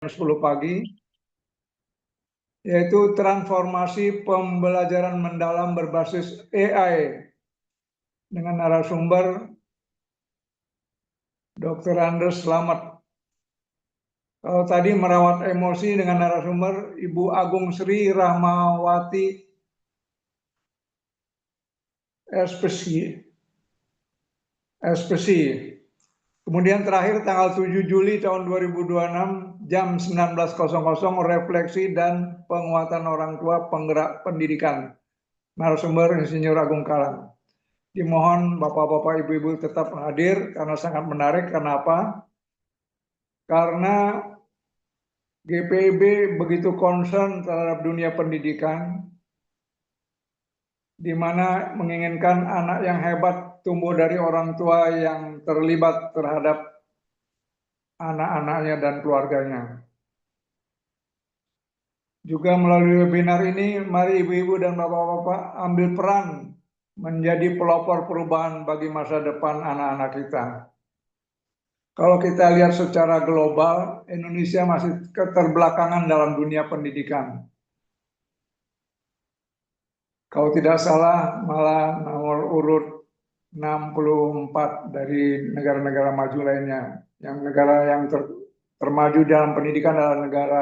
10 pagi, yaitu transformasi pembelajaran mendalam berbasis AI dengan narasumber Dr. Andres Slamet. Kalau tadi merawat emosi dengan narasumber Ibu Agung Sri Rahmawati SPC. Kemudian terakhir tanggal 7 Juli tahun 2026 jam 19.00 refleksi dan penguatan orang tua penggerak pendidikan. Narasumber Insinyur Agung Karang. Dimohon Bapak-bapak Ibu-ibu tetap hadir karena sangat menarik. Kenapa? Karena GPIB begitu concern terhadap dunia pendidikan, di mana menginginkan anak yang hebat tumbuh dari orang tua yang terlibat terhadap anak-anaknya dan keluarganya. Juga melalui webinar ini, mari ibu-ibu dan bapak-bapak ambil peran menjadi pelopor perubahan bagi masa depan anak-anak kita. Kalau kita lihat secara global, Indonesia masih keterbelakangan dalam dunia pendidikan. Kalau tidak salah, malah nomor urut 64 dari negara-negara maju lainnya. Yang negara yang termaju dalam pendidikan adalah negara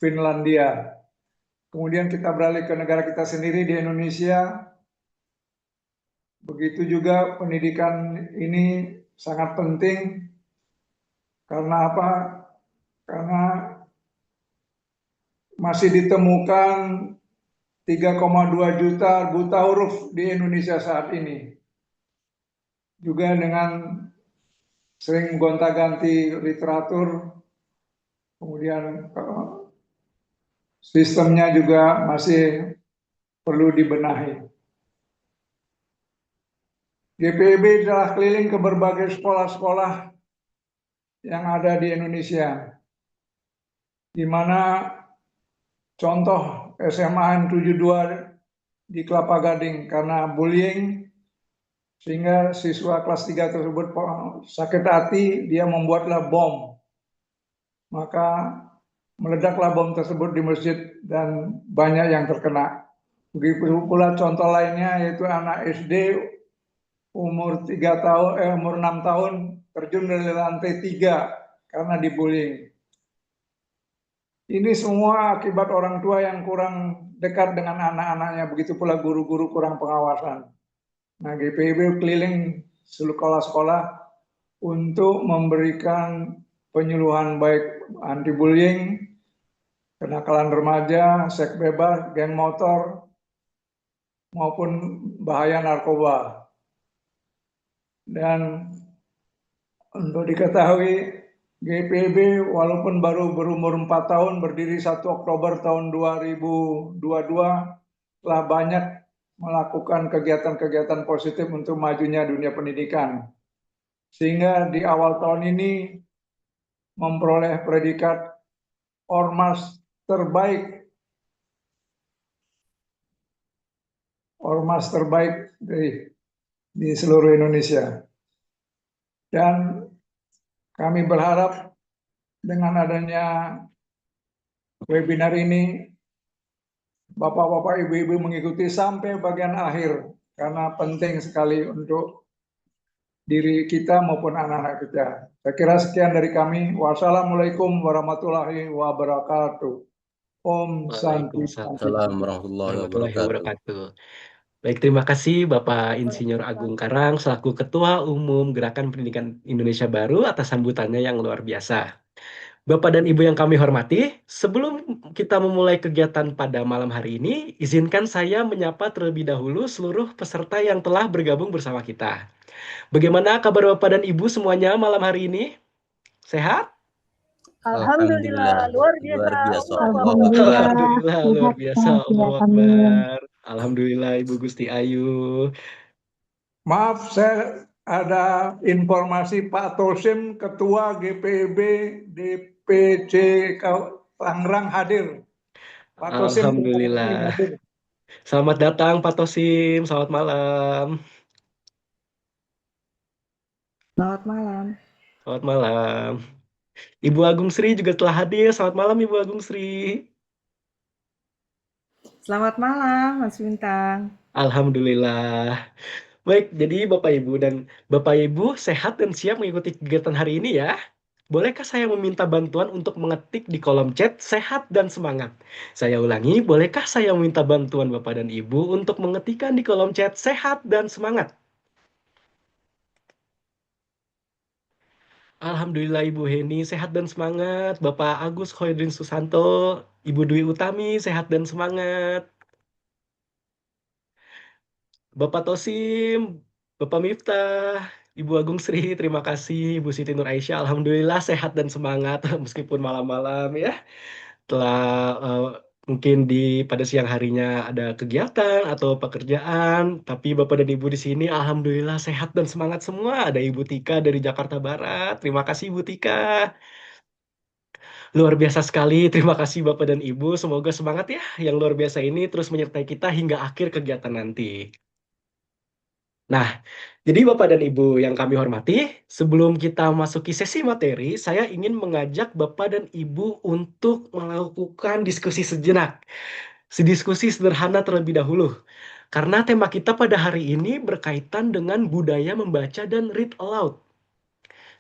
Finlandia. Kemudian kita beralih ke negara kita sendiri di Indonesia. Begitu juga pendidikan ini sangat penting. Karena apa? Karena masih ditemukan 3,2 juta buta huruf di Indonesia saat ini. Juga dengan sering gonta-ganti literatur, kemudian sistemnya juga masih perlu dibenahi. GPIB telah keliling ke berbagai sekolah-sekolah yang ada di Indonesia, di mana contoh SMA 72 di Kelapa Gading karena bullying, sehingga siswa kelas 3 tersebut sakit hati, dia membuatlah bom. Maka meledaklah bom tersebut di masjid dan banyak yang terkena. Begitu pula contoh lainnya yaitu anak SD umur 6 tahun terjun dari lantai 3 karena dibullying. Ini semua akibat orang tua yang kurang dekat dengan anak-anaknya, begitu pula guru-guru kurang pengawasan. Nah, GPIB keliling sekolah-sekolah untuk memberikan penyuluhan baik anti bullying, kenakalan remaja, seks bebas, geng motor, maupun bahaya narkoba. Dan untuk diketahui, GPIB walaupun baru berumur 4 tahun, berdiri 1 Oktober tahun 2022, telah banyak melakukan kegiatan-kegiatan positif untuk majunya dunia pendidikan. Sehingga di awal tahun ini memperoleh predikat Ormas terbaik di seluruh Indonesia. Dan kami berharap dengan adanya webinar ini, Bapak-bapak, Ibu-ibu mengikuti sampai bagian akhir, karena penting sekali untuk diri kita maupun anak-anak kita. Saya kira sekian dari kami. Wassalamualaikum warahmatullahi wabarakatuh. Om Santi. Waalaikumsalam warahmatullahi warahmatullahi wabarakatuh. wabarakatuh. Baik, terima kasih Bapak Insinyur Agung Karang selaku Ketua Umum Gerakan Pendidikan Indonesia Baru atas sambutannya yang luar biasa. Bapak dan Ibu yang kami hormati, sebelum kita memulai kegiatan pada malam hari ini, izinkan saya menyapa terlebih dahulu seluruh peserta yang telah bergabung bersama kita. Bagaimana kabar Bapak dan Ibu semuanya malam hari ini? Sehat? Alhamdulillah, luar biasa. Alhamdulillah, luar biasa. Allahu Akbar. Alhamdulillah Ibu Gusti Ayu. Maaf, saya ada informasi Pak Tosim, Ketua GPIB DPC Tangerang hadir. Pak Tosim, Alhamdulillah. Selamat datang Pak Tosim, selamat malam. Selamat malam. Selamat malam. Ibu Agung Sri juga telah hadir. Selamat malam Ibu Agung Sri. Selamat malam, Mas Bintang. Alhamdulillah. Baik, jadi Bapak Ibu sehat dan siap mengikuti kegiatan hari ini ya. Bolehkah saya meminta bantuan untuk mengetik di kolom chat sehat dan semangat? Saya ulangi, bolehkah saya meminta bantuan Bapak dan Ibu untuk mengetikkan di kolom chat sehat dan semangat? Alhamdulillah Ibu Heni sehat dan semangat. Bapak Agus Khoidrin Susanto, Ibu Dwi Utami sehat dan semangat. Bapak Tosim, Bapak Miftah, Ibu Agung Sri, terima kasih. Ibu Siti Nur Aisyah, Alhamdulillah sehat dan semangat meskipun malam-malam ya. Telah mungkin pada siang harinya ada kegiatan atau pekerjaan, tapi Bapak dan Ibu di sini Alhamdulillah sehat dan semangat semua. Ada Ibu Tika dari Jakarta Barat. Terima kasih Ibu Tika. Luar biasa sekali. Terima kasih Bapak dan Ibu. Semoga semangat ya yang luar biasa ini terus menyertai kita hingga akhir kegiatan nanti. Nah, jadi Bapak dan Ibu yang kami hormati, sebelum kita masuki sesi materi, saya ingin mengajak Bapak dan Ibu untuk melakukan diskusi sejenak. Sediskusi sederhana terlebih dahulu. Karena tema kita pada hari ini berkaitan dengan budaya membaca dan read aloud.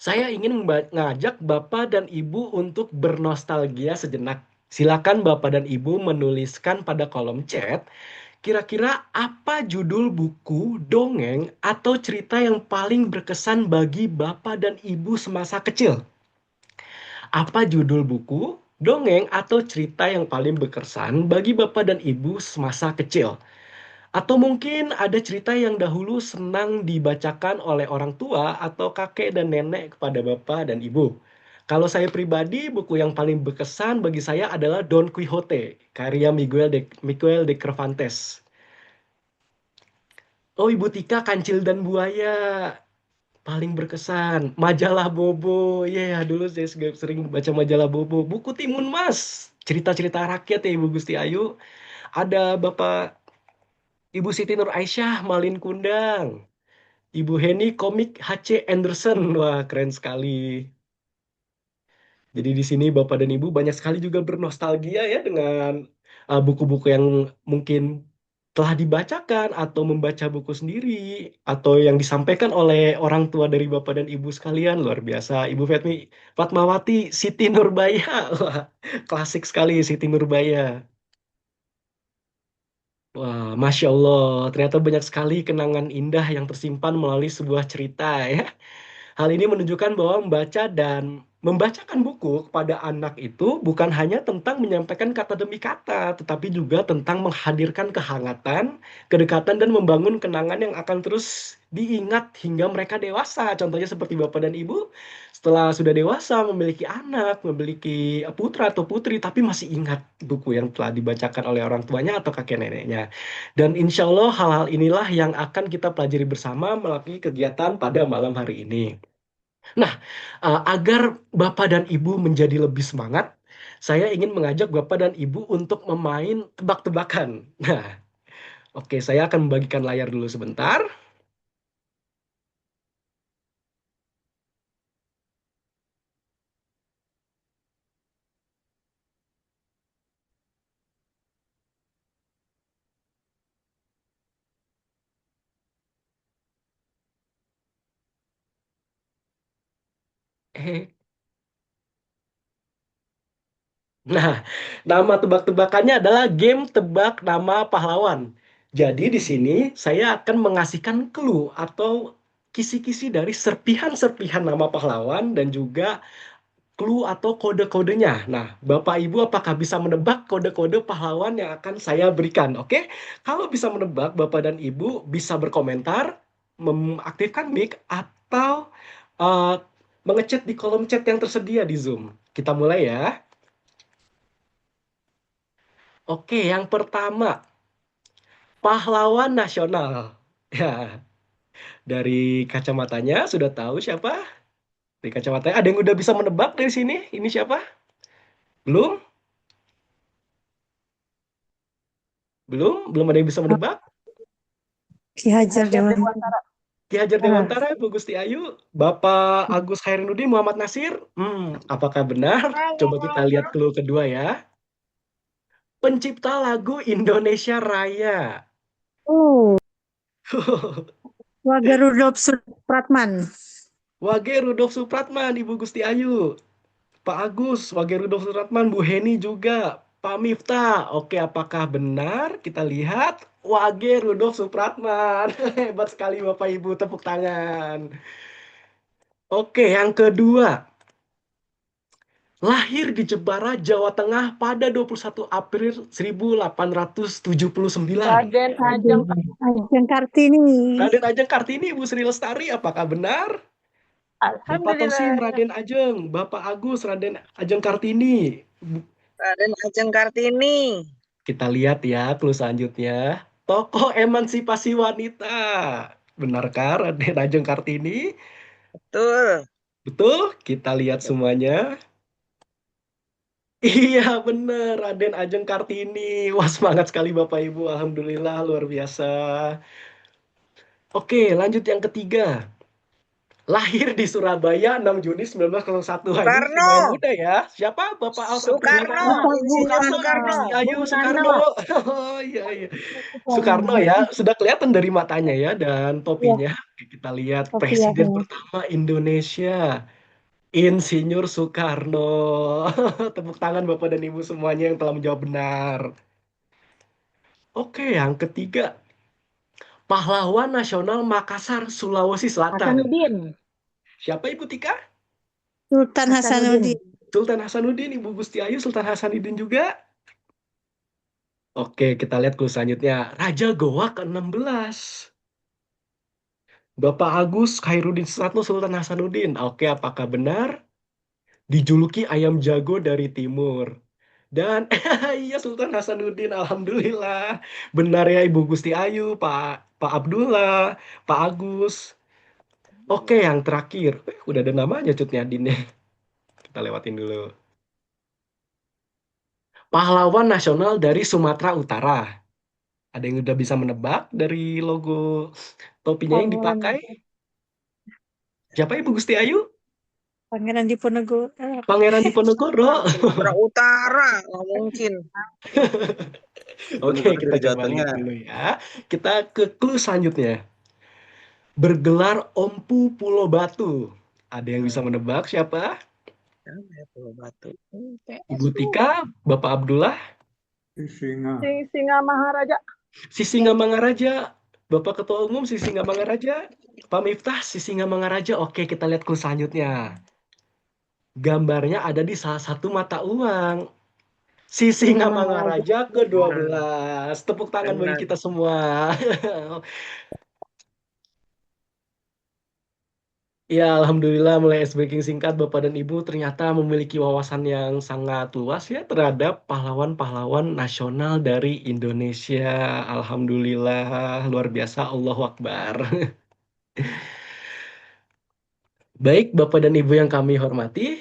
Saya ingin mengajak Bapak dan Ibu untuk bernostalgia sejenak. Silakan Bapak dan Ibu menuliskan pada kolom chat kira-kira apa judul buku, dongeng, atau cerita yang paling berkesan bagi Bapak dan Ibu semasa kecil? Apa judul buku, dongeng, atau cerita yang paling berkesan bagi Bapak dan Ibu semasa kecil? Atau mungkin ada cerita yang dahulu senang dibacakan oleh orang tua atau kakek dan nenek kepada Bapak dan Ibu. Kalau saya pribadi, buku yang paling berkesan bagi saya adalah Don Quixote, karya Miguel de Cervantes. Oh, Ibu Tika, Kancil dan Buaya. Paling berkesan. Majalah Bobo. Ya, dulu saya sering baca majalah Bobo. Buku Timun Mas. Cerita-cerita rakyat ya, Ibu Gusti Ayu. Ada Bapak Ibu Siti Nur Aisyah, Malin Kundang. Ibu Heni, komik H.C. Anderson. Wah, keren sekali. Jadi di sini Bapak dan Ibu banyak sekali juga bernostalgia ya dengan buku-buku yang mungkin telah dibacakan atau membaca buku sendiri atau yang disampaikan oleh orang tua dari Bapak dan Ibu sekalian. Luar biasa. Ibu Fatmawati, Siti Nurbaya. Wah, klasik sekali Siti Nurbaya. Wah, Masya Allah, ternyata banyak sekali kenangan indah yang tersimpan melalui sebuah cerita ya. Hal ini menunjukkan bahwa membaca dan membacakan buku kepada anak itu bukan hanya tentang menyampaikan kata demi kata, tetapi juga tentang menghadirkan kehangatan, kedekatan, dan membangun kenangan yang akan terus diingat hingga mereka dewasa. Contohnya seperti Bapak dan Ibu, setelah sudah dewasa, memiliki anak, memiliki putra atau putri, tapi masih ingat buku yang telah dibacakan oleh orang tuanya atau kakek neneknya. Dan insya Allah hal-hal inilah yang akan kita pelajari bersama melalui kegiatan pada malam hari ini. Nah, agar Bapak dan Ibu menjadi lebih semangat, saya ingin mengajak Bapak dan Ibu untuk memain tebak-tebakan. Nah, oke, saya akan membagikan layar dulu sebentar. Eh, Nah, nama tebak-tebakannya adalah game tebak nama pahlawan. Jadi di sini saya akan mengasihkan clue atau kisi-kisi dari serpihan-serpihan nama pahlawan dan juga clue atau kode-kodenya. Nah, Bapak Ibu apakah bisa menebak kode-kode pahlawan yang akan saya berikan? Oke, kalau bisa menebak, Bapak dan Ibu bisa berkomentar, mengaktifkan mic, atau uh, mengechat di kolom chat yang tersedia di Zoom. Kita mulai ya. Oke, yang pertama, pahlawan nasional. Ya, dari kacamatanya sudah tahu siapa? Dari kacamatanya, ada yang udah bisa menebak dari sini? Ini siapa? Belum? Belum? Belum ada yang bisa menebak? Ki Hajar Hajar Dewantara. Dewantara. Ki Hajar Dewantara, Bu Gusti Ayu, Bapak Agus Hairunudin Muhammad Nasir. Apakah benar? Coba kita lihat clue kedua ya. Pencipta lagu Indonesia Raya. Wage Rudolf Supratman. Wage Rudolf Supratman, Ibu Gusti Ayu. Pak Agus, Wage Rudolf Supratman, Bu Heni juga. Pak Miftah, oke apakah benar? Kita lihat Wage Rudolf Supratman. Hebat sekali Bapak Ibu, tepuk tangan. Oke, yang kedua. Lahir di Jepara, Jawa Tengah pada 21 April 1879. Raden Ajeng Ajeng Kartini. Raden Ajeng Kartini, Ibu Sri Lestari, apakah benar? Bapak Tosim, Alhamdulillah. Raden Ajeng. Bapak Agus, Raden Ajeng Kartini. Raden Ajeng Kartini. Kita lihat ya clue selanjutnya. Tokoh emansipasi wanita. Benarkah Raden Ajeng Kartini? Betul. Betul? Kita lihat semuanya. Iya bener, Raden Ajeng Kartini. Wah semangat sekali Bapak Ibu, Alhamdulillah luar biasa. Oke, lanjut yang ketiga. Lahir di Surabaya 6 Juni 1901. Aduh, Soekarno. lumayan muda ya. Siapa Bapak Alfred Soekarno. Soekarno, Soekarno. Ayo Soekarno. Oh iya iya. Soekarno ya, sudah kelihatan dari matanya ya dan topinya. Oke, kita lihat Topi Presiden ya. pertama Indonesia. Insinyur Soekarno. Tepuk tangan Bapak dan Ibu semuanya yang telah menjawab benar. Oke, yang ketiga. Pahlawan Nasional Makassar, Sulawesi Selatan. Hasanuddin. Siapa Ibu Tika? Sultan Hasanuddin. Sultan Hasanuddin, Ibu Gusti Ayu, Sultan Hasanuddin juga. Oke, kita lihat clue selanjutnya. Raja Goa ke-16. Bapak Agus Khairuddin Suratno, Sultan Hasanuddin. Oke, apakah benar? Dijuluki ayam jago dari timur. Dan iya Sultan Hasanuddin, alhamdulillah. Benar ya Ibu Gusti Ayu, Pak Abdullah, Pak Agus. Oke, yang terakhir. Udah ada namanya Cutnya Din. Kita lewatin dulu. Pahlawan nasional dari Sumatera Utara. Ada yang udah bisa menebak dari logo topinya yang dipakai? Siapa Ibu Gusti Ayu? Pangeran Diponegoro. Pangeran Diponegoro. Sumatera Utara. Nggak mungkin. Oke, kita coba lihat dulu ya. Kita ke clue selanjutnya. Bergelar Ompu Pulau Batu. Ada yang bisa menebak siapa? Pulau Batu. Ibu Tika, Bapak Abdullah, Singa. Singa Maharaja. Sisingamangaraja. Bapak Ketua Umum Sisingamangaraja. Pak Miftah, Sisingamangaraja. Oke, kita lihat clue selanjutnya. Gambarnya ada di salah satu mata uang. Sisingamangaraja ke-12. Tepuk tangan bagi kita semua. Ya, alhamdulillah mulai breaking singkat Bapak dan Ibu ternyata memiliki wawasan yang sangat luas ya terhadap pahlawan-pahlawan nasional dari Indonesia. Alhamdulillah, luar biasa, Allahu Akbar. Baik, Bapak dan Ibu yang kami hormati,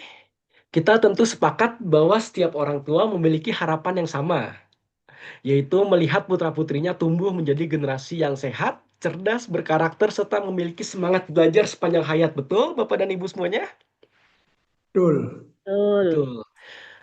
kita tentu sepakat bahwa setiap orang tua memiliki harapan yang sama, yaitu melihat putra-putrinya tumbuh menjadi generasi yang sehat, cerdas, berkarakter, serta memiliki semangat belajar sepanjang hayat. Betul, Bapak dan Ibu semuanya? Betul. Betul.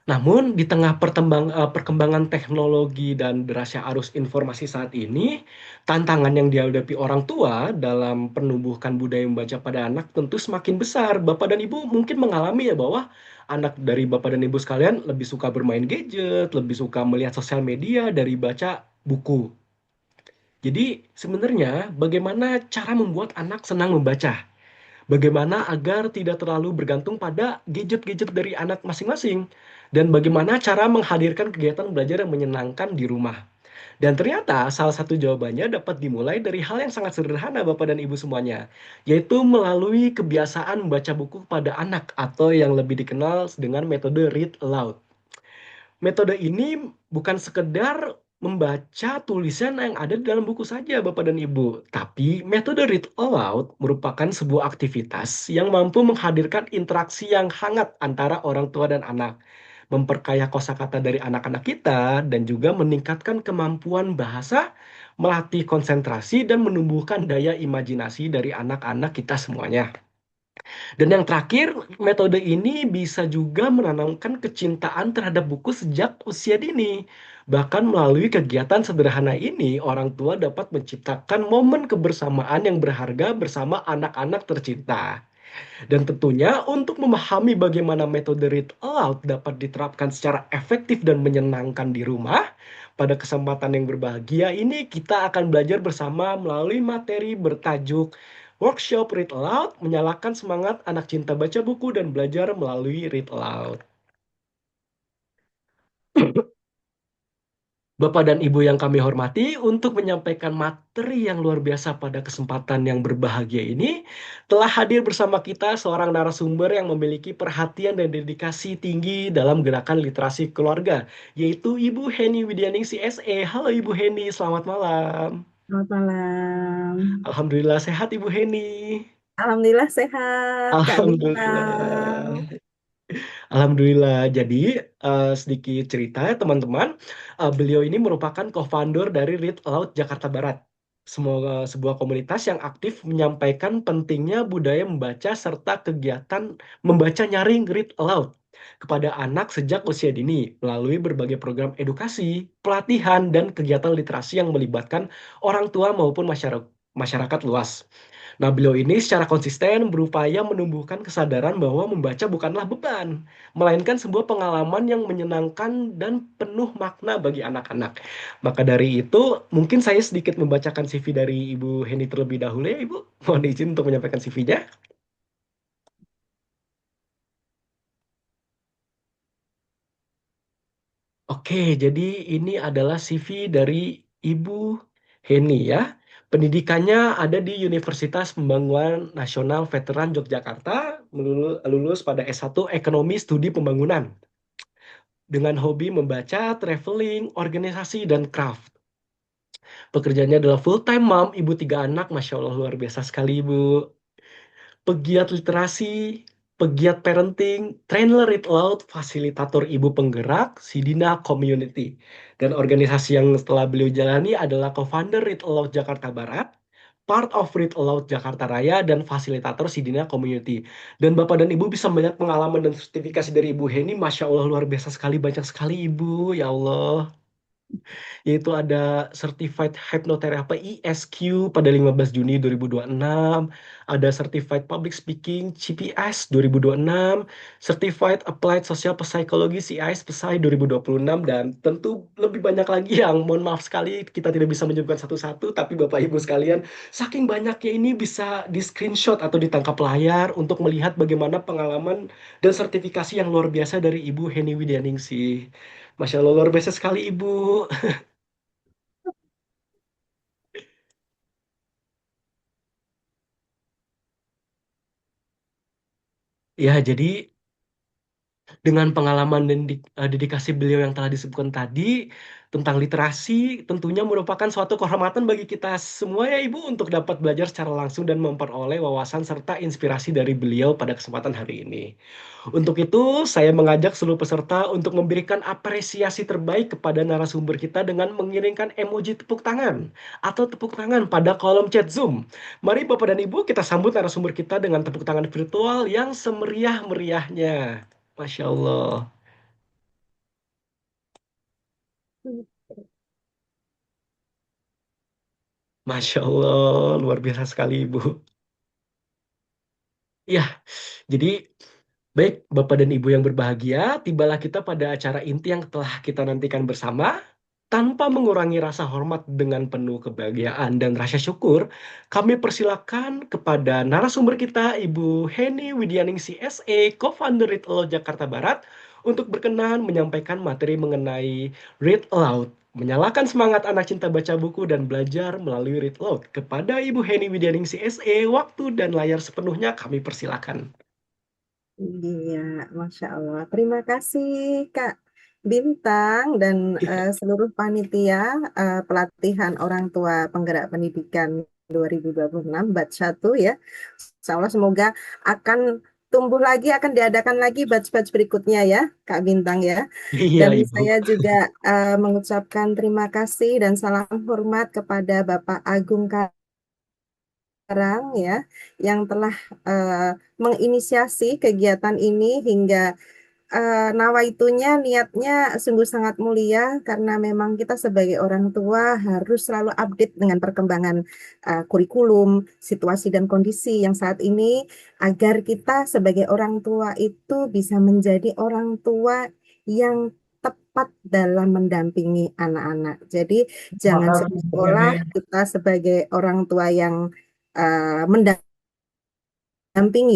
Namun, di tengah perkembangan teknologi dan derasnya arus informasi saat ini, tantangan yang dihadapi orang tua dalam penumbuhkan budaya membaca pada anak tentu semakin besar. Bapak dan Ibu mungkin mengalami ya bahwa anak dari Bapak dan Ibu sekalian lebih suka bermain gadget, lebih suka melihat sosial media dari baca buku. Jadi, sebenarnya bagaimana cara membuat anak senang membaca? Bagaimana agar tidak terlalu bergantung pada gadget-gadget dari anak masing-masing? Dan bagaimana cara menghadirkan kegiatan belajar yang menyenangkan di rumah? Dan ternyata salah satu jawabannya dapat dimulai dari hal yang sangat sederhana Bapak dan Ibu semuanya, yaitu melalui kebiasaan membaca buku pada anak atau yang lebih dikenal dengan metode read aloud. Metode ini bukan sekedar membaca tulisan yang ada di dalam buku saja, Bapak dan Ibu. Tapi metode read aloud merupakan sebuah aktivitas yang mampu menghadirkan interaksi yang hangat antara orang tua dan anak. memperkaya kosakata dari anak-anak kita, dan juga meningkatkan kemampuan bahasa, melatih konsentrasi, dan menumbuhkan daya imajinasi dari anak-anak kita semuanya. Dan yang terakhir, metode ini bisa juga menanamkan kecintaan terhadap buku sejak usia dini. Bahkan melalui kegiatan sederhana ini, orang tua dapat menciptakan momen kebersamaan yang berharga bersama anak-anak tercinta. Dan tentunya untuk memahami bagaimana metode read aloud dapat diterapkan secara efektif dan menyenangkan di rumah, pada kesempatan yang berbahagia ini kita akan belajar bersama melalui materi bertajuk Workshop Read Aloud, menyalakan semangat anak cinta baca buku dan belajar melalui Read Aloud. Bapak dan Ibu yang kami hormati, untuk menyampaikan materi yang luar biasa pada kesempatan yang berbahagia ini, telah hadir bersama kita seorang narasumber yang memiliki perhatian dan dedikasi tinggi dalam gerakan literasi keluarga, yaitu Ibu Heni Widyaning CSE. Halo Ibu Heni, selamat malam. Selamat malam. Alhamdulillah sehat Ibu Heni. Alhamdulillah sehat, Kak Bintang. Alhamdulillah. Alhamdulillah. Jadi sedikit cerita ya teman-teman. Beliau ini merupakan co-founder dari Read Aloud Jakarta Barat. Sebuah komunitas yang aktif menyampaikan pentingnya budaya membaca serta kegiatan membaca nyaring Read Aloud kepada anak sejak usia dini melalui berbagai program edukasi, pelatihan, dan kegiatan literasi yang melibatkan orang tua maupun masyarakat luas. Nah, beliau ini secara konsisten berupaya menumbuhkan kesadaran bahwa membaca bukanlah beban, melainkan sebuah pengalaman yang menyenangkan dan penuh makna bagi anak-anak. Maka dari itu, mungkin saya sedikit membacakan CV dari Ibu Heni terlebih dahulu ya, Ibu. Mohon izin untuk menyampaikan CV-nya. Oke, jadi ini adalah CV dari Ibu Heni ya. Pendidikannya ada di Universitas Pembangunan Nasional Veteran Yogyakarta, lulus pada S1 Ekonomi Studi Pembangunan. Dengan hobi membaca, traveling, organisasi, dan craft. Pekerjaannya adalah full-time mom, ibu 3 anak, Masya Allah luar biasa sekali Ibu. Pegiat literasi, pegiat parenting, trainer read aloud, fasilitator ibu penggerak, Sidina Community. Dan organisasi yang setelah beliau jalani adalah co-founder Read Aloud Jakarta Barat, part of Read Aloud Jakarta Raya, dan fasilitator Sidina Community. Dan Bapak dan Ibu bisa melihat pengalaman dan sertifikasi dari Ibu Heni, Masya Allah luar biasa sekali, banyak sekali Ibu, ya Allah. Yaitu ada Certified Hypnotherapy ESQ pada 15 Juni 2026, ada Certified Public Speaking CPS 2026, Certified Applied Social Psychology CIS PSI 2026, dan tentu lebih banyak lagi yang mohon maaf sekali kita tidak bisa menyebutkan satu-satu, tapi Bapak Ibu sekalian, saking banyaknya ini bisa di screenshot atau ditangkap layar untuk melihat bagaimana pengalaman dan sertifikasi yang luar biasa dari Ibu Heni Widyaningsih. Masya Allah luar biasa sekali Ibu. Ya, jadi dengan pengalaman dan dedikasi beliau yang telah disebutkan tadi tentang literasi, tentunya merupakan suatu kehormatan bagi kita semua ya Ibu untuk dapat belajar secara langsung dan memperoleh wawasan serta inspirasi dari beliau pada kesempatan hari ini. Untuk itu, saya mengajak seluruh peserta untuk memberikan apresiasi terbaik kepada narasumber kita dengan mengirimkan emoji tepuk tangan atau tepuk tangan pada kolom chat Zoom. Mari Bapak dan Ibu kita sambut narasumber kita dengan tepuk tangan virtual yang semeriah-meriahnya. Masya Allah. Masya Allah, luar biasa sekali Ibu. Ya, jadi baik Bapak dan Ibu yang berbahagia, tibalah kita pada acara inti yang telah kita nantikan bersama. Tanpa mengurangi rasa hormat dengan penuh kebahagiaan dan rasa syukur, kami persilakan kepada narasumber kita, Ibu Heni Widyaning CSE, co-founder Read Aloud Jakarta Barat, untuk berkenan menyampaikan materi mengenai Read Aloud, menyalakan semangat anak cinta baca buku dan belajar melalui Read Aloud. Kepada Ibu Heni Widyaning CSE, waktu dan layar sepenuhnya kami persilakan. Iya, Masya Allah. Terima kasih Kak Bintang dan seluruh panitia pelatihan orang tua penggerak pendidikan 2026 batch 1 ya. Insya Allah semoga akan tumbuh lagi akan diadakan lagi batch-batch berikutnya ya, Kak Bintang ya. Iya, Dan Ibu. saya juga mengucapkan terima kasih dan salam hormat kepada Bapak Agung Karang ya, yang telah menginisiasi kegiatan ini hingga nawaitunya, niatnya sungguh sangat mulia karena memang kita sebagai orang tua harus selalu update dengan perkembangan kurikulum, situasi dan kondisi yang saat ini agar kita sebagai orang tua itu bisa menjadi orang tua yang tepat dalam mendampingi anak-anak. Jadi Terima jangan kasih, Bu Eni. sekolah kita sebagai orang tua yang mendampingi,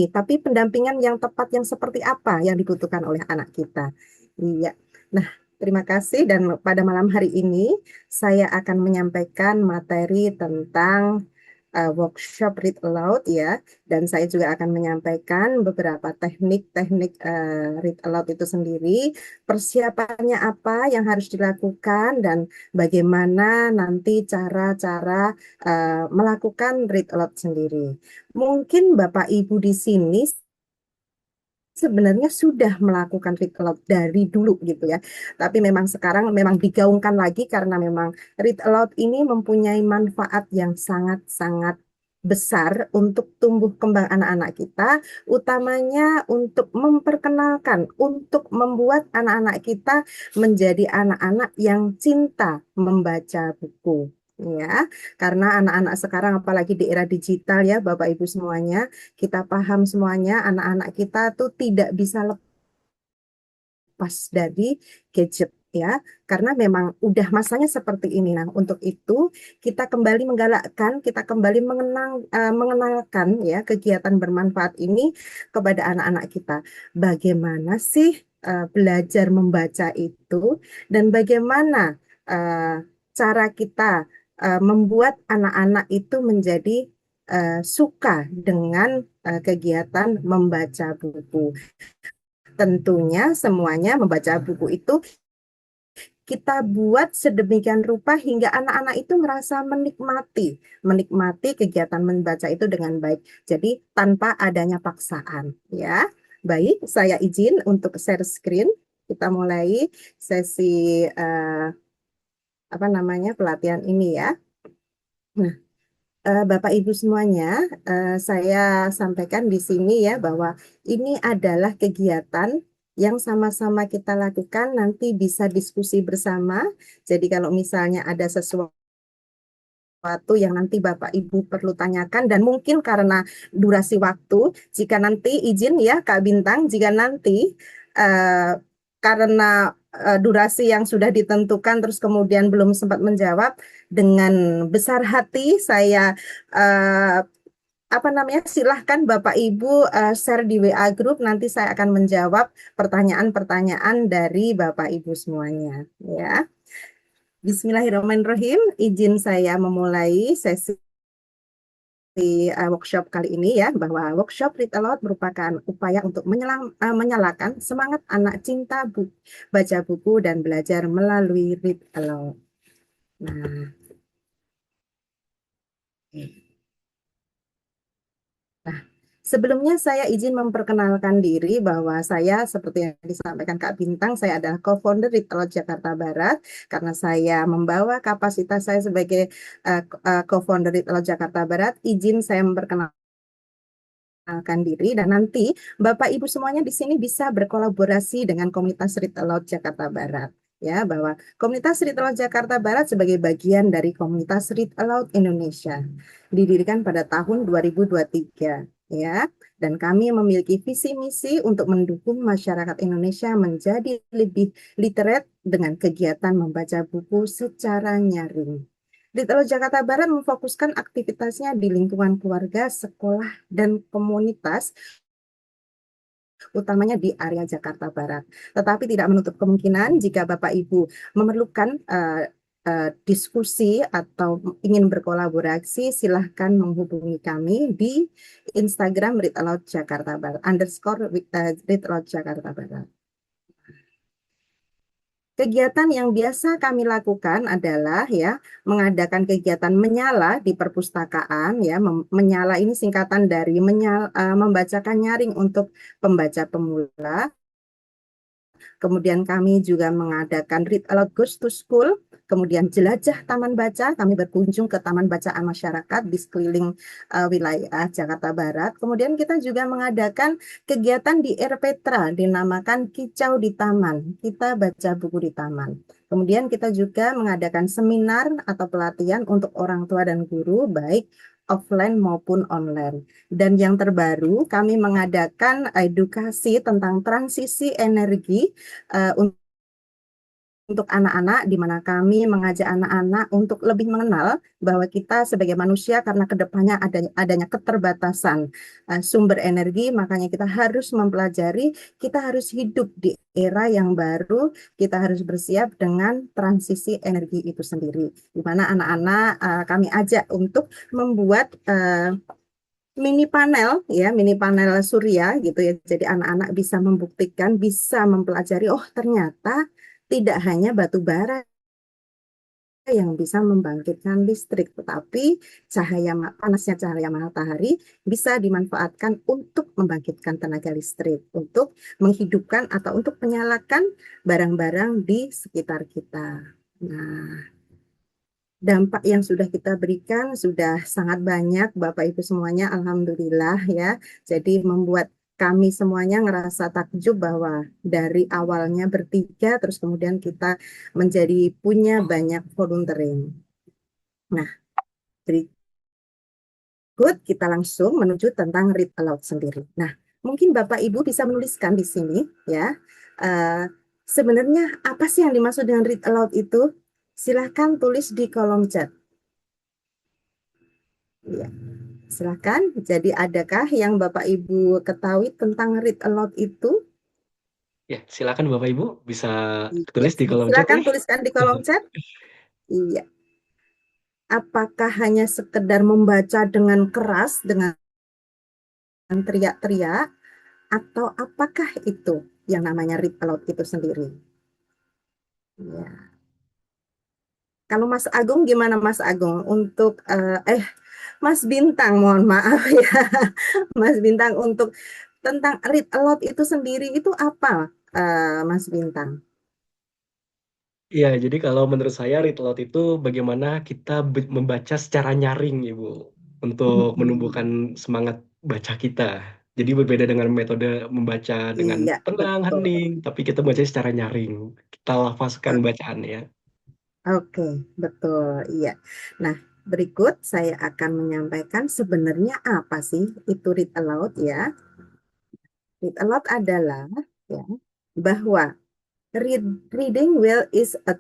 tapi pendampingan yang tepat yang seperti apa yang dibutuhkan oleh anak kita. Iya. Nah, terima kasih dan pada malam hari ini saya akan menyampaikan materi tentang workshop Read Aloud ya, dan saya juga akan menyampaikan beberapa teknik-teknik Read Aloud itu sendiri, persiapannya apa yang harus dilakukan dan bagaimana nanti cara-cara melakukan Read Aloud sendiri. Mungkin Bapak Ibu di sini sebenarnya sudah melakukan read aloud dari dulu gitu ya. Tapi memang sekarang memang digaungkan lagi karena memang read aloud ini mempunyai manfaat yang sangat-sangat besar untuk tumbuh kembang anak-anak kita, utamanya untuk memperkenalkan, untuk membuat anak-anak kita menjadi anak-anak yang cinta membaca buku. Ya, karena anak-anak sekarang apalagi di era digital ya, Bapak Ibu semuanya, kita paham semuanya, anak-anak kita tuh tidak bisa lepas dari gadget ya, karena memang udah masanya seperti ini. Nah, untuk itu kita kembali menggalakkan, kita kembali mengenalkan ya kegiatan bermanfaat ini kepada anak-anak kita. Bagaimana sih belajar membaca itu dan bagaimana uh, cara kita membuat anak-anak itu menjadi suka dengan kegiatan membaca buku. Tentunya semuanya membaca buku itu kita buat sedemikian rupa hingga anak-anak itu merasa menikmati kegiatan membaca itu dengan baik. Jadi tanpa adanya paksaan, ya. Baik, saya izin untuk share screen. Kita mulai sesi pelatihan ini ya. Nah, Bapak Ibu semuanya, saya sampaikan di sini ya bahwa ini adalah kegiatan yang sama-sama kita lakukan, nanti bisa diskusi bersama. Jadi kalau misalnya ada sesuatu yang nanti Bapak Ibu perlu tanyakan dan mungkin karena durasi waktu, jika nanti izin ya Kak Bintang, jika nanti karena durasi yang sudah ditentukan terus kemudian belum sempat menjawab, dengan besar hati saya silahkan Bapak Ibu share di WA Group, nanti saya akan menjawab pertanyaan-pertanyaan dari Bapak Ibu semuanya ya. Bismillahirrahmanirrahim, izin saya memulai sesi workshop kali ini ya, bahwa workshop Read Aloud merupakan upaya untuk menyalakan semangat anak cinta baca buku dan belajar melalui Read Aloud. Nah, sebelumnya saya izin memperkenalkan diri bahwa saya seperti yang disampaikan Kak Bintang, saya adalah co-founder Read Aloud Jakarta Barat karena saya membawa kapasitas saya sebagai co-founder Read Aloud Jakarta Barat. Izin saya memperkenalkan diri dan nanti Bapak Ibu semuanya di sini bisa berkolaborasi dengan komunitas Read Aloud Jakarta Barat. Ya, bahwa komunitas Read Aloud Jakarta Barat sebagai bagian dari komunitas Read Aloud Indonesia didirikan pada tahun 2023 ya, dan kami memiliki visi misi untuk mendukung masyarakat Indonesia menjadi lebih literate dengan kegiatan membaca buku secara nyaring. Read Aloud Jakarta Barat memfokuskan aktivitasnya di lingkungan keluarga, sekolah, dan komunitas, utamanya di area Jakarta Barat. Tetapi tidak menutup kemungkinan jika Bapak Ibu memerlukan diskusi atau ingin berkolaborasi, silahkan menghubungi kami di Instagram Read Aloud Jakarta Barat _ Read Aloud Jakarta Barat. Kegiatan yang biasa kami lakukan adalah ya mengadakan kegiatan menyala di perpustakaan ya. Menyala ini singkatan dari membacakan nyaring untuk pembaca pemula. Kemudian kami juga mengadakan Read Aloud Goes to School, kemudian jelajah taman baca, kami berkunjung ke taman bacaan masyarakat di sekeliling wilayah Jakarta Barat. Kemudian kita juga mengadakan kegiatan di RPTRA dinamakan Kicau di Taman, kita baca buku di taman. Kemudian kita juga mengadakan seminar atau pelatihan untuk orang tua dan guru, baik offline maupun online. Dan yang terbaru, kami mengadakan edukasi tentang transisi energi untuk anak-anak, di mana kami mengajak anak-anak untuk lebih mengenal bahwa kita sebagai manusia karena kedepannya adanya keterbatasan sumber energi, makanya kita harus mempelajari, kita harus hidup di era yang baru, kita harus bersiap dengan transisi energi itu sendiri. Di mana anak-anak kami ajak untuk membuat mini panel ya, mini panel surya gitu ya. Jadi anak-anak bisa membuktikan, bisa mempelajari, oh ternyata tidak hanya batu bara yang bisa membangkitkan listrik, tetapi panasnya cahaya matahari bisa dimanfaatkan untuk membangkitkan tenaga listrik, untuk menghidupkan atau untuk menyalakan barang-barang di sekitar kita. Nah, dampak yang sudah kita berikan sudah sangat banyak, Bapak Ibu semuanya, alhamdulillah ya. Jadi membuat kami semuanya ngerasa takjub bahwa dari awalnya bertiga, terus kemudian kita menjadi punya banyak volunteering. Nah, berikut kita langsung menuju tentang Read Aloud sendiri. Nah, mungkin Bapak Ibu bisa menuliskan di sini ya. Sebenarnya apa sih yang dimaksud dengan Read Aloud itu? Silahkan tulis di kolom chat. Ya, silahkan. Jadi adakah yang Bapak Ibu ketahui tentang Read Aloud itu? Ya, silakan Bapak Ibu bisa Iya, tulis di kolom chat silakan nih. tuliskan di kolom chat. Iya. Apakah hanya sekedar membaca dengan keras, dengan teriak-teriak, atau apakah itu yang namanya Read Aloud itu sendiri? Ya. Kalau Mas Agung gimana Mas Agung? Untuk Mas Bintang, mohon maaf ya, Mas Bintang, untuk tentang Read Aloud itu sendiri itu apa, Mas Bintang? Iya, jadi kalau menurut saya read aloud itu bagaimana kita membaca secara nyaring, Ibu, untuk menumbuhkan semangat baca kita. Jadi berbeda dengan metode membaca dengan Iya, tenang, betul. hening, tapi kita baca secara nyaring. Kita lafazkan bacaan ya. Oke, betul. Iya. Nah, berikut saya akan menyampaikan sebenarnya apa sih itu Read Aloud ya. Read Aloud adalah ya, bahwa reading well is at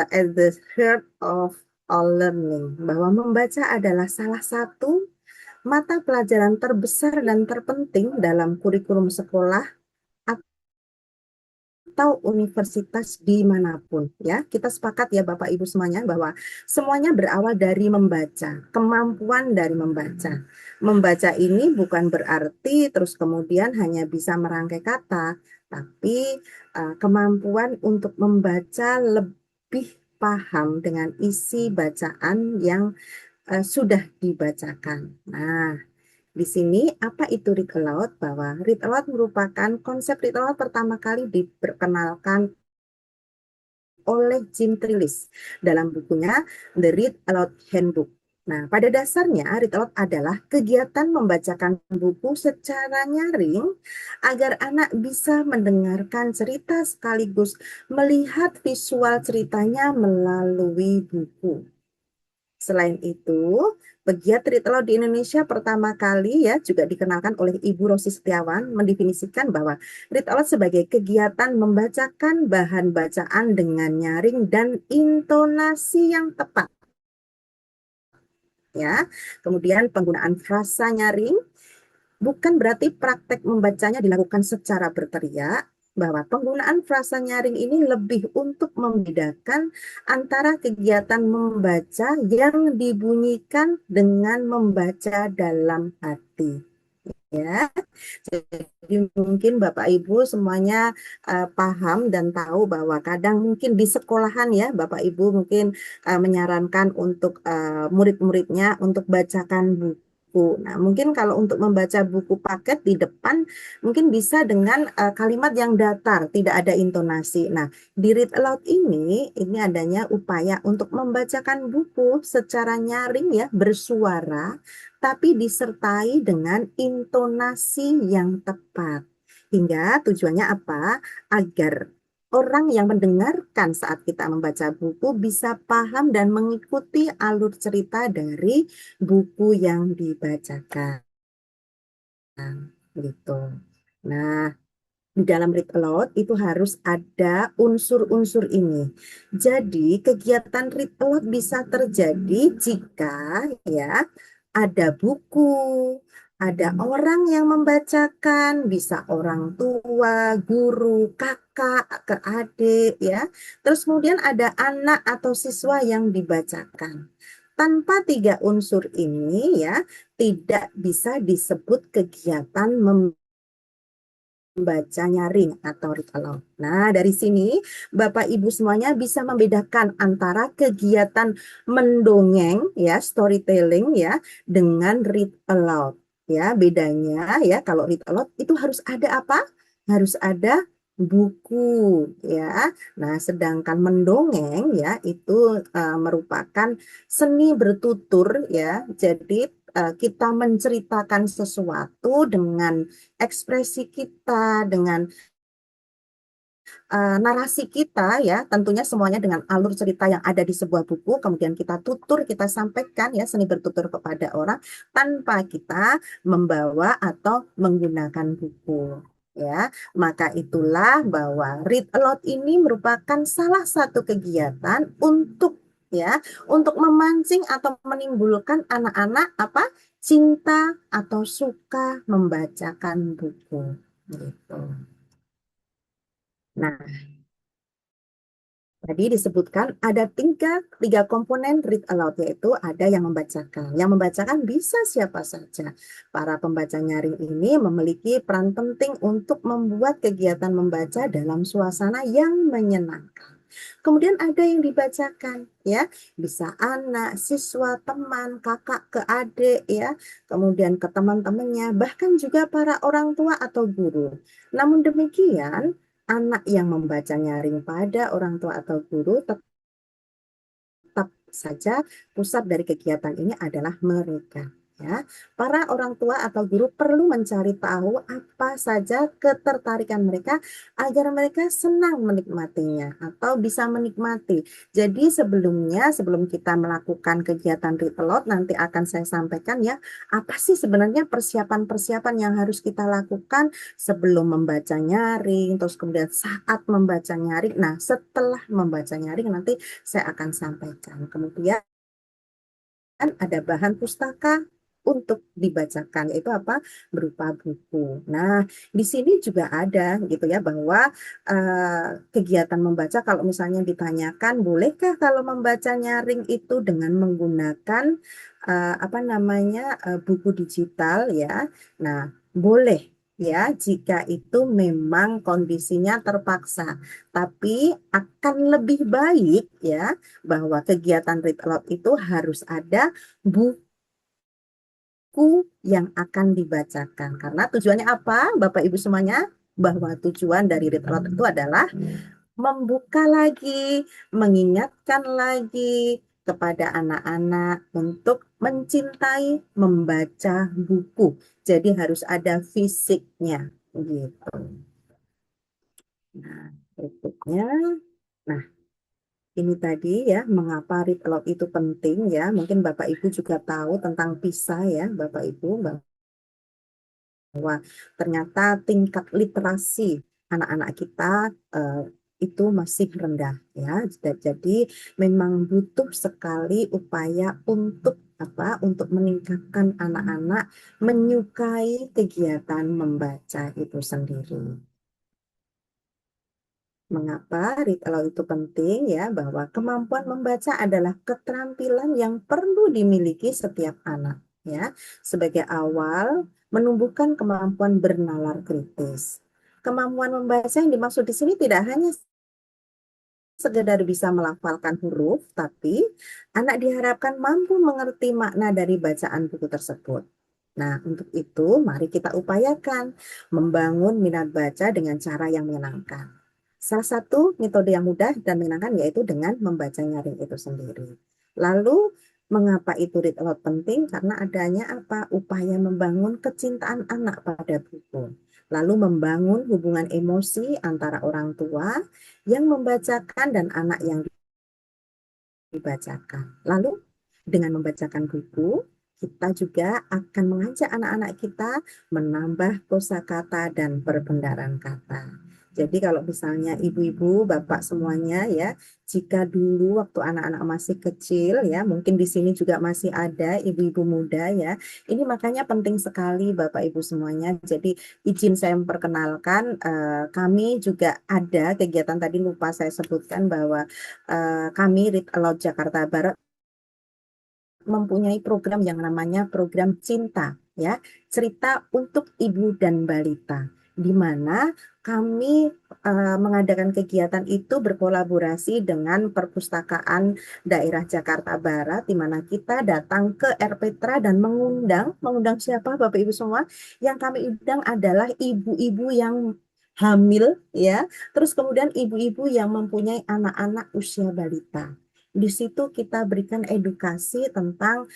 the heart of all learning. Bahwa membaca adalah salah satu mata pelajaran terbesar dan terpenting dalam kurikulum sekolah atau universitas dimanapun ya. Kita sepakat ya Bapak Ibu semuanya bahwa semuanya berawal dari membaca, kemampuan dari membaca. Membaca ini bukan berarti terus kemudian hanya bisa merangkai kata, tapi kemampuan untuk membaca lebih paham dengan isi bacaan yang sudah dibacakan. Nah, di sini apa itu read aloud? Bahwa read aloud merupakan konsep read aloud pertama kali diperkenalkan oleh Jim Trelease dalam bukunya The Read Aloud Handbook. Nah, pada dasarnya read aloud adalah kegiatan membacakan buku secara nyaring agar anak bisa mendengarkan cerita sekaligus melihat visual ceritanya melalui buku. Selain itu, pegiat Read Aloud di Indonesia pertama kali ya juga dikenalkan oleh Ibu Rosi Setiawan mendefinisikan bahwa Read Aloud sebagai kegiatan membacakan bahan bacaan dengan nyaring dan intonasi yang tepat. Ya, kemudian penggunaan frasa nyaring bukan berarti praktek membacanya dilakukan secara berteriak, bahwa penggunaan frasa nyaring ini lebih untuk membedakan antara kegiatan membaca yang dibunyikan dengan membaca dalam hati. ya. Jadi mungkin Bapak Ibu semuanya paham dan tahu bahwa kadang mungkin di sekolahan ya Bapak Ibu mungkin menyarankan untuk murid-muridnya untuk bacakan buku. Nah, mungkin kalau untuk membaca buku paket di depan mungkin bisa dengan kalimat yang datar, tidak ada intonasi. Nah, di read aloud ini adanya upaya untuk membacakan buku secara nyaring ya, bersuara tapi disertai dengan intonasi yang tepat. Hingga tujuannya apa? Agar orang yang mendengarkan saat kita membaca buku bisa paham dan mengikuti alur cerita dari buku yang dibacakan. Gitu. Nah, di dalam read aloud itu harus ada unsur-unsur ini. Jadi, kegiatan read aloud bisa terjadi jika ya ada buku, ada orang yang membacakan, bisa orang tua, guru, kakak, ke adik ya. Terus kemudian ada anak atau siswa yang dibacakan. Tanpa tiga unsur ini ya tidak bisa disebut kegiatan membaca nyaring atau read aloud. Nah, dari sini Bapak Ibu semuanya bisa membedakan antara kegiatan mendongeng ya, storytelling ya, dengan read aloud. Ya, bedanya ya kalau read aloud itu harus ada apa? Harus ada buku ya. Nah, sedangkan mendongeng ya itu merupakan seni bertutur ya. Jadi kita menceritakan sesuatu dengan ekspresi kita, dengan narasi kita ya, tentunya semuanya dengan alur cerita yang ada di sebuah buku, kemudian kita tutur, kita sampaikan ya, seni bertutur kepada orang tanpa kita membawa atau menggunakan buku. Ya, maka itulah bahwa read aloud ini merupakan salah satu kegiatan untuk memancing atau menimbulkan anak-anak cinta atau suka membacakan buku gitu. Nah, tadi disebutkan ada tiga komponen read aloud, yaitu ada yang membacakan. Yang membacakan bisa siapa saja. Para pembaca nyaring ini memiliki peran penting untuk membuat kegiatan membaca dalam suasana yang menyenangkan. Kemudian ada yang dibacakan, ya, bisa anak, siswa, teman, kakak ke adik, ya, kemudian ke teman-temannya, bahkan juga para orang tua atau guru. Namun demikian, anak yang membaca nyaring pada orang tua atau guru tetap saja pusat dari kegiatan ini adalah mereka. Ya, para orang tua atau guru perlu mencari tahu apa saja ketertarikan mereka agar mereka senang menikmatinya atau bisa menikmati. Jadi sebelum kita melakukan kegiatan read aloud, nanti akan saya sampaikan ya, apa sih sebenarnya persiapan-persiapan yang harus kita lakukan sebelum membaca nyaring, terus kemudian saat membaca nyaring. Nah, setelah membaca nyaring nanti saya akan sampaikan. Kemudian ada bahan pustaka untuk dibacakan, yaitu apa? Berupa buku. Nah, di sini juga ada gitu ya bahwa kegiatan membaca, kalau misalnya ditanyakan bolehkah kalau membaca nyaring itu dengan menggunakan buku digital ya. Nah, boleh ya jika itu memang kondisinya terpaksa. Tapi akan lebih baik ya bahwa kegiatan read aloud itu harus ada buku yang akan dibacakan. Karena tujuannya apa, Bapak Ibu semuanya? Bahwa tujuan dari read aloud itu adalah membuka lagi, mengingatkan lagi kepada anak-anak untuk mencintai membaca buku. Jadi harus ada fisiknya gitu. Nah, berikutnya. Nah, ini tadi ya, mengapa read aloud itu penting ya. Mungkin Bapak Ibu juga tahu tentang PISA ya, Bapak Ibu, bahwa ternyata tingkat literasi anak-anak kita itu masih rendah ya. Jadi memang butuh sekali upaya untuk meningkatkan anak-anak menyukai kegiatan membaca itu sendiri. Mengapa read aloud itu penting ya, bahwa kemampuan membaca adalah keterampilan yang perlu dimiliki setiap anak ya, sebagai awal menumbuhkan kemampuan bernalar kritis. Kemampuan membaca yang dimaksud di sini tidak hanya sekedar bisa melafalkan huruf, tapi anak diharapkan mampu mengerti makna dari bacaan buku tersebut. Nah, untuk itu mari kita upayakan membangun minat baca dengan cara yang menyenangkan. Salah satu metode yang mudah dan menyenangkan yaitu dengan membaca nyaring itu sendiri. Lalu, mengapa itu read aloud penting? Karena adanya apa? Upaya membangun kecintaan anak pada buku. Lalu membangun hubungan emosi antara orang tua yang membacakan dan anak yang dibacakan. Lalu dengan membacakan buku, kita juga akan mengajak anak-anak kita menambah kosakata dan perbendaharaan kata. Jadi kalau misalnya ibu-ibu, bapak semuanya ya, jika dulu waktu anak-anak masih kecil ya, mungkin di sini juga masih ada ibu-ibu muda ya. Ini makanya penting sekali Bapak Ibu semuanya. Jadi izin saya memperkenalkan, kami juga ada kegiatan tadi lupa saya sebutkan bahwa kami Read Aloud Jakarta Barat mempunyai program yang namanya program Cinta, ya, cerita untuk ibu dan balita, di mana kami mengadakan kegiatan itu berkolaborasi dengan perpustakaan daerah Jakarta Barat, di mana kita datang ke RPTRA dan mengundang siapa Bapak Ibu semua? Yang kami undang adalah ibu-ibu yang hamil, ya, terus kemudian ibu-ibu yang mempunyai anak-anak usia balita. Di situ kita berikan edukasi tentang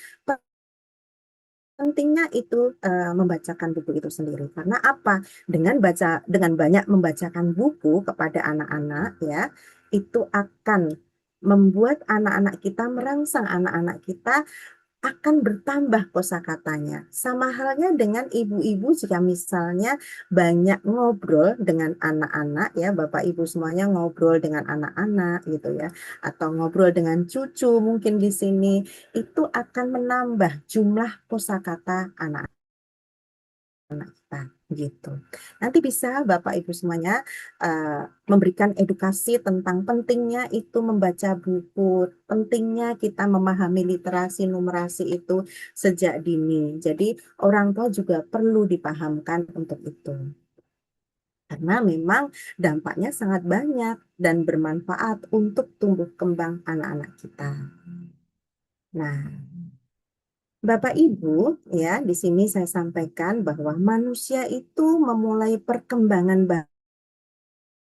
pentingnya itu membacakan buku itu sendiri. Karena apa? Dengan banyak membacakan buku kepada anak-anak ya, itu akan membuat anak-anak kita merangsang anak-anak kita akan bertambah kosakatanya. Sama halnya dengan ibu-ibu jika misalnya banyak ngobrol dengan anak-anak ya, Bapak Ibu semuanya ngobrol dengan anak-anak gitu ya, atau ngobrol dengan cucu mungkin di sini, itu akan menambah jumlah kosakata anak kita gitu. Nanti bisa Bapak Ibu semuanya memberikan edukasi tentang pentingnya itu membaca buku, pentingnya kita memahami literasi numerasi itu sejak dini. Jadi orang tua juga perlu dipahamkan untuk itu. Karena memang dampaknya sangat banyak dan bermanfaat untuk tumbuh kembang anak-anak kita. Nah, Bapak Ibu, ya, di sini saya sampaikan bahwa manusia itu memulai perkembangan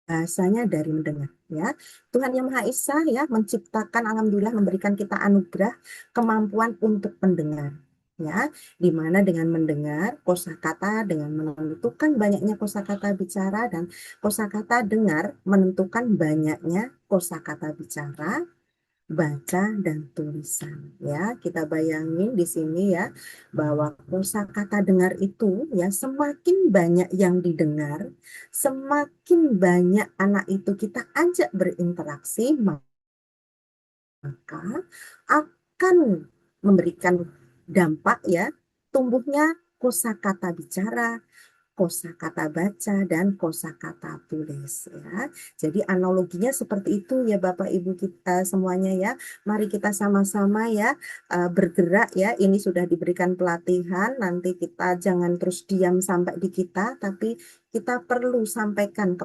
bahasanya dari mendengar, ya. Tuhan Yang Maha Esa ya menciptakan, alhamdulillah memberikan kita anugerah kemampuan untuk mendengar, ya, di mana dengan mendengar kosakata dengan menentukan banyaknya kosakata bicara dan kosakata dengar menentukan banyaknya kosakata bicara, baca dan tulisan ya. Kita bayangin di sini ya bahwa kosakata dengar itu ya semakin banyak yang didengar, semakin banyak anak itu kita ajak berinteraksi, maka akan memberikan dampak ya tumbuhnya kosakata bicara, kosakata baca dan kosakata tulis ya. Jadi analoginya seperti itu ya Bapak Ibu kita semuanya ya. Mari kita sama-sama ya bergerak ya. Ini sudah diberikan pelatihan, nanti kita jangan terus diam sampai di kita, tapi kita perlu sampaikan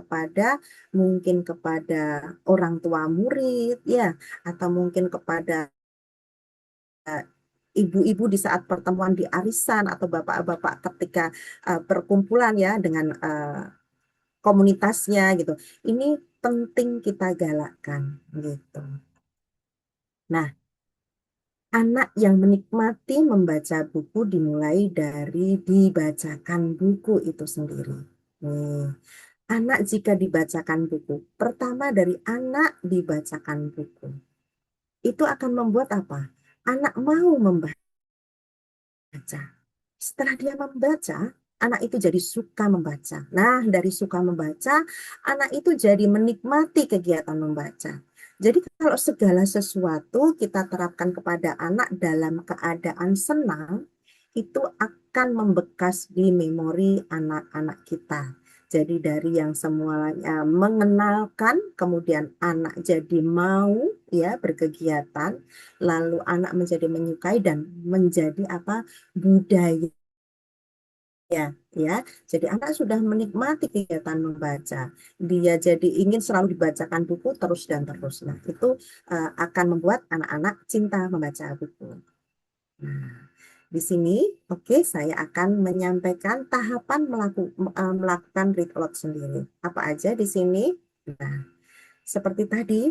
mungkin kepada orang tua murid ya, atau mungkin kepada ibu-ibu di saat pertemuan di arisan atau bapak-bapak ketika perkumpulan ya dengan komunitasnya gitu. Ini penting kita galakkan gitu. Nah, anak yang menikmati membaca buku dimulai dari dibacakan buku itu sendiri. Nih, anak jika dibacakan buku, pertama dari anak dibacakan buku, itu akan membuat apa? Anak mau membaca. Setelah dia membaca, anak itu jadi suka membaca. Nah, dari suka membaca, anak itu jadi menikmati kegiatan membaca. Jadi kalau segala sesuatu kita terapkan kepada anak dalam keadaan senang, itu akan membekas di memori anak-anak kita. Jadi dari yang semuanya mengenalkan, kemudian anak jadi mau ya, berkegiatan, lalu anak menjadi menyukai dan menjadi apa, budaya, ya. Jadi anak sudah menikmati kegiatan membaca. Dia jadi ingin selalu dibacakan buku terus dan terus. Nah, itu akan membuat anak-anak cinta membaca buku. Nah, di sini, oke, saya akan menyampaikan tahapan melakukan read aloud sendiri. Apa aja di sini? Nah, seperti tadi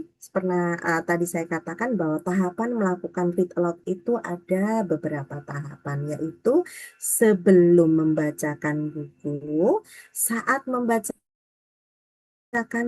saya katakan bahwa tahapan melakukan read aloud itu ada beberapa tahapan, yaitu sebelum membacakan buku, saat membacakan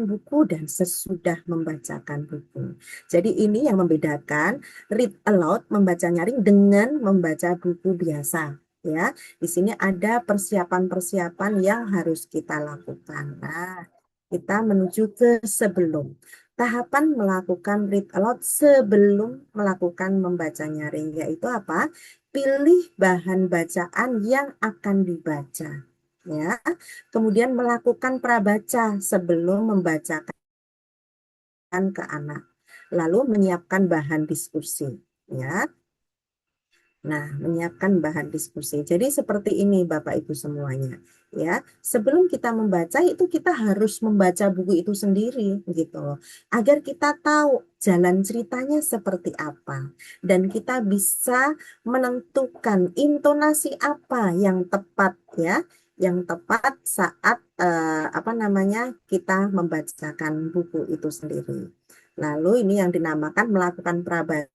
buku, dan sesudah membacakan buku. Jadi ini yang membedakan read aloud, membaca nyaring, dengan membaca buku biasa. Ya, di sini ada persiapan-persiapan yang harus kita lakukan. Nah, kita menuju ke sebelum. Tahapan melakukan read aloud sebelum melakukan membaca nyaring, yaitu apa? Pilih bahan bacaan yang akan dibaca. Ya, kemudian melakukan prabaca sebelum membacakan ke anak, lalu menyiapkan bahan diskusi. Ya, nah, menyiapkan bahan diskusi. Jadi seperti ini Bapak Ibu semuanya, ya. Sebelum kita membaca itu kita harus membaca buku itu sendiri gitu loh. Agar kita tahu jalan ceritanya seperti apa dan kita bisa menentukan intonasi apa yang tepat, ya. Yang tepat saat kita membacakan buku itu sendiri. Lalu ini yang dinamakan melakukan prabaca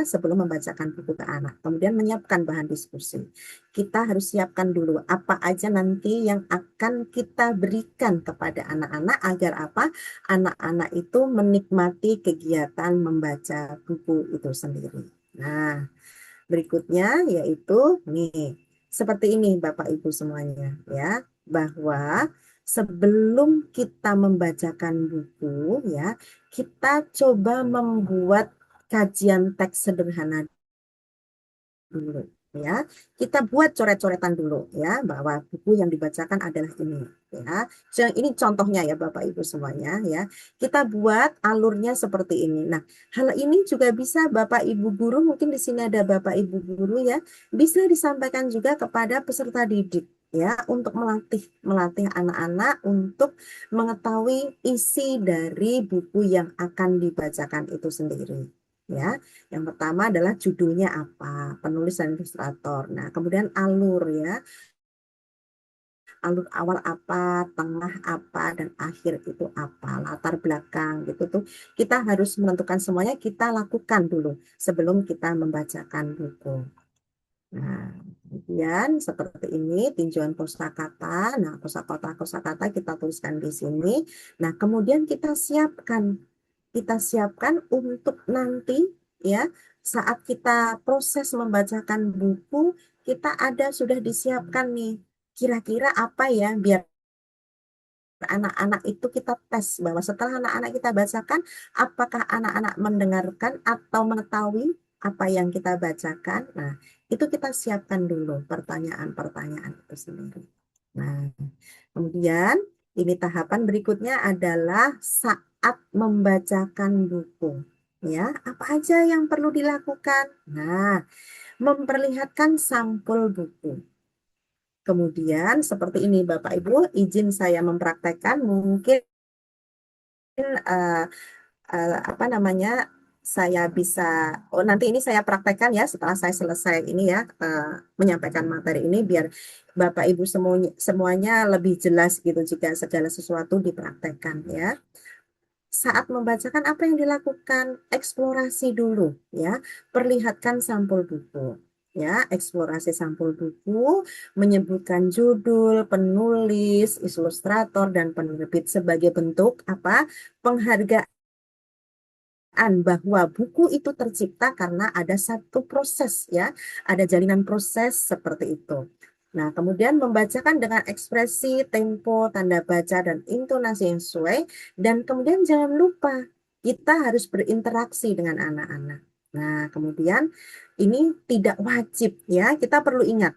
sebelum membacakan buku ke anak. Kemudian menyiapkan bahan diskusi. Kita harus siapkan dulu apa aja nanti yang akan kita berikan kepada anak-anak agar apa? Anak-anak itu menikmati kegiatan membaca buku itu sendiri. Nah, berikutnya yaitu nih, seperti ini Bapak Ibu semuanya, ya, bahwa sebelum kita membacakan buku, ya, kita coba membuat kajian teks sederhana dulu, ya. Kita buat coret-coretan dulu, ya, bahwa buku yang dibacakan adalah ini, ya. Ini contohnya ya Bapak Ibu semuanya, ya. Kita buat alurnya seperti ini. Nah, hal ini juga bisa Bapak Ibu guru, mungkin di sini ada Bapak Ibu guru, ya, bisa disampaikan juga kepada peserta didik, ya, untuk melatih anak-anak untuk mengetahui isi dari buku yang akan dibacakan itu sendiri, ya. Yang pertama adalah judulnya apa, penulis dan ilustrator. Nah, kemudian alur, ya. Alur awal apa, tengah apa, dan akhir itu apa, latar belakang gitu tuh. Kita harus menentukan semuanya, kita lakukan dulu sebelum kita membacakan buku. Nah, kemudian seperti ini tinjauan kosakata. Nah, kosakata kita tuliskan di sini. Nah, kemudian kita siapkan untuk nanti, ya, saat kita proses membacakan buku, kita sudah disiapkan nih kira-kira apa ya, biar anak-anak itu kita tes bahwa setelah anak-anak kita bacakan, apakah anak-anak mendengarkan atau mengetahui apa yang kita bacakan. Nah, itu kita siapkan dulu pertanyaan-pertanyaan itu sendiri. Nah, kemudian ini tahapan berikutnya adalah saat membacakan buku. Ya, apa aja yang perlu dilakukan? Nah, memperlihatkan sampul buku. Kemudian seperti ini Bapak Ibu, izin saya mempraktekkan, mungkin eh, saya bisa, nanti ini saya praktekkan ya setelah saya selesai ini ya, menyampaikan materi ini biar Bapak Ibu semuanya lebih jelas gitu jika segala sesuatu dipraktekkan ya. Saat membacakan apa yang dilakukan? Eksplorasi dulu ya, perlihatkan sampul buku. Ya, eksplorasi sampul buku, menyebutkan judul, penulis, ilustrator, dan penerbit sebagai bentuk apa? Penghargaan bahwa buku itu tercipta karena ada satu proses ya, ada jalinan proses seperti itu. Nah, kemudian membacakan dengan ekspresi, tempo, tanda baca, dan intonasi yang sesuai. Dan kemudian jangan lupa, kita harus berinteraksi dengan anak-anak. Nah, kemudian ini tidak wajib ya, kita perlu ingat.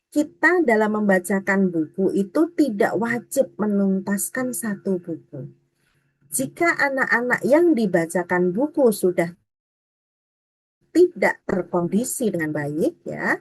Kita dalam membacakan buku itu tidak wajib menuntaskan satu buku. Jika anak-anak yang dibacakan buku sudah tidak terkondisi dengan baik, ya,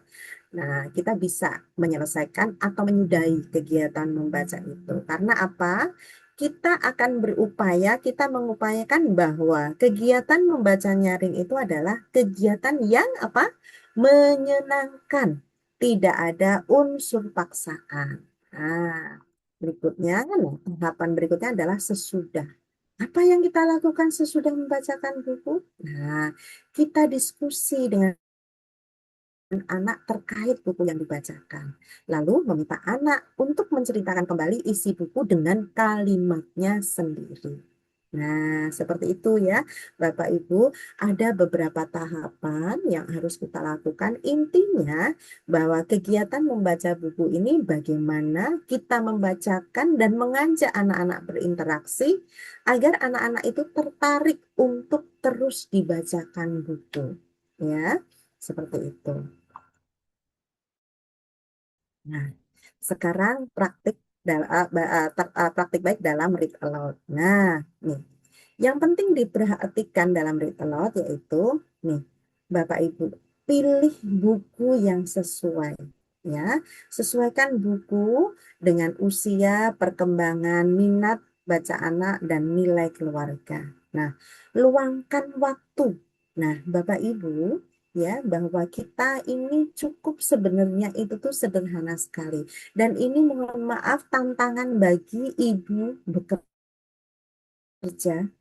nah, kita bisa menyelesaikan atau menyudahi kegiatan membaca itu. Karena apa? Kita akan berupaya, kita mengupayakan bahwa kegiatan membaca nyaring itu adalah kegiatan yang apa? Menyenangkan. Tidak ada unsur paksaan. Nah, berikutnya, nah, tahapan berikutnya adalah sesudah. Apa yang kita lakukan sesudah membacakan buku? Nah, kita diskusi dengan anak terkait buku yang dibacakan. Lalu meminta anak untuk menceritakan kembali isi buku dengan kalimatnya sendiri. Nah, seperti itu ya, Bapak Ibu, ada beberapa tahapan yang harus kita lakukan. Intinya bahwa kegiatan membaca buku ini bagaimana kita membacakan dan mengajak anak-anak berinteraksi agar anak-anak itu tertarik untuk terus dibacakan buku. Ya, seperti itu. Nah, sekarang praktik baik dalam read aloud. Nah, nih, yang penting diperhatikan dalam read aloud yaitu, nih, Bapak Ibu, pilih buku yang sesuai. Ya, sesuaikan buku dengan usia, perkembangan, minat baca anak, dan nilai keluarga. Nah, luangkan waktu. Nah, Bapak Ibu, ya, bahwa kita ini cukup sebenarnya itu tuh sederhana sekali. Dan ini mohon maaf tantangan bagi ibu bekerja,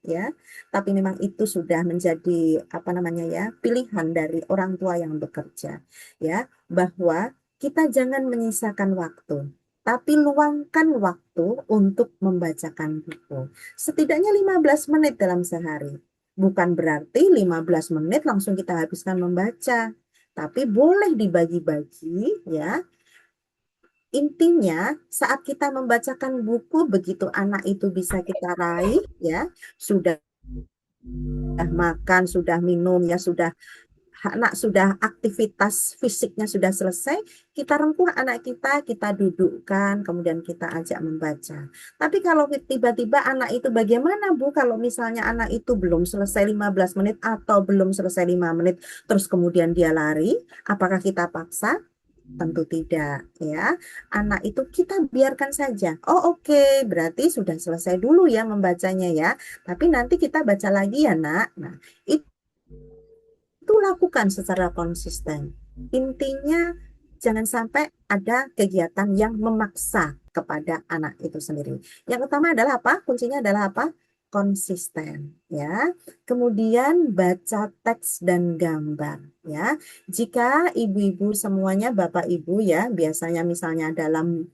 ya. Tapi memang itu sudah menjadi apa namanya ya, pilihan dari orang tua yang bekerja, ya, bahwa kita jangan menyisakan waktu. Tapi luangkan waktu untuk membacakan buku. Setidaknya 15 menit dalam sehari. Bukan berarti 15 menit langsung kita habiskan membaca. Tapi boleh dibagi-bagi, ya. Intinya saat kita membacakan buku, begitu anak itu bisa kita raih, ya, sudah makan, sudah minum, ya, sudah anak sudah aktivitas fisiknya sudah selesai, kita rengkuh anak kita dudukkan, kemudian kita ajak membaca. Tapi kalau tiba-tiba anak itu bagaimana, Bu? Kalau misalnya anak itu belum selesai 15 menit atau belum selesai 5 menit, terus kemudian dia lari, apakah kita paksa? Tentu tidak, ya. Anak itu kita biarkan saja. Oh, oke, berarti sudah selesai dulu ya membacanya ya. Tapi nanti kita baca lagi ya, Nak. Nah, itu lakukan secara konsisten. Intinya jangan sampai ada kegiatan yang memaksa kepada anak itu sendiri. Yang utama adalah apa? Kuncinya adalah apa? Konsisten, ya. Kemudian baca teks dan gambar, ya. Jika ibu-ibu semuanya, Bapak Ibu ya, biasanya misalnya dalam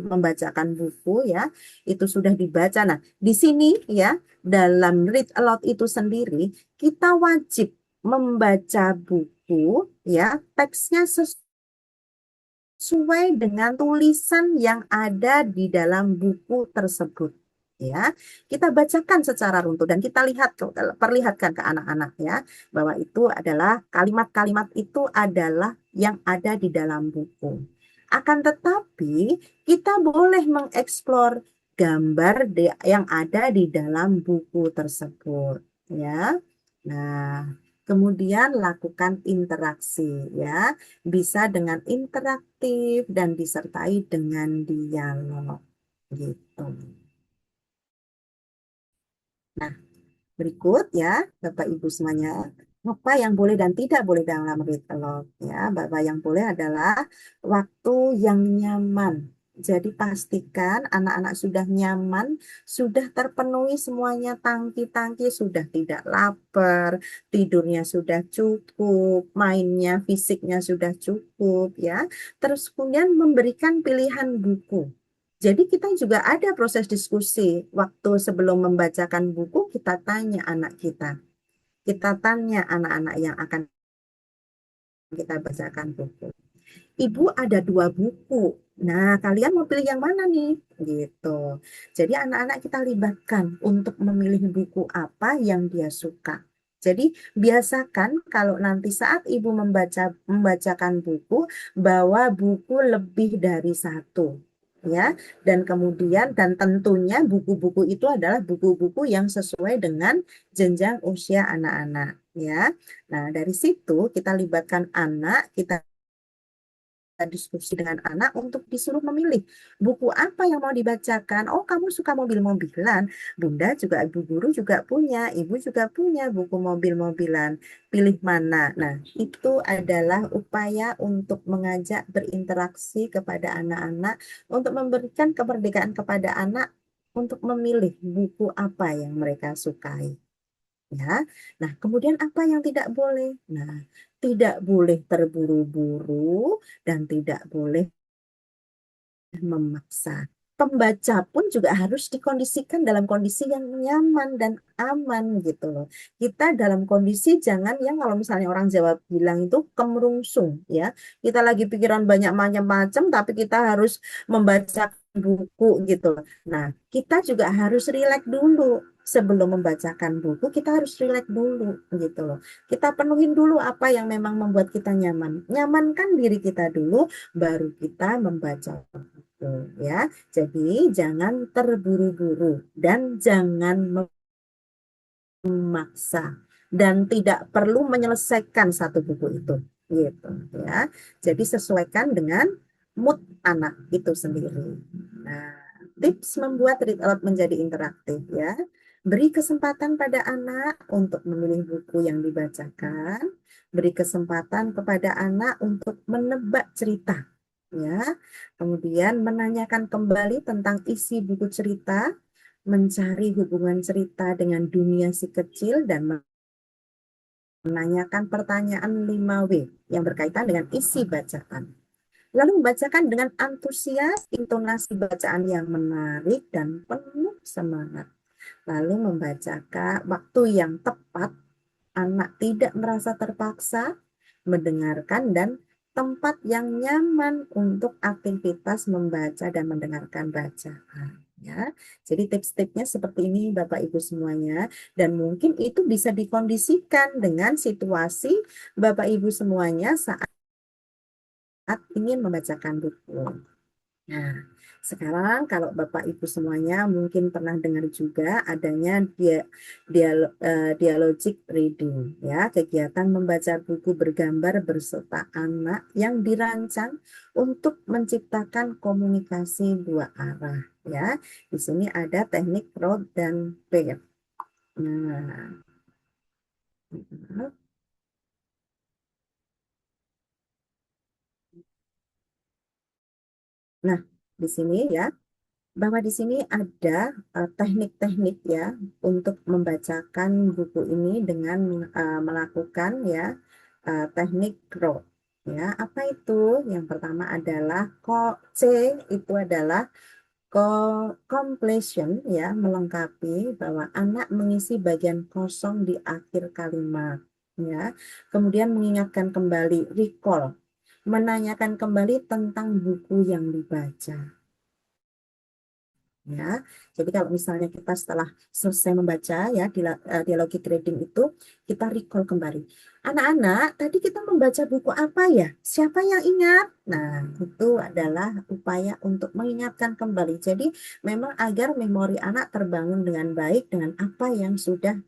membacakan buku ya, itu sudah dibaca. Nah, di sini ya, dalam read aloud itu sendiri, kita wajib membaca buku ya, teksnya sesuai dengan tulisan yang ada di dalam buku tersebut, ya. Kita bacakan secara runtut dan kita perlihatkan ke anak-anak ya, bahwa itu adalah kalimat-kalimat itu adalah yang ada di dalam buku. Akan tetapi kita boleh mengeksplor gambar yang ada di dalam buku tersebut, ya. Nah, kemudian lakukan interaksi ya, bisa dengan interaktif dan disertai dengan dialog gitu. Nah, berikut ya Bapak Ibu semuanya, apa yang boleh dan tidak boleh dalam read aloud ya. Bapak yang boleh adalah waktu yang nyaman. Jadi pastikan anak-anak sudah nyaman, sudah terpenuhi semuanya tangki-tangki, sudah tidak lapar, tidurnya sudah cukup, mainnya fisiknya sudah cukup ya. Terus kemudian memberikan pilihan buku. Jadi kita juga ada proses diskusi. Waktu sebelum membacakan buku, kita tanya anak kita. Kita tanya anak-anak yang akan kita bacakan buku. Ibu ada 2 buku. Nah, kalian mau pilih yang mana nih? Gitu. Jadi anak-anak kita libatkan untuk memilih buku apa yang dia suka. Jadi biasakan kalau nanti saat ibu membacakan buku, bawa buku lebih dari 1. ya. Dan kemudian dan tentunya buku-buku itu adalah buku-buku yang sesuai dengan jenjang usia anak-anak, ya. Nah, dari situ kita libatkan anak, kita diskusi dengan anak untuk disuruh memilih buku apa yang mau dibacakan. Oh, kamu suka mobil-mobilan. Bunda juga, ibu guru juga punya, ibu juga punya buku mobil-mobilan. Pilih mana? Nah, itu adalah upaya untuk mengajak berinteraksi kepada anak-anak, untuk memberikan kemerdekaan kepada anak untuk memilih buku apa yang mereka sukai. Ya, nah kemudian apa yang tidak boleh? Nah, tidak boleh terburu-buru dan tidak boleh memaksa. Pembaca pun juga harus dikondisikan dalam kondisi yang nyaman dan aman gitu loh. Kita dalam kondisi jangan yang kalau misalnya orang Jawa bilang itu kemerungsung ya. Kita lagi pikiran banyak macam-macam tapi kita harus membaca buku gitu loh. Nah, kita juga harus rileks dulu. Sebelum membacakan buku, kita harus rileks dulu gitu loh. Kita penuhin dulu apa yang memang membuat kita nyaman. Nyamankan diri kita dulu, baru kita membaca buku ya. Jadi jangan terburu-buru dan jangan memaksa dan tidak perlu menyelesaikan satu buku itu gitu ya. Jadi sesuaikan dengan mood anak itu sendiri. Nah, tips membuat read aloud menjadi interaktif ya. Beri kesempatan pada anak untuk memilih buku yang dibacakan, beri kesempatan kepada anak untuk menebak cerita ya. Kemudian menanyakan kembali tentang isi buku cerita, mencari hubungan cerita dengan dunia si kecil dan menanyakan pertanyaan 5W yang berkaitan dengan isi bacaan. Lalu membacakan dengan antusias, intonasi bacaan yang menarik dan penuh semangat. Lalu membacakan waktu yang tepat, anak tidak merasa terpaksa, mendengarkan dan tempat yang nyaman untuk aktivitas membaca dan mendengarkan bacaan. Ya, jadi tips-tipsnya seperti ini Bapak Ibu semuanya, dan mungkin itu bisa dikondisikan dengan situasi Bapak Ibu semuanya saat ingin membacakan buku. Nah, sekarang kalau Bapak Ibu semuanya mungkin pernah dengar juga adanya dialogic reading, ya, kegiatan membaca buku bergambar beserta anak yang dirancang untuk menciptakan komunikasi dua arah, ya. Di sini ada teknik Roth dan Peer. Nah, nah, di sini ya, bahwa di sini ada teknik-teknik ya untuk membacakan buku ini dengan melakukan ya teknik rote. Ya, apa itu? Yang pertama adalah C itu adalah completion ya, melengkapi bahwa anak mengisi bagian kosong di akhir kalimat ya. Kemudian mengingatkan kembali, recall, menanyakan kembali tentang buku yang dibaca. Ya, jadi kalau misalnya kita setelah selesai membaca ya dialogic reading itu, kita recall kembali. Anak-anak, tadi kita membaca buku apa ya? Siapa yang ingat? Nah, itu adalah upaya untuk mengingatkan kembali. Jadi memang agar memori anak terbangun dengan baik dengan apa yang sudah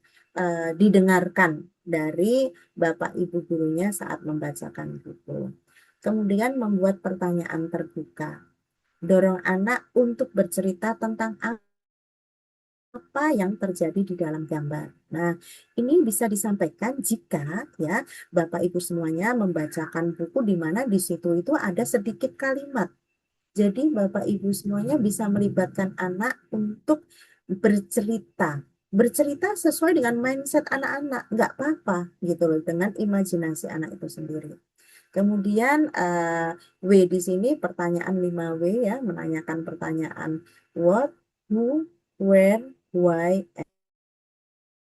didengarkan dari Bapak Ibu gurunya saat membacakan buku. Kemudian membuat pertanyaan terbuka. Dorong anak untuk bercerita tentang apa yang terjadi di dalam gambar. Nah, ini bisa disampaikan jika ya Bapak Ibu semuanya membacakan buku di mana di situ itu ada sedikit kalimat. Jadi Bapak Ibu semuanya bisa melibatkan anak untuk bercerita. Bercerita sesuai dengan mindset anak-anak, nggak apa-apa gitu loh, dengan imajinasi anak itu sendiri. Kemudian W di sini pertanyaan 5W ya, menanyakan pertanyaan what, who, where, why,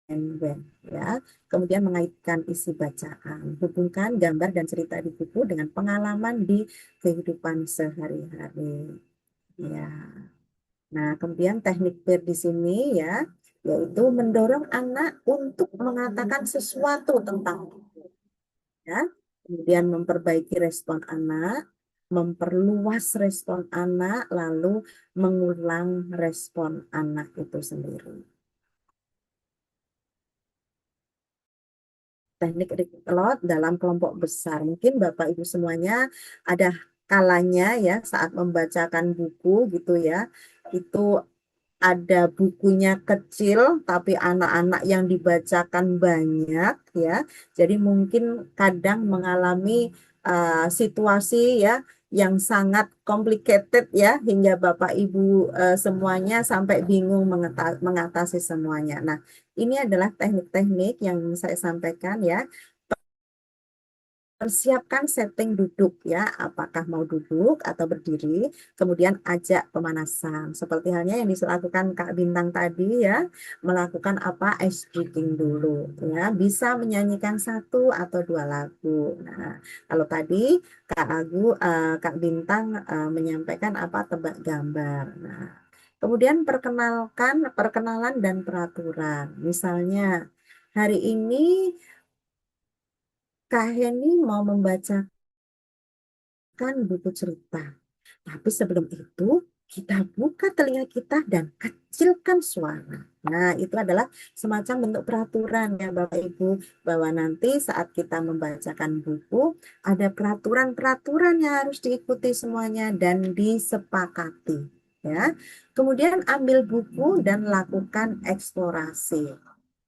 and when ya. Kemudian mengaitkan isi bacaan, hubungkan gambar dan cerita di buku dengan pengalaman di kehidupan sehari-hari. Ya. Nah, kemudian teknik peer di sini ya, yaitu mendorong anak untuk mengatakan sesuatu tentang buku ya. Kemudian memperbaiki respon anak, memperluas respon anak, lalu mengulang respon anak itu sendiri. Teknik read aloud dalam kelompok besar. Mungkin Bapak Ibu semuanya ada kalanya ya saat membacakan buku gitu ya, itu ada bukunya kecil tapi anak-anak yang dibacakan banyak ya. Jadi mungkin kadang mengalami situasi ya yang sangat complicated ya hingga Bapak Ibu semuanya sampai bingung mengatasi semuanya. Nah, ini adalah teknik-teknik yang saya sampaikan ya. Persiapkan setting duduk ya, apakah mau duduk atau berdiri, kemudian ajak pemanasan. Seperti halnya yang dilakukan Kak Bintang tadi ya, melakukan apa? Ice breathing dulu ya, bisa menyanyikan 1 atau 2 lagu. Nah, kalau tadi Kak Bintang menyampaikan apa? Tebak gambar. Nah, kemudian perkenalan dan peraturan. Misalnya, hari ini Kak Heni mau membacakan buku cerita. Tapi sebelum itu, kita buka telinga kita dan kecilkan suara. Nah, itu adalah semacam bentuk peraturan ya Bapak Ibu, bahwa nanti saat kita membacakan buku, ada peraturan-peraturan yang harus diikuti semuanya dan disepakati. Ya. Kemudian ambil buku dan lakukan eksplorasi.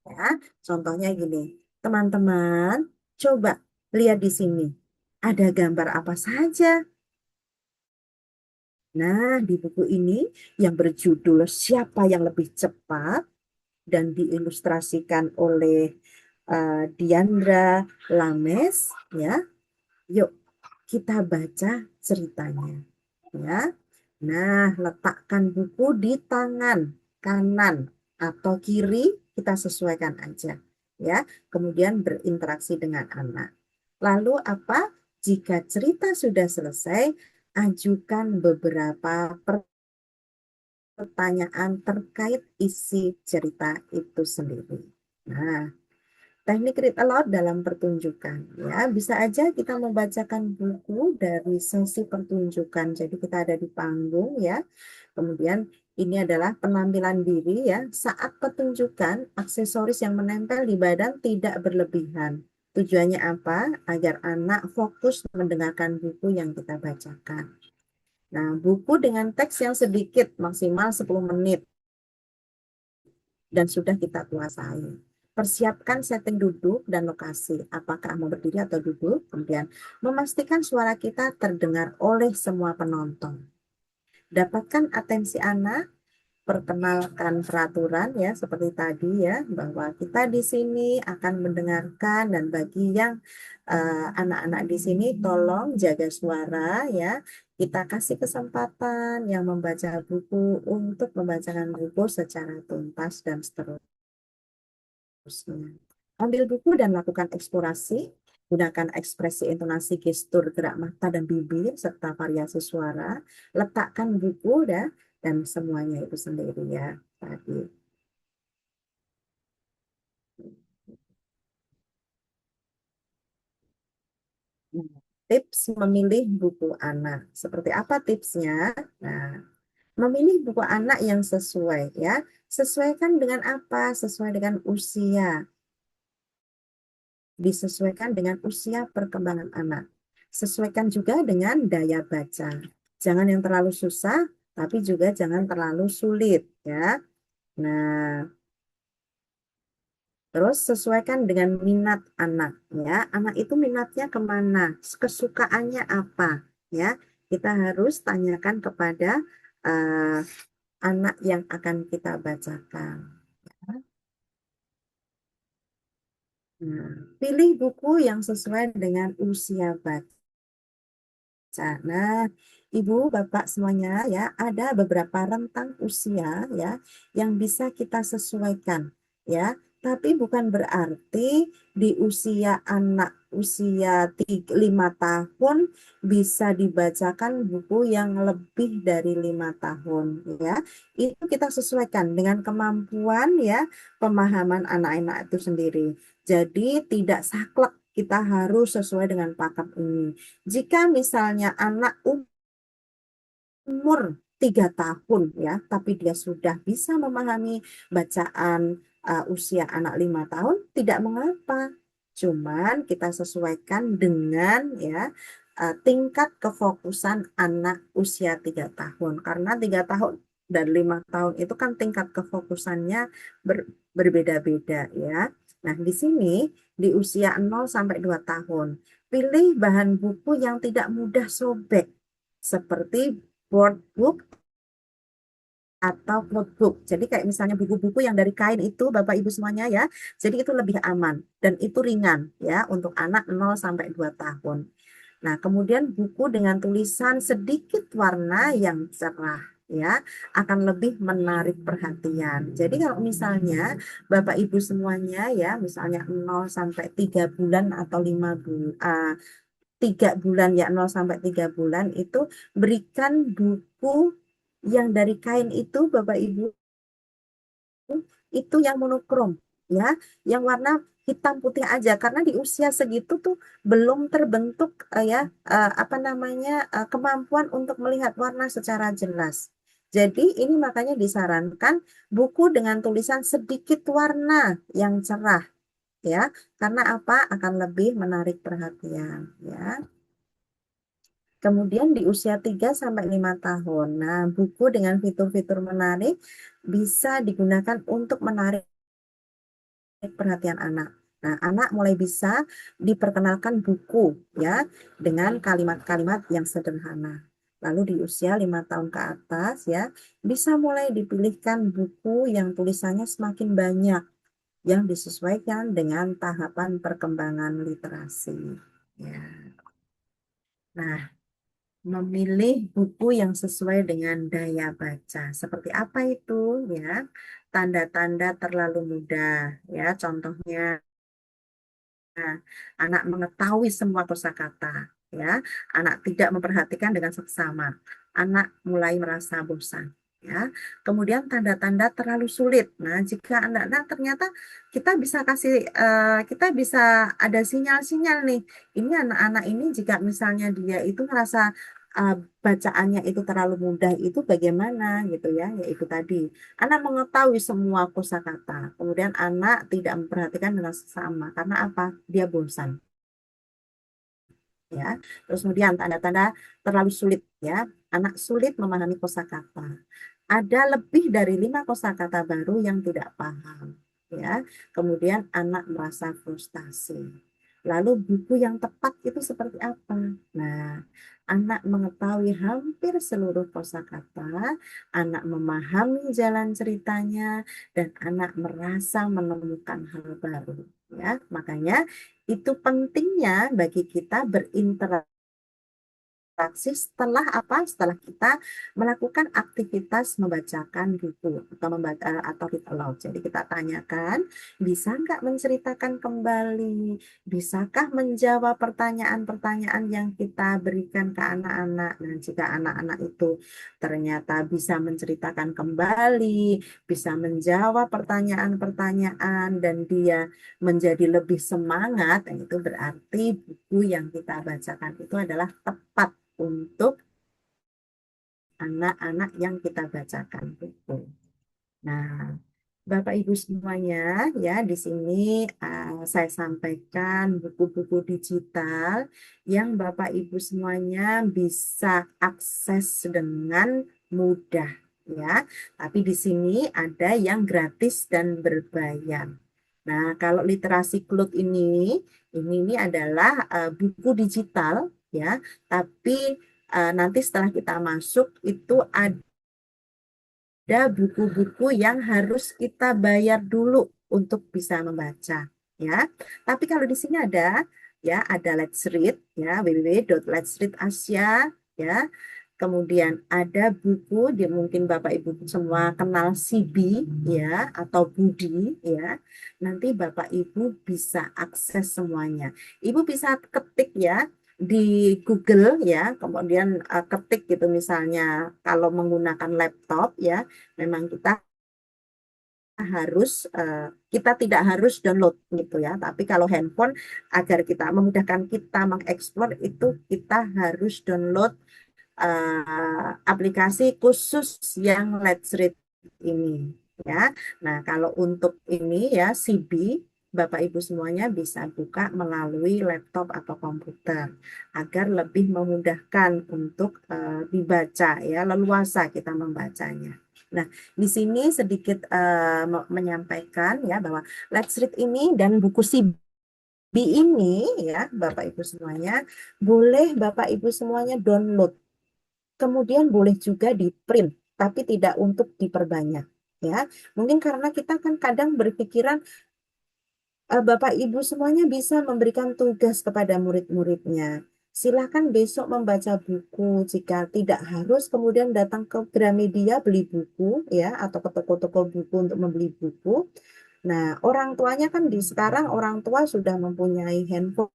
Ya, contohnya gini, teman-teman, coba lihat di sini. Ada gambar apa saja? Nah, di buku ini yang berjudul Siapa yang Lebih Cepat dan diilustrasikan oleh Diandra Lames, ya. Yuk kita baca ceritanya, ya. Nah, letakkan buku di tangan kanan atau kiri, kita sesuaikan aja, ya. Kemudian berinteraksi dengan anak. Lalu apa? Jika cerita sudah selesai, ajukan beberapa pertanyaan terkait isi cerita itu sendiri. Nah, teknik read aloud dalam pertunjukan ya, bisa aja kita membacakan buku dari sesi pertunjukan. Jadi kita ada di panggung ya. Kemudian ini adalah penampilan diri ya. Saat pertunjukan, aksesoris yang menempel di badan tidak berlebihan. Tujuannya apa? Agar anak fokus mendengarkan buku yang kita bacakan. Nah, buku dengan teks yang sedikit, maksimal 10 menit. Dan sudah kita kuasai. Persiapkan setting duduk dan lokasi, apakah mau berdiri atau duduk. Kemudian memastikan suara kita terdengar oleh semua penonton. Dapatkan atensi anak, perkenalkan peraturan ya seperti tadi ya, bahwa kita di sini akan mendengarkan, dan bagi yang anak-anak di sini tolong jaga suara ya. Kita kasih kesempatan yang membaca buku untuk membacakan buku secara tuntas dan seterusnya. Ambil buku dan lakukan eksplorasi. Gunakan ekspresi, intonasi, gestur, gerak mata dan bibir, serta variasi suara. Letakkan buku dan semuanya itu sendiri ya tadi. Tips memilih buku anak. Seperti apa tipsnya? Nah, memilih buku anak yang sesuai ya. Sesuaikan dengan apa? Sesuai dengan usia. Disesuaikan dengan usia perkembangan anak. Sesuaikan juga dengan daya baca. Jangan yang terlalu susah, tapi juga jangan terlalu sulit ya. Nah, terus sesuaikan dengan minat anak ya. Anak itu minatnya kemana? Kesukaannya apa? Ya, kita harus tanyakan kepada anak yang akan kita bacakan. Nah, pilih buku yang sesuai dengan usia baca. Nah, Ibu, Bapak semuanya ya, ada beberapa rentang usia ya yang bisa kita sesuaikan ya. Tapi bukan berarti di usia anak usia 5 tahun bisa dibacakan buku yang lebih dari 5 tahun ya. Itu kita sesuaikan dengan kemampuan ya pemahaman anak-anak itu sendiri. Jadi tidak saklek kita harus sesuai dengan paket ini. Jika misalnya anak umur 3 tahun ya, tapi dia sudah bisa memahami bacaan usia anak 5 tahun, tidak mengapa. Cuman kita sesuaikan dengan ya tingkat kefokusan anak usia 3 tahun. Karena 3 tahun dan 5 tahun itu kan tingkat kefokusannya berbeda-beda ya. Nah, di sini di usia 0 sampai 2 tahun, pilih bahan buku yang tidak mudah sobek seperti board book atau notebook. Jadi kayak misalnya buku-buku yang dari kain itu Bapak Ibu semuanya ya. Jadi itu lebih aman dan itu ringan ya untuk anak 0 sampai 2 tahun. Nah, kemudian buku dengan tulisan sedikit warna yang cerah ya akan lebih menarik perhatian. Jadi kalau misalnya Bapak Ibu semuanya ya misalnya 0 sampai 3 bulan atau 5 bulan 3 bulan ya 0 sampai 3 bulan itu berikan buku yang dari kain itu Bapak Ibu itu yang monokrom ya, yang warna hitam putih aja karena di usia segitu tuh belum terbentuk kemampuan untuk melihat warna secara jelas. Jadi ini makanya disarankan buku dengan tulisan sedikit warna yang cerah ya, karena apa? Akan lebih menarik perhatian ya. Kemudian di usia 3 sampai 5 tahun. Nah, buku dengan fitur-fitur menarik bisa digunakan untuk menarik perhatian anak. Nah, anak mulai bisa diperkenalkan buku ya dengan kalimat-kalimat yang sederhana. Lalu di usia 5 tahun ke atas ya, bisa mulai dipilihkan buku yang tulisannya semakin banyak yang disesuaikan dengan tahapan perkembangan literasi. Ya. Nah, memilih buku yang sesuai dengan daya baca. Seperti apa itu ya? Tanda-tanda terlalu mudah ya. Contohnya anak mengetahui semua kosakata ya. Anak tidak memperhatikan dengan seksama. Anak mulai merasa bosan ya. Kemudian tanda-tanda terlalu sulit. Nah, jika anak-anak ternyata kita bisa ada sinyal-sinyal nih. Ini anak-anak ini jika misalnya dia itu merasa bacaannya itu terlalu mudah itu bagaimana gitu ya, yaitu tadi anak mengetahui semua kosakata, kemudian anak tidak memperhatikan dengan sesama karena apa? Dia bosan ya. Terus kemudian tanda-tanda terlalu sulit ya, anak sulit memahami kosakata. Ada lebih dari 5 kosakata baru yang tidak paham ya. Kemudian anak merasa frustasi. Lalu buku yang tepat itu seperti apa? Nah, anak mengetahui hampir seluruh kosakata, anak memahami jalan ceritanya, dan anak merasa menemukan hal baru. Ya, makanya itu pentingnya bagi kita berinteraksi setelah apa? Setelah kita melakukan aktivitas membacakan buku atau atau read aloud. Jadi kita tanyakan, bisa nggak menceritakan kembali? Bisakah menjawab pertanyaan-pertanyaan yang kita berikan ke anak-anak? Nah, jika anak-anak itu ternyata bisa menceritakan kembali, bisa menjawab pertanyaan-pertanyaan dan dia menjadi lebih semangat, dan itu berarti buku yang kita bacakan itu adalah tepat untuk anak-anak yang kita bacakan buku. Nah, Bapak Ibu semuanya, ya di sini saya sampaikan buku-buku digital yang Bapak Ibu semuanya bisa akses dengan mudah, ya. Tapi di sini ada yang gratis dan berbayar. Nah, kalau literasi Cloud ini adalah buku digital, ya. Tapi nanti setelah kita masuk itu ada buku-buku yang harus kita bayar dulu untuk bisa membaca, ya. Tapi kalau di sini ada Let's Read, ya, www.letsreadasia, ya. Kemudian ada buku, mungkin Bapak Ibu semua kenal CB ya atau Budi ya. Nanti Bapak Ibu bisa akses semuanya. Ibu bisa ketik ya di Google ya, kemudian ketik gitu misalnya kalau menggunakan laptop ya, memang kita kita tidak harus download gitu ya. Tapi kalau handphone agar kita memudahkan kita mengeksplor itu kita harus download aplikasi khusus yang Let's Read ini ya. Nah, kalau untuk ini ya CB Bapak Ibu semuanya bisa buka melalui laptop atau komputer agar lebih memudahkan untuk dibaca ya, leluasa kita membacanya. Nah, di sini sedikit menyampaikan ya bahwa Let's Read ini dan buku CB ini ya Bapak Ibu semuanya boleh Bapak Ibu semuanya download. Kemudian boleh juga di print, tapi tidak untuk diperbanyak ya. Mungkin karena kita kan kadang berpikiran Bapak Ibu semuanya bisa memberikan tugas kepada murid-muridnya. Silakan besok membaca buku jika tidak harus kemudian datang ke Gramedia beli buku ya atau ke toko-toko buku untuk membeli buku. Nah, orang tuanya kan sekarang orang tua sudah mempunyai handphone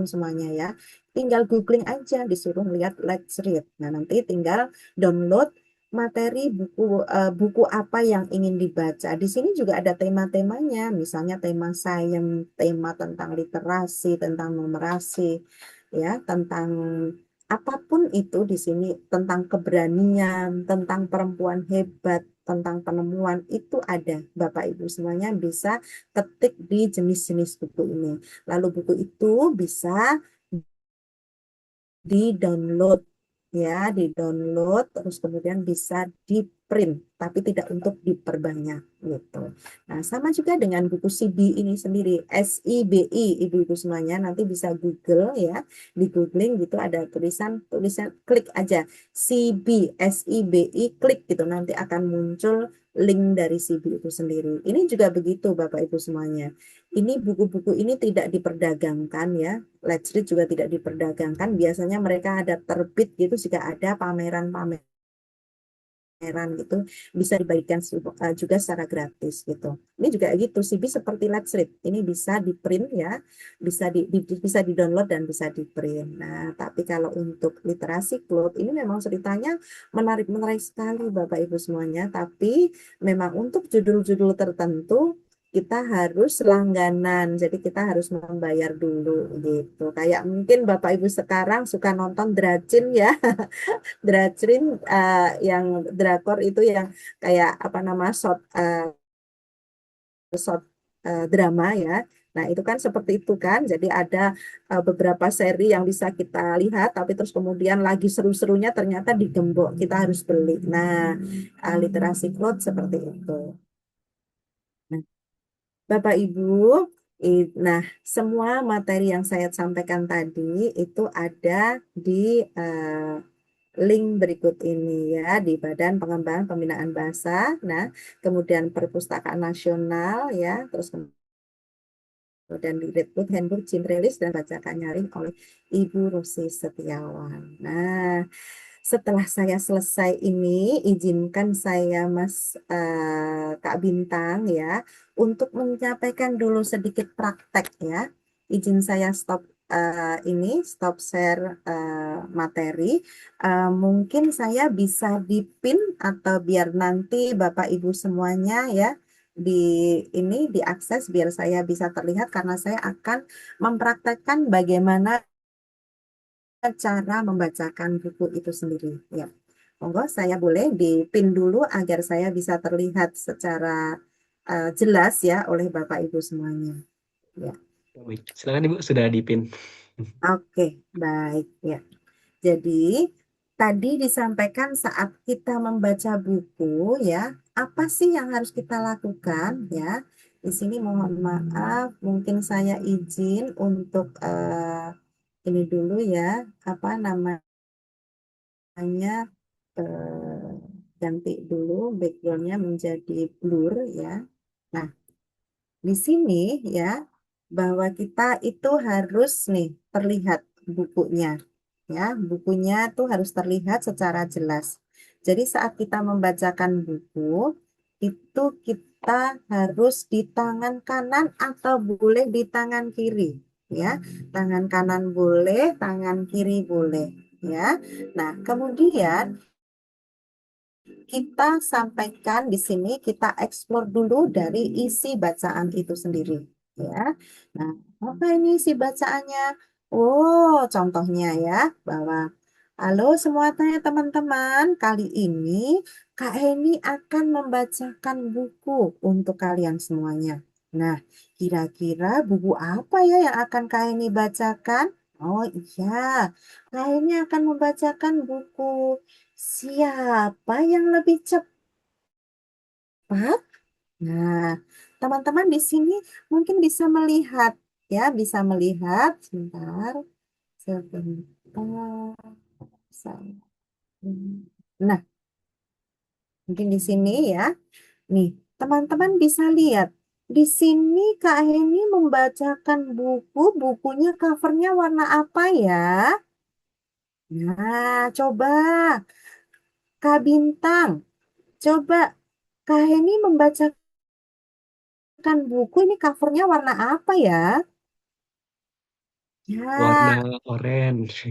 semuanya ya. Tinggal googling aja disuruh lihat Let's Read. Nah, nanti tinggal download materi buku apa yang ingin dibaca. Di sini juga ada tema-temanya, misalnya tema sains, tema tentang literasi, tentang numerasi, ya, tentang apapun itu di sini, tentang keberanian, tentang perempuan hebat, tentang penemuan itu ada. Bapak Ibu semuanya bisa ketik di jenis-jenis buku ini. Lalu buku itu bisa di-download ya, di-download terus kemudian bisa di-print tapi tidak untuk diperbanyak gitu. Nah, sama juga dengan buku CB ini sendiri, SIBI, Ibu-ibu semuanya nanti bisa Google ya, di googling gitu ada tulisan klik aja CB SIBI, klik gitu nanti akan muncul link dari CB itu sendiri. Ini juga begitu Bapak Ibu semuanya. Ini buku-buku ini tidak diperdagangkan ya. Let's Read juga tidak diperdagangkan. Biasanya mereka ada terbit gitu jika ada pameran-pameran gitu bisa dibagikan juga secara gratis gitu. Ini juga gitu CB seperti Let's Read. Ini bisa di-print ya, bisa di-download dan bisa di-print. Nah, tapi kalau untuk literasi cloud ini memang ceritanya menarik-menarik sekali Bapak Ibu semuanya, tapi memang untuk judul-judul tertentu kita harus langganan, jadi kita harus membayar dulu gitu. Kayak mungkin Bapak Ibu sekarang suka nonton Dracin ya, Dracin yang drakor itu yang kayak apa nama short drama ya. Nah itu kan seperti itu kan. Jadi ada beberapa seri yang bisa kita lihat, tapi terus kemudian lagi seru-serunya ternyata digembok kita harus beli. Nah literasi cloud seperti itu. Nah, Bapak Ibu, nah semua materi yang saya sampaikan tadi itu ada di link berikut ini ya di Badan Pengembangan Pembinaan Bahasa. Nah, kemudian Perpustakaan Nasional ya, terus kemudian di Redwood Handbook Cimprelis dan bacakan nyaring oleh Ibu Rosi Setiawan. Nah, setelah saya selesai ini, izinkan saya Kak Bintang ya untuk menyampaikan dulu sedikit praktek ya. Izin saya stop share materi. Mungkin saya bisa dipin atau biar nanti Bapak Ibu semuanya ya di ini diakses biar saya bisa terlihat karena saya akan mempraktekkan bagaimana cara membacakan buku itu sendiri. Ya, monggo saya boleh dipin dulu agar saya bisa terlihat secara jelas ya oleh Bapak Ibu semuanya. Ya, Baik, silakan Ibu sudah dipin. oke, baik ya. Jadi tadi disampaikan saat kita membaca buku ya, apa sih yang harus kita lakukan ya? Di sini mohon maaf, mungkin saya izin untuk ini dulu ya, apa namanya ganti dulu backgroundnya menjadi blur ya. Nah, di sini ya bahwa kita itu harus nih terlihat bukunya ya, bukunya tuh harus terlihat secara jelas. Jadi saat kita membacakan buku itu kita harus di tangan kanan atau boleh di tangan kiri ya. Tangan kanan boleh, tangan kiri boleh ya. Nah, kemudian kita sampaikan di sini, kita eksplor dulu dari isi bacaan itu sendiri, ya. Nah, apa ini isi bacaannya? Oh, contohnya ya, bahwa halo semuanya teman-teman, kali ini Kak Heni akan membacakan buku untuk kalian semuanya. Nah, kira-kira buku apa ya yang akan Kak Heni bacakan? Oh iya, Kak Heni akan membacakan buku Siapa yang lebih cepat? Nah, teman-teman di sini mungkin bisa melihat, ya, bisa melihat. Sebentar, sebentar. Saya. Nah, mungkin di sini ya. Nih, teman-teman bisa lihat. Di sini Kak Heni membacakan buku, bukunya covernya warna apa ya? Nah, coba Kak Bintang, coba Kak Heni membacakan buku ini covernya warna apa ya? Warna Ya, orange.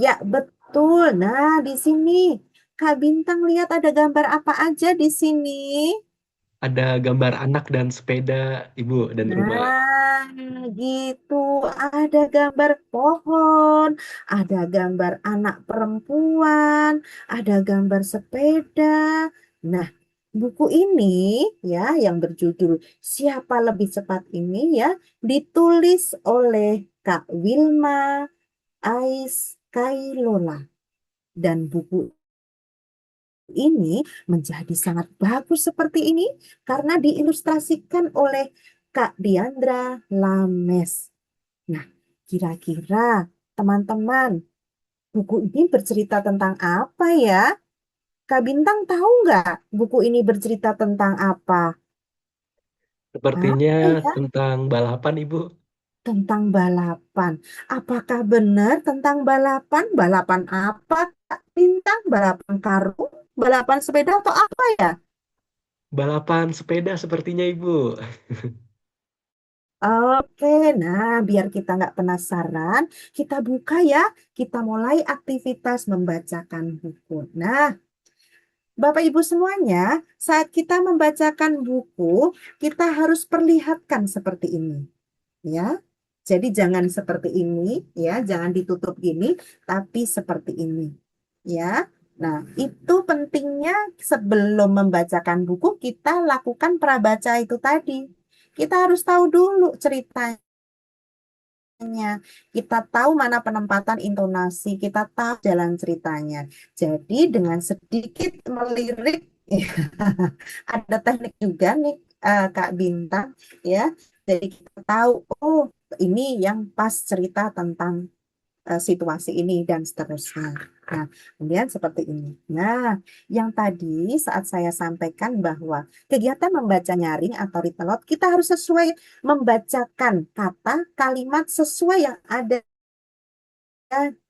ya betul. Nah, di sini Kak Bintang lihat ada gambar apa aja di sini? Ada gambar anak dan sepeda, Ibu, dan rumah. Nah, gitu. Ada gambar pohon, ada gambar anak perempuan, ada gambar sepeda. Nah, buku ini ya yang berjudul Siapa Lebih Cepat ini ya ditulis oleh Kak Wilma Ais Kailola dan buku ini menjadi sangat bagus seperti ini karena diilustrasikan oleh Kak Diandra Lames. Nah, kira-kira teman-teman, buku ini bercerita tentang apa ya? Kak Bintang tahu nggak buku ini bercerita tentang apa? Sepertinya Apa ya? tentang balapan, Ibu. Tentang balapan. Apakah benar tentang balapan? Balapan apa, Kak Bintang? Balapan karung? Balapan sepeda atau apa ya? Balapan sepeda sepertinya, Ibu. Oke, nah biar kita nggak penasaran, kita buka ya, kita mulai aktivitas membacakan buku. Nah, Bapak Ibu semuanya, saat kita membacakan buku, kita harus perlihatkan seperti ini, ya. Jadi jangan seperti ini, ya, jangan ditutup gini, tapi seperti ini, ya. Nah, itu pentingnya sebelum membacakan buku, kita lakukan prabaca itu tadi. Kita harus tahu dulu ceritanya. Kita tahu mana penempatan intonasi, kita tahu jalan ceritanya. Jadi dengan sedikit melirik, ada teknik juga nih Kak Bintang ya. Jadi kita tahu, oh ini yang pas cerita tentang situasi ini dan seterusnya. Nah, kemudian seperti ini. Nah, yang tadi saat saya sampaikan bahwa kegiatan membaca nyaring atau read aloud, kita harus sesuai membacakan kata, kalimat sesuai yang ada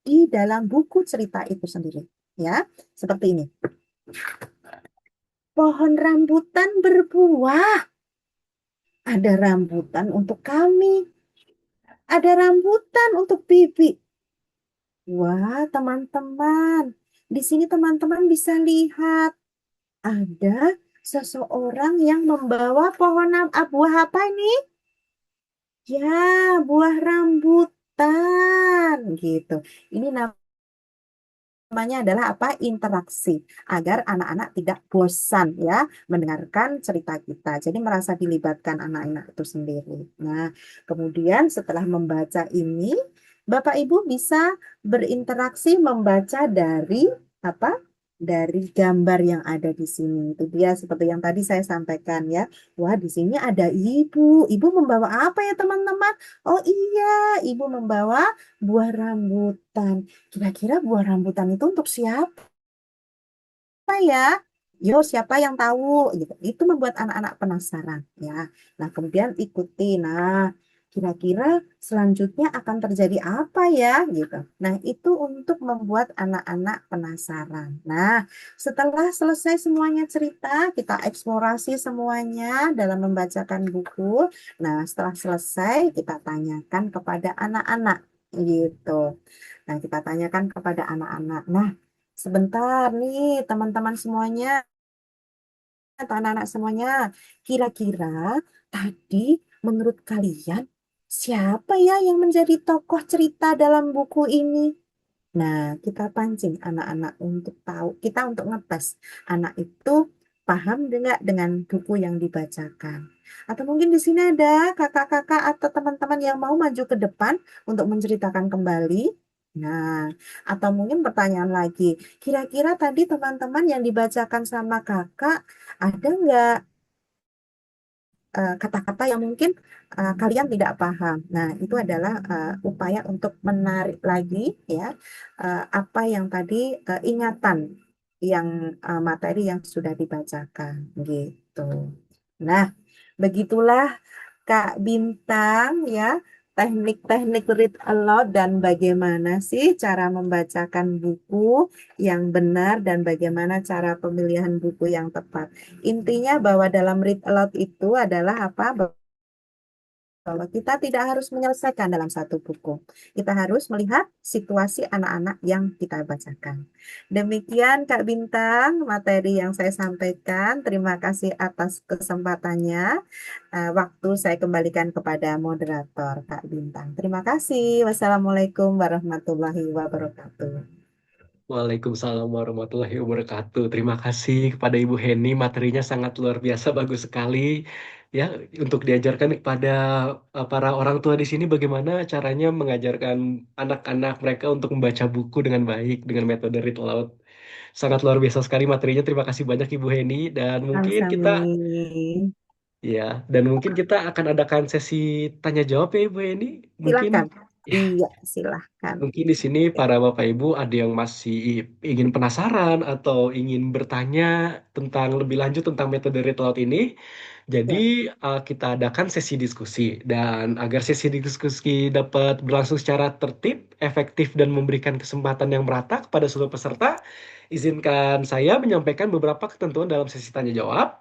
di dalam buku cerita itu sendiri. Ya, seperti ini. Pohon rambutan berbuah. Ada rambutan untuk kami. Ada rambutan untuk bibi. Wah, teman-teman. Di sini teman-teman bisa lihat ada seseorang yang membawa pohon buah apa ini? Ya, buah rambutan gitu. Ini namanya adalah apa? Interaksi agar anak-anak tidak bosan ya mendengarkan cerita kita. Jadi merasa dilibatkan anak-anak itu sendiri. Nah, kemudian setelah membaca ini, Bapak Ibu bisa berinteraksi membaca dari apa? Dari gambar yang ada di sini. Itu dia seperti yang tadi saya sampaikan ya. Wah, di sini ada ibu. Ibu membawa apa ya, teman-teman? Oh iya, ibu membawa buah rambutan. Kira-kira buah rambutan itu untuk siapa ya? Yo, siapa yang tahu? Gitu. Itu membuat anak-anak penasaran ya. Nah, kemudian ikuti. Nah, kira-kira selanjutnya akan terjadi apa ya? Gitu. Nah, itu untuk membuat anak-anak penasaran. Nah, setelah selesai semuanya cerita, kita eksplorasi semuanya dalam membacakan buku. Nah, setelah selesai, kita tanyakan kepada anak-anak gitu. Nah, kita tanyakan kepada anak-anak. Nah, sebentar nih teman-teman semuanya atau anak-anak semuanya, kira-kira tadi menurut kalian siapa ya yang menjadi tokoh cerita dalam buku ini? Nah, kita pancing anak-anak untuk tahu, kita untuk ngetes anak itu paham enggak dengan buku yang dibacakan. Atau mungkin di sini ada kakak-kakak atau teman-teman yang mau maju ke depan untuk menceritakan kembali. Nah, atau mungkin pertanyaan lagi, kira-kira tadi teman-teman yang dibacakan sama kakak ada nggak kata-kata yang mungkin kalian tidak paham. Nah, itu adalah upaya untuk menarik lagi ya apa yang tadi ingatan yang materi yang sudah dibacakan gitu. Nah, begitulah Kak Bintang ya, teknik-teknik read aloud dan bagaimana sih cara membacakan buku yang benar dan bagaimana cara pemilihan buku yang tepat. Intinya bahwa dalam read aloud itu adalah apa? Bahwa kita tidak harus menyelesaikan dalam satu buku. Kita harus melihat situasi anak-anak yang kita bacakan. Demikian Kak Bintang, materi yang saya sampaikan. Terima kasih atas kesempatannya. Waktu saya kembalikan kepada moderator Kak Bintang. Terima kasih. Wassalamualaikum warahmatullahi wabarakatuh. Waalaikumsalam warahmatullahi wabarakatuh. Terima kasih kepada Ibu Heni, materinya sangat luar biasa, bagus sekali. Ya, untuk diajarkan kepada para orang tua di sini bagaimana caranya mengajarkan anak-anak mereka untuk membaca buku dengan baik dengan metode read aloud. Sangat luar biasa sekali materinya. Terima kasih banyak Ibu Heni dan mungkin kita Sami-sami. ya dan mungkin kita akan adakan sesi tanya jawab ya Ibu Heni. Mungkin Silakan. ya, Iya, silahkan. mungkin di sini para Bapak Ibu ada yang masih ingin penasaran atau ingin bertanya tentang lebih lanjut tentang metode read aloud ini. Jadi Ya. kita adakan sesi diskusi dan agar sesi diskusi dapat berlangsung secara tertib, efektif dan memberikan kesempatan yang merata kepada seluruh peserta, izinkan saya menyampaikan beberapa ketentuan dalam sesi tanya jawab.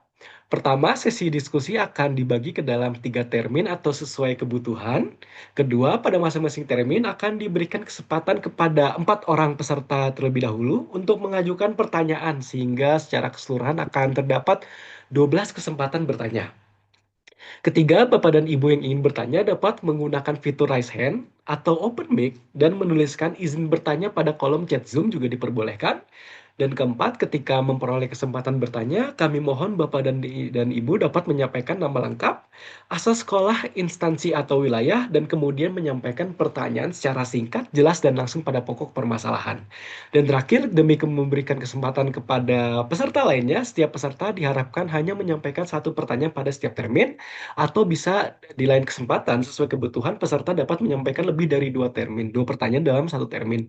Pertama, sesi diskusi akan dibagi ke dalam 3 termin atau sesuai kebutuhan. Kedua, pada masing-masing termin akan diberikan kesempatan kepada 4 orang peserta terlebih dahulu untuk mengajukan pertanyaan sehingga secara keseluruhan akan terdapat 12 kesempatan bertanya. Ketiga, Bapak dan Ibu yang ingin bertanya dapat menggunakan fitur raise hand atau open mic dan menuliskan izin bertanya pada kolom chat Zoom juga diperbolehkan. Dan keempat, ketika memperoleh kesempatan bertanya, kami mohon Bapak dan Ibu dapat menyampaikan nama lengkap, asal sekolah, instansi atau wilayah, dan kemudian menyampaikan pertanyaan secara singkat, jelas, dan langsung pada pokok permasalahan. Dan terakhir, demi memberikan kesempatan kepada peserta lainnya, setiap peserta diharapkan hanya menyampaikan 1 pertanyaan pada setiap termin, atau bisa di lain kesempatan sesuai kebutuhan peserta dapat menyampaikan lebih dari 2 pertanyaan dalam 1 termin.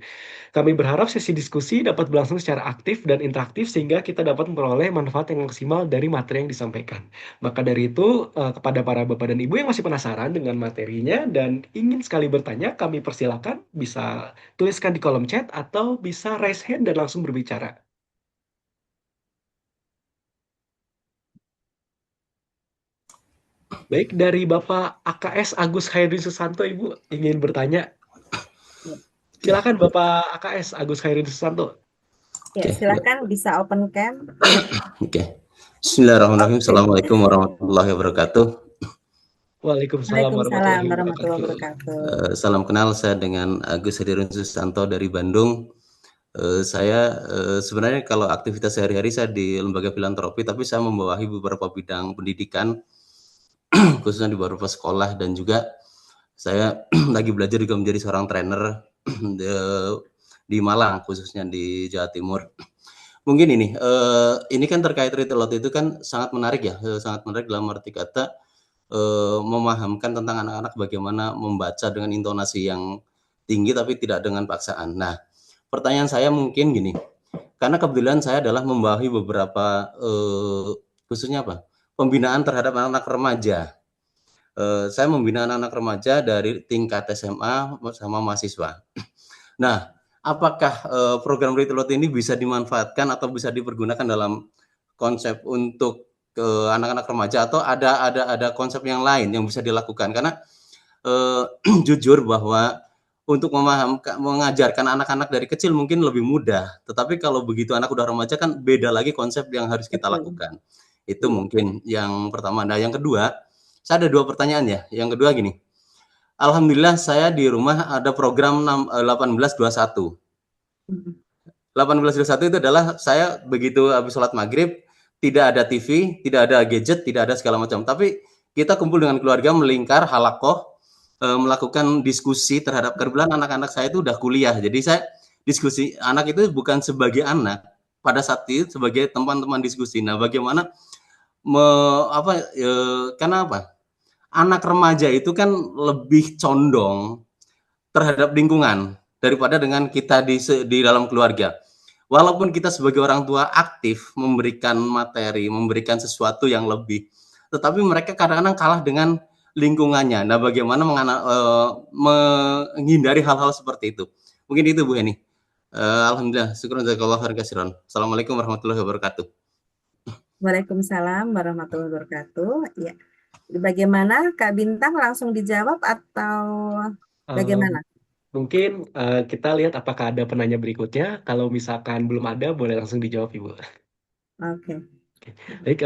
Kami berharap sesi diskusi dapat berlangsung secara aktif dan interaktif sehingga kita dapat memperoleh manfaat yang maksimal dari materi yang disampaikan. Maka dari itu, kepada para Bapak dan Ibu yang masih penasaran dengan materinya dan ingin sekali bertanya, kami persilakan bisa tuliskan di kolom chat atau bisa raise hand dan langsung berbicara. Baik, dari Bapak AKS Agus Khairi Susanto, Ibu ingin bertanya. Silakan Bapak AKS Agus Khairi Susanto. Ya, silakan bisa open cam. Oke. Bismillahirrahmanirrahim. Assalamualaikum warahmatullahi wabarakatuh. Waalaikumsalam Waalaikumsalam warahmatullahi warahmatullahi wabarakatuh. wabarakatuh. Salam kenal, saya dengan Agus Hadirin Susanto dari Bandung. Saya sebenarnya kalau aktivitas sehari-hari saya di lembaga filantropi, tapi saya membawahi beberapa bidang pendidikan, khususnya di beberapa sekolah, dan juga saya lagi belajar juga menjadi seorang trainer di Malang, khususnya di Jawa Timur. Mungkin ini kan terkait read aloud itu kan sangat menarik ya, sangat menarik dalam arti kata memahamkan tentang anak-anak bagaimana membaca dengan intonasi yang tinggi tapi tidak dengan paksaan. Nah, pertanyaan saya mungkin gini, karena kebetulan saya adalah membawahi beberapa khususnya pembinaan terhadap anak-anak remaja. Saya membina anak-anak remaja dari tingkat SMA sama mahasiswa. Nah, apakah program read aloud ini bisa dimanfaatkan atau bisa dipergunakan dalam konsep untuk ke anak-anak remaja, atau ada konsep yang lain yang bisa dilakukan? Karena jujur bahwa untuk mengajarkan anak-anak dari kecil mungkin lebih mudah. Tetapi kalau begitu anak udah remaja kan beda lagi konsep yang harus kita Betul. lakukan. Itu mungkin yang pertama. Nah, yang kedua, saya ada 2 pertanyaan ya. Yang kedua gini, alhamdulillah saya di rumah ada program 1821. 1821 itu adalah saya begitu habis sholat maghrib, tidak ada TV, tidak ada gadget, tidak ada segala macam. Tapi kita kumpul dengan keluarga melingkar halakoh, melakukan diskusi terhadap kebetulan anak-anak saya itu udah kuliah. Jadi saya diskusi anak itu bukan sebagai anak, pada saat itu sebagai teman-teman diskusi. Nah, bagaimana karena apa? Anak remaja itu kan lebih condong terhadap lingkungan daripada dengan kita di dalam keluarga. Walaupun kita sebagai orang tua aktif memberikan materi, memberikan sesuatu yang lebih, tetapi mereka kadang-kadang kalah dengan lingkungannya. Nah, bagaimana menghindari hal-hal seperti itu? Mungkin itu Bu Heni. Alhamdulillah, syukur jazakallahu khairan katsiran. Assalamualaikum warahmatullahi wabarakatuh. Waalaikumsalam warahmatullahi wabarakatuh. Ya. Bagaimana Kak Bintang, langsung dijawab atau bagaimana? Mungkin kita lihat apakah ada penanya berikutnya. Kalau misalkan belum ada, boleh langsung dijawab, Ibu. Oke. Baik,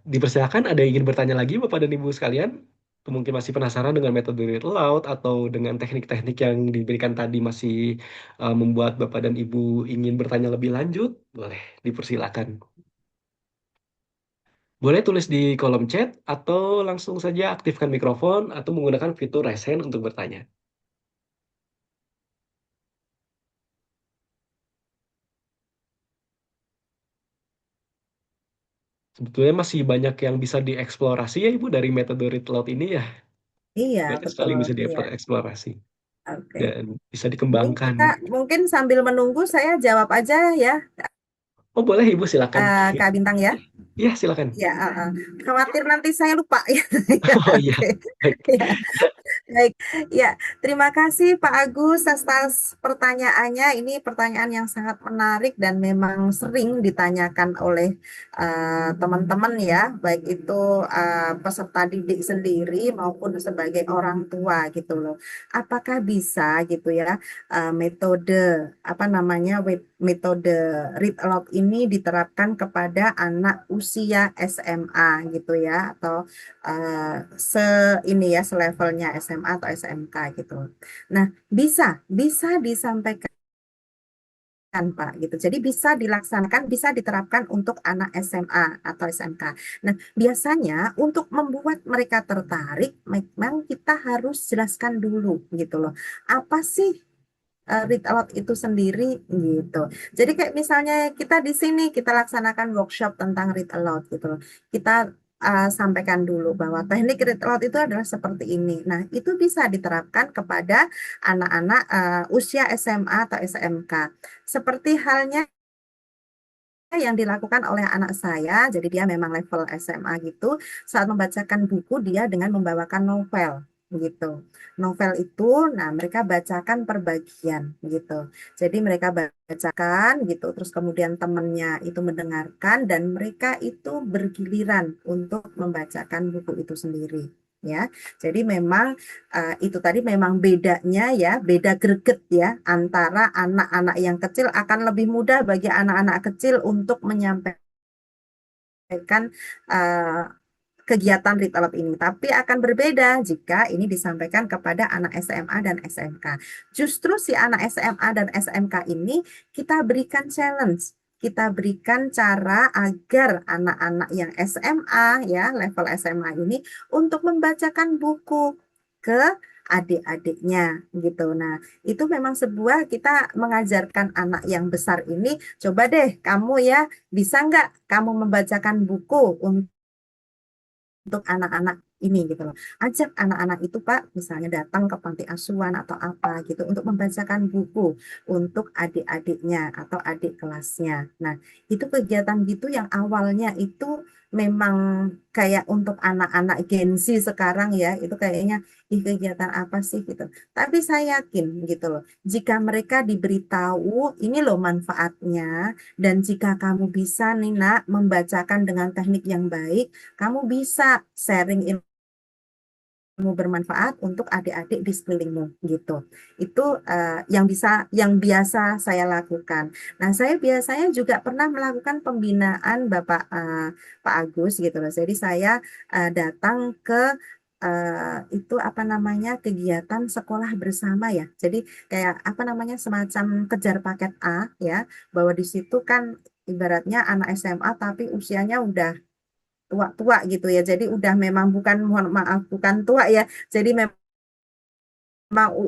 dipersilakan ada yang ingin bertanya lagi, Bapak dan Ibu sekalian? Atau mungkin masih penasaran dengan metode read aloud atau dengan teknik-teknik yang diberikan tadi masih membuat Bapak dan Ibu ingin bertanya lebih lanjut? Boleh, dipersilakan. Boleh tulis di kolom chat atau langsung saja aktifkan mikrofon atau menggunakan fitur raise hand untuk bertanya. Sebetulnya masih banyak yang bisa dieksplorasi ya Ibu dari metode read aloud ini ya. Iya, Banyak sekali yang betul. bisa Iya. dieksplorasi Oke. dan bisa Mungkin dikembangkan. mungkin sambil menunggu saya jawab aja ya, Oh boleh Ibu silakan. Kak Bintang ya. Iya silakan. Ya, khawatir nanti saya lupa ya. Oh iya. Baik. Ya. Baik, ya, terima kasih Pak Agus atas pertanyaannya. Ini pertanyaan yang sangat menarik dan memang sering ditanyakan oleh teman-teman ya, baik itu peserta didik sendiri maupun sebagai orang tua gitu loh. Apakah bisa gitu ya metode apa namanya metode read aloud ini diterapkan kepada anak usia SMA gitu ya, atau ini ya selevelnya SMA atau SMK gitu. Nah, bisa disampaikan Pak gitu. Jadi bisa dilaksanakan, bisa diterapkan untuk anak SMA atau SMK. Nah, biasanya untuk membuat mereka tertarik, memang kita harus jelaskan dulu gitu loh. Apa sih read aloud itu sendiri gitu. Jadi kayak misalnya kita di sini kita laksanakan workshop tentang read aloud gitu loh. Kita sampaikan dulu bahwa teknik read aloud itu adalah seperti ini. Nah, itu bisa diterapkan kepada anak-anak usia SMA atau SMK. Seperti halnya yang dilakukan oleh anak saya, jadi dia memang level SMA gitu, saat membacakan buku dia dengan membawakan novel gitu. Novel itu, nah mereka bacakan per bagian gitu. Jadi mereka bacakan gitu, terus kemudian temannya itu mendengarkan dan mereka itu bergiliran untuk membacakan buku itu sendiri. Ya, jadi memang itu tadi memang bedanya ya, beda greget ya antara anak-anak yang kecil, akan lebih mudah bagi anak-anak kecil untuk menyampaikan kegiatan read aloud ini, tapi akan berbeda jika ini disampaikan kepada anak SMA dan SMK. Justru si anak SMA dan SMK ini kita berikan challenge, kita berikan cara agar anak-anak yang SMA ya, level SMA ini untuk membacakan buku ke adik-adiknya gitu. Nah, itu memang sebuah kita mengajarkan anak yang besar ini, coba deh kamu ya, bisa nggak kamu membacakan buku untuk anak-anak ini gitu loh. Ajak anak-anak itu Pak, misalnya datang ke panti asuhan atau apa gitu untuk membacakan buku untuk adik-adiknya atau adik kelasnya. Nah, itu kegiatan gitu yang awalnya itu memang kayak untuk anak-anak Gen Z sekarang ya, itu kayaknya kegiatan apa sih gitu. Tapi saya yakin gitu loh, jika mereka diberitahu ini loh manfaatnya, dan jika kamu bisa nih nak membacakan dengan teknik yang baik, kamu bisa sharing bermanfaat untuk adik-adik di sekelilingmu gitu. Itu yang biasa saya lakukan. Nah, saya biasanya juga pernah melakukan pembinaan Pak Agus gitu loh. Jadi saya datang ke itu apa namanya kegiatan sekolah bersama ya. Jadi kayak apa namanya semacam kejar paket A ya, bahwa di situ kan ibaratnya anak SMA tapi usianya udah tua-tua gitu ya. Jadi udah memang bukan, mohon maaf, bukan tua ya. Jadi memang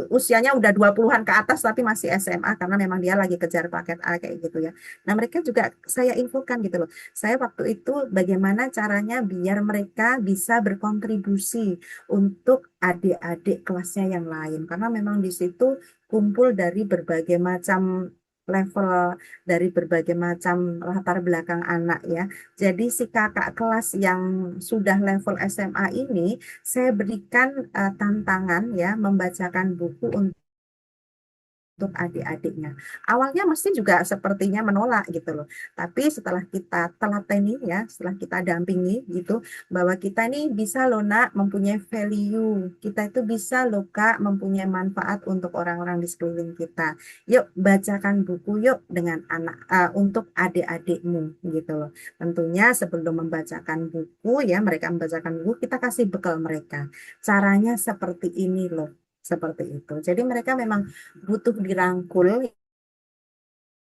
usianya udah 20-an ke atas tapi masih SMA karena memang dia lagi kejar paket A kayak gitu ya. Nah, mereka juga saya infokan gitu loh. Saya waktu itu bagaimana caranya biar mereka bisa berkontribusi untuk adik-adik kelasnya yang lain karena memang di situ kumpul dari berbagai macam level, dari berbagai macam latar belakang anak ya. Jadi si kakak kelas yang sudah level SMA ini saya berikan tantangan ya membacakan buku untuk adik-adiknya. Awalnya mesti juga sepertinya menolak gitu loh. Tapi setelah kita telateni ya, setelah kita dampingi gitu, bahwa kita ini bisa loh nak mempunyai value. Kita itu bisa loh kak mempunyai manfaat untuk orang-orang di sekeliling kita. Yuk bacakan buku yuk dengan untuk adik-adikmu gitu loh. Tentunya sebelum membacakan buku ya, mereka membacakan buku, kita kasih bekal mereka. Caranya seperti ini loh. Seperti itu. Jadi mereka memang butuh dirangkul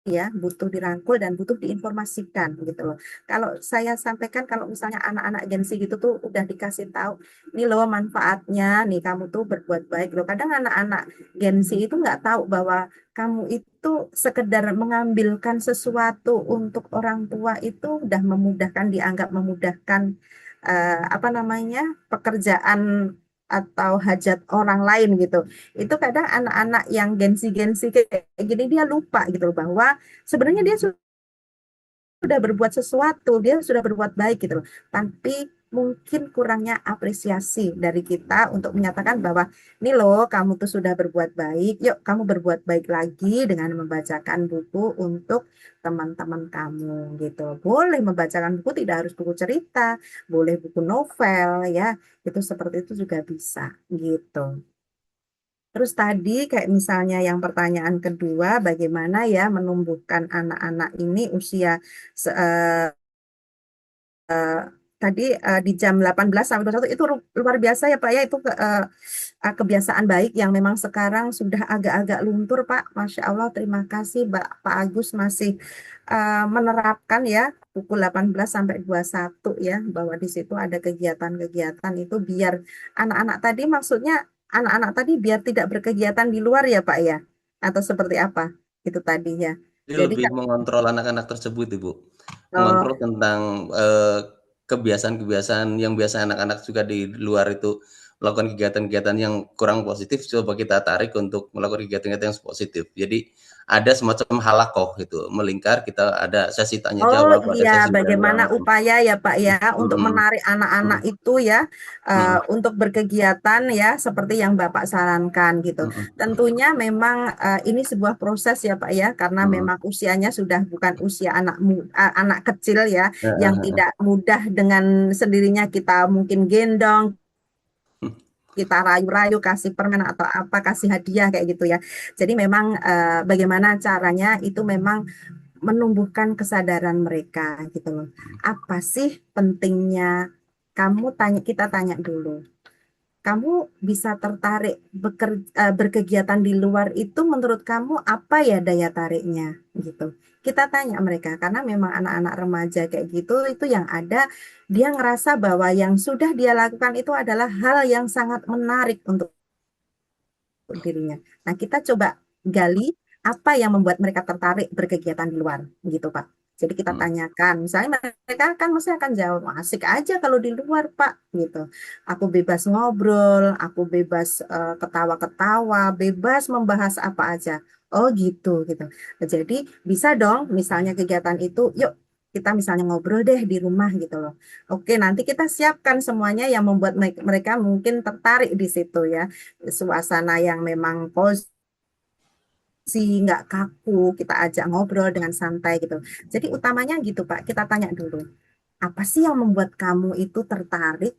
ya, butuh dirangkul dan butuh diinformasikan gitu loh. Kalau saya sampaikan kalau misalnya anak-anak Gen Z gitu tuh udah dikasih tahu, ini loh manfaatnya, nih kamu tuh berbuat baik loh. Kadang anak-anak Gen Z itu nggak tahu bahwa kamu itu sekedar mengambilkan sesuatu untuk orang tua itu udah memudahkan, dianggap memudahkan apa namanya pekerjaan atau hajat orang lain gitu. Itu kadang anak-anak yang gengsi-gengsi kayak gini dia lupa gitu loh bahwa sebenarnya dia sudah berbuat sesuatu, dia sudah berbuat baik gitu loh. Tapi mungkin kurangnya apresiasi dari kita untuk menyatakan bahwa ini loh kamu tuh sudah berbuat baik, yuk kamu berbuat baik lagi dengan membacakan buku untuk teman-teman kamu gitu. Boleh membacakan buku, tidak harus buku cerita, boleh buku novel ya, itu seperti itu juga bisa gitu. Terus tadi kayak misalnya yang pertanyaan kedua, bagaimana ya menumbuhkan anak-anak ini usia tadi di jam 18 sampai 21 itu luar biasa ya Pak ya, itu kebiasaan baik yang memang sekarang sudah agak-agak luntur Pak. Masya Allah, terima kasih Pak Agus masih menerapkan ya pukul 18 sampai 21 ya, bahwa di situ ada kegiatan-kegiatan itu biar anak-anak tadi, maksudnya anak-anak tadi biar tidak berkegiatan di luar ya Pak ya, atau seperti apa itu tadi ya. Jadi Jadi lebih mengontrol anak-anak tersebut, Ibu. oh, Mengontrol tentang kebiasaan-kebiasaan yang biasa anak-anak juga di luar itu melakukan kegiatan-kegiatan yang kurang positif, coba kita tarik untuk melakukan kegiatan-kegiatan yang positif. Jadi ada semacam halakoh gitu, melingkar, kita ada sesi tanya oh jawab, ada iya, sesi bagaimana bareng-bareng. upaya ya Pak ya untuk Mm-mm. menarik anak-anak Mm-mm. itu ya Mm-mm. untuk berkegiatan ya seperti yang Bapak sarankan gitu. Mm-mm. Tentunya memang ini sebuah proses ya Pak ya, karena Mm-mm. memang usianya sudah bukan usia anak kecil ya Ya, yang tidak mudah dengan sendirinya kita mungkin gendong, kita rayu-rayu, kasih permen atau apa, kasih hadiah kayak gitu ya. Jadi memang bagaimana caranya itu memang menumbuhkan kesadaran mereka gitu loh. Apa sih pentingnya kita tanya dulu. Kamu bisa tertarik berkegiatan di luar itu menurut kamu apa ya daya tariknya gitu. Kita tanya mereka karena memang anak-anak remaja kayak gitu itu yang ada dia ngerasa bahwa yang sudah dia lakukan itu adalah hal yang sangat menarik untuk dirinya. Nah, kita coba gali apa yang membuat mereka tertarik berkegiatan di luar, gitu, Pak. Jadi kita Mm. tanyakan, misalnya mereka kan mesti akan jawab, "Wah, asik aja kalau di luar, Pak, gitu. Aku bebas ngobrol, aku bebas ketawa-ketawa, bebas membahas apa aja. Oh gitu, gitu. Jadi bisa dong, misalnya kegiatan itu, yuk kita misalnya ngobrol deh di rumah gitu loh. Oke, nanti kita siapkan semuanya yang membuat mereka mungkin tertarik di situ ya, suasana yang memang cozy, nggak kaku, kita ajak ngobrol dengan santai gitu. Jadi utamanya gitu Pak, kita tanya dulu, apa sih yang membuat kamu itu tertarik,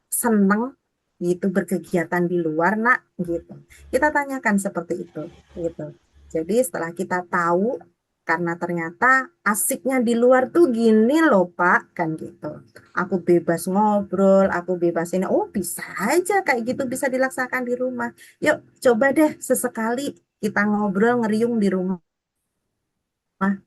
seneng, gitu, berkegiatan di luar, nak, gitu. Kita tanyakan seperti itu, gitu. Jadi setelah kita tahu, karena ternyata asiknya di luar tuh gini loh, Pak, kan gitu. Aku bebas ngobrol, aku bebas ini. Oh, bisa aja kayak gitu, bisa dilaksanakan di rumah. Yuk, coba deh sesekali kita ngobrol ngeriung di rumah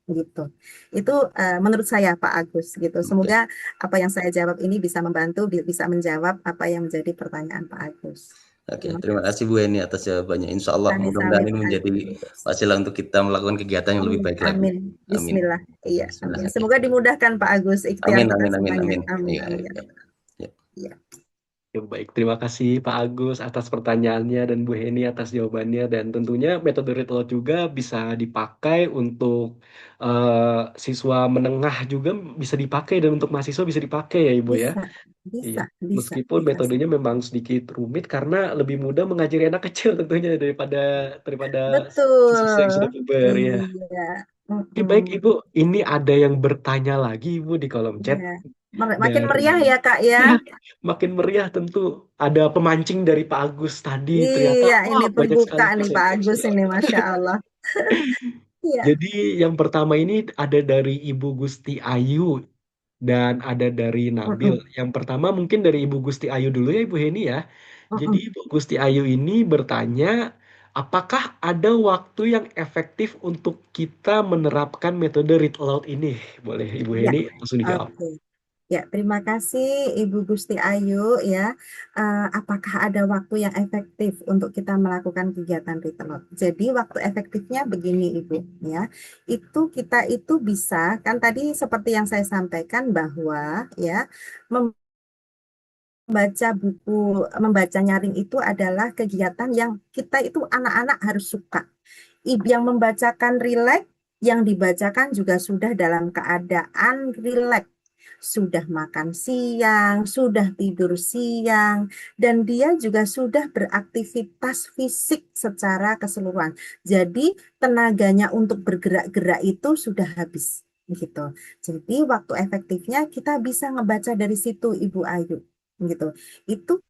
gitu. Itu menurut saya Pak Agus gitu. Oke, Semoga apa yang saya jawab ini bisa membantu, bisa menjawab apa yang menjadi pertanyaan Pak Agus. oke. Terima Terima kasih Bu Eni atas jawabannya. Insya Allah mudah-mudahan Sami-sami ini Pak menjadi Agus. wasilah untuk kita melakukan kegiatan yang lebih Amin, baik lagi. amin. Amin. Bismillah. Iya, Bismillah. amin. Oke. Semoga dimudahkan Pak Agus ikhtiar Amin, kita amin, amin, semuanya. amin. Amin, Iya, amin. iya, iya. Iya. Ya, baik, terima kasih Pak Agus atas pertanyaannya dan Bu Heni atas jawabannya, dan tentunya metode read aloud juga bisa dipakai untuk siswa menengah, juga bisa dipakai, dan untuk mahasiswa bisa dipakai ya Ibu ya. Bisa, Iya, bisa, bisa meskipun dikasih. metodenya memang sedikit rumit karena lebih mudah mengajari anak kecil tentunya daripada siswa yang sudah Betul. puber ya. Iya. Oke, baik Mm-mm. Ibu, ini ada yang bertanya lagi Ibu di kolom chat Iya. Makin dari meriah ya Kak ya. ya, makin meriah tentu. Ada pemancing dari Pak Agus tadi, ternyata Iya, wah ini banyak pembuka sekali nih Pak presentasi. Agus ini, Masya Allah. Iya. Jadi yang pertama ini ada dari Ibu Gusti Ayu dan ada dari Nabil. Mm-mm. Yang pertama mungkin dari Ibu Gusti Ayu dulu ya Ibu Heni ya. Jadi Mm-mm. Ibu Gusti Ayu ini bertanya, apakah ada waktu yang efektif untuk kita menerapkan metode read aloud ini? Boleh Ibu Ya, Heni langsung dijawab. oke. Ya, terima kasih Ibu Gusti Ayu ya. Apakah ada waktu yang efektif untuk kita melakukan kegiatan read aloud? Jadi waktu efektifnya begini Ibu ya. Itu kita itu bisa kan tadi seperti yang saya sampaikan bahwa ya membaca buku, membaca nyaring itu adalah kegiatan yang kita itu anak-anak harus suka. Yang membacakan rileks, yang dibacakan juga sudah dalam keadaan rileks. Sudah makan siang, sudah tidur siang, dan dia juga sudah beraktivitas fisik secara keseluruhan. Jadi tenaganya untuk bergerak-gerak itu sudah habis gitu. Jadi waktu efektifnya kita bisa ngebaca dari situ Ibu Ayu gitu. Itu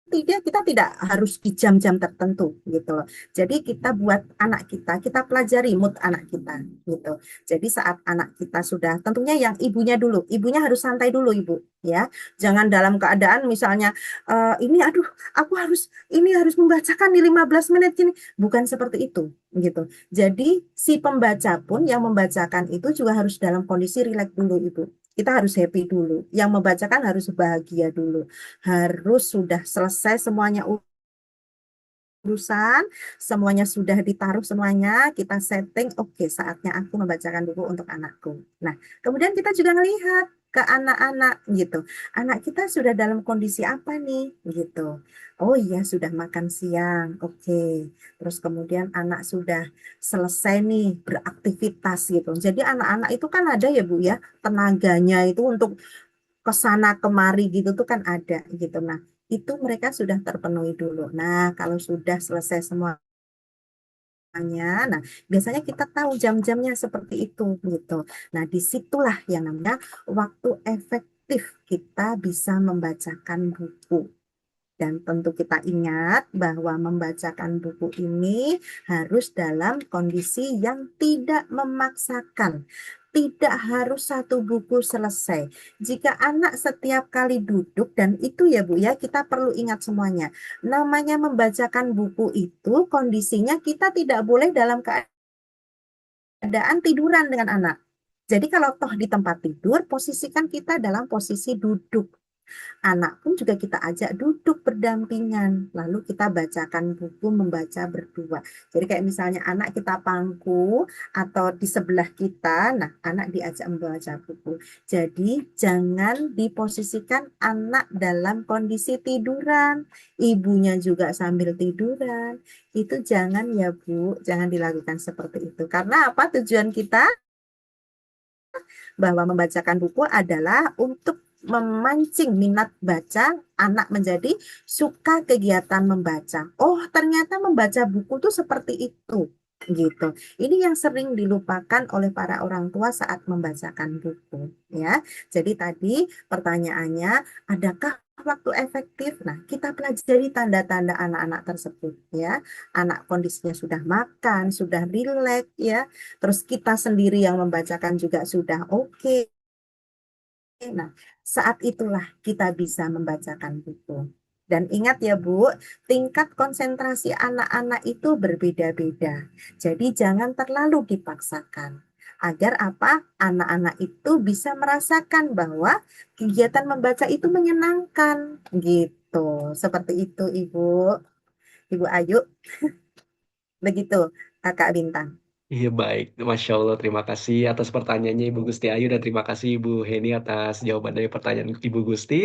kita tidak harus di jam-jam tertentu gitu loh. Jadi kita buat anak kita pelajari mood anak kita gitu. Jadi saat anak kita sudah, tentunya yang ibunya dulu, ibunya harus santai dulu Ibu ya. Jangan dalam keadaan misalnya ini aduh aku harus membacakan di 15 menit ini. Bukan seperti itu gitu. Jadi si pembaca pun yang membacakan itu juga harus dalam kondisi rileks dulu Ibu. Kita harus happy dulu. Yang membacakan harus bahagia dulu, harus sudah selesai semuanya urusan, semuanya sudah ditaruh semuanya, kita setting, oke, saatnya aku membacakan buku untuk anakku. Nah, kemudian kita juga melihat ke anak-anak gitu. Anak kita sudah dalam kondisi apa nih gitu. Oh iya, sudah makan siang. Oke. Terus kemudian anak sudah selesai nih beraktivitas gitu. Jadi anak-anak itu kan ada ya Bu ya, tenaganya itu untuk ke sana kemari gitu tuh kan ada gitu. Nah, itu mereka sudah terpenuhi dulu. Nah, kalau sudah selesai semuanya, nah biasanya kita tahu jam-jamnya seperti itu gitu. Nah, disitulah yang namanya waktu efektif kita bisa membacakan buku. Dan tentu kita ingat bahwa membacakan buku ini harus dalam kondisi yang tidak memaksakan. Tidak harus satu buku selesai. Jika anak setiap kali duduk, dan itu ya Bu ya, kita perlu ingat semuanya. Namanya membacakan buku itu kondisinya kita tidak boleh dalam keadaan tiduran dengan anak. Jadi kalau toh di tempat tidur, posisikan kita dalam posisi duduk. Anak pun juga kita ajak duduk berdampingan, lalu kita bacakan buku membaca berdua. Jadi kayak misalnya anak kita pangku atau di sebelah kita, nah anak diajak membaca buku. Jadi jangan diposisikan anak dalam kondisi tiduran, ibunya juga sambil tiduran. Itu jangan ya Bu, jangan dilakukan seperti itu. Karena apa tujuan kita? Bahwa membacakan buku adalah untuk memancing minat baca anak menjadi suka kegiatan membaca. Oh, ternyata membaca buku tuh seperti itu. Gitu. Ini yang sering dilupakan oleh para orang tua saat membacakan buku, ya. Jadi tadi pertanyaannya, adakah waktu efektif? Nah, kita pelajari tanda-tanda anak-anak tersebut ya. Anak kondisinya sudah makan, sudah rileks ya. Terus kita sendiri yang membacakan juga sudah oke. Nah, saat itulah kita bisa membacakan buku. Dan ingat ya Bu, tingkat konsentrasi anak-anak itu berbeda-beda. Jadi jangan terlalu dipaksakan. Agar apa? Anak-anak itu bisa merasakan bahwa kegiatan membaca itu menyenangkan. Gitu. Seperti itu Ibu. Ibu Ayu, begitu Kakak Bintang. Iya baik, Masya Allah. Terima kasih atas pertanyaannya Ibu Gusti Ayu dan terima kasih Ibu Heni atas jawaban dari pertanyaan Ibu Gusti.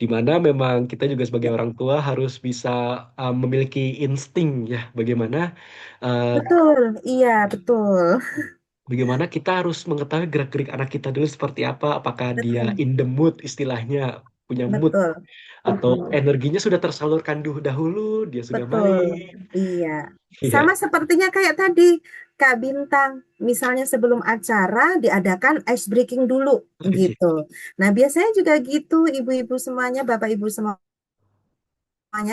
Di mana memang kita juga sebagai Ya, orang tua harus bisa memiliki insting ya, bagaimana uh, betul. Iya, betul. bagaimana kita harus mengetahui gerak-gerik anak kita dulu seperti apa, apakah dia Betul. in the mood istilahnya, punya mood Betul. atau Mm-mm. energinya sudah tersalurkan dahulu, dia sudah Betul, main. iya. Sama Iya. sepertinya kayak tadi, Kak Bintang. Misalnya sebelum acara diadakan ice breaking dulu, gitu. Nah, biasanya juga gitu, ibu-ibu semuanya, bapak ibu semuanya,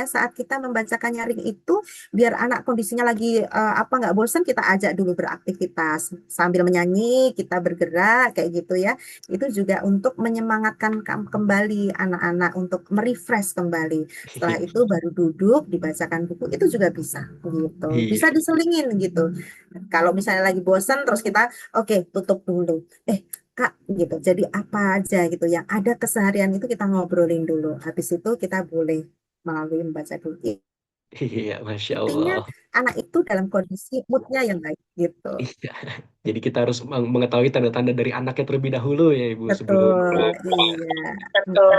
saat kita membacakan nyaring itu, biar anak kondisinya lagi apa nggak bosan, kita ajak dulu beraktivitas sambil menyanyi, kita bergerak kayak gitu ya. Itu juga untuk menyemangatkan kembali anak-anak untuk merefresh kembali. Setelah itu baru duduk dibacakan buku, itu juga bisa gitu. Bisa Iya. diselingin gitu. Kalau misalnya lagi bosan, terus kita oke, tutup dulu. Kak, gitu. Jadi apa aja gitu yang ada keseharian itu kita ngobrolin dulu. Habis itu kita boleh melalui membaca buku. Iya, Masya Intinya Allah. anak itu dalam kondisi moodnya yang baik gitu. Iya. Jadi kita harus mengetahui tanda-tanda dari anaknya terlebih dahulu ya Ibu sebelum. Betul, iya. Betul.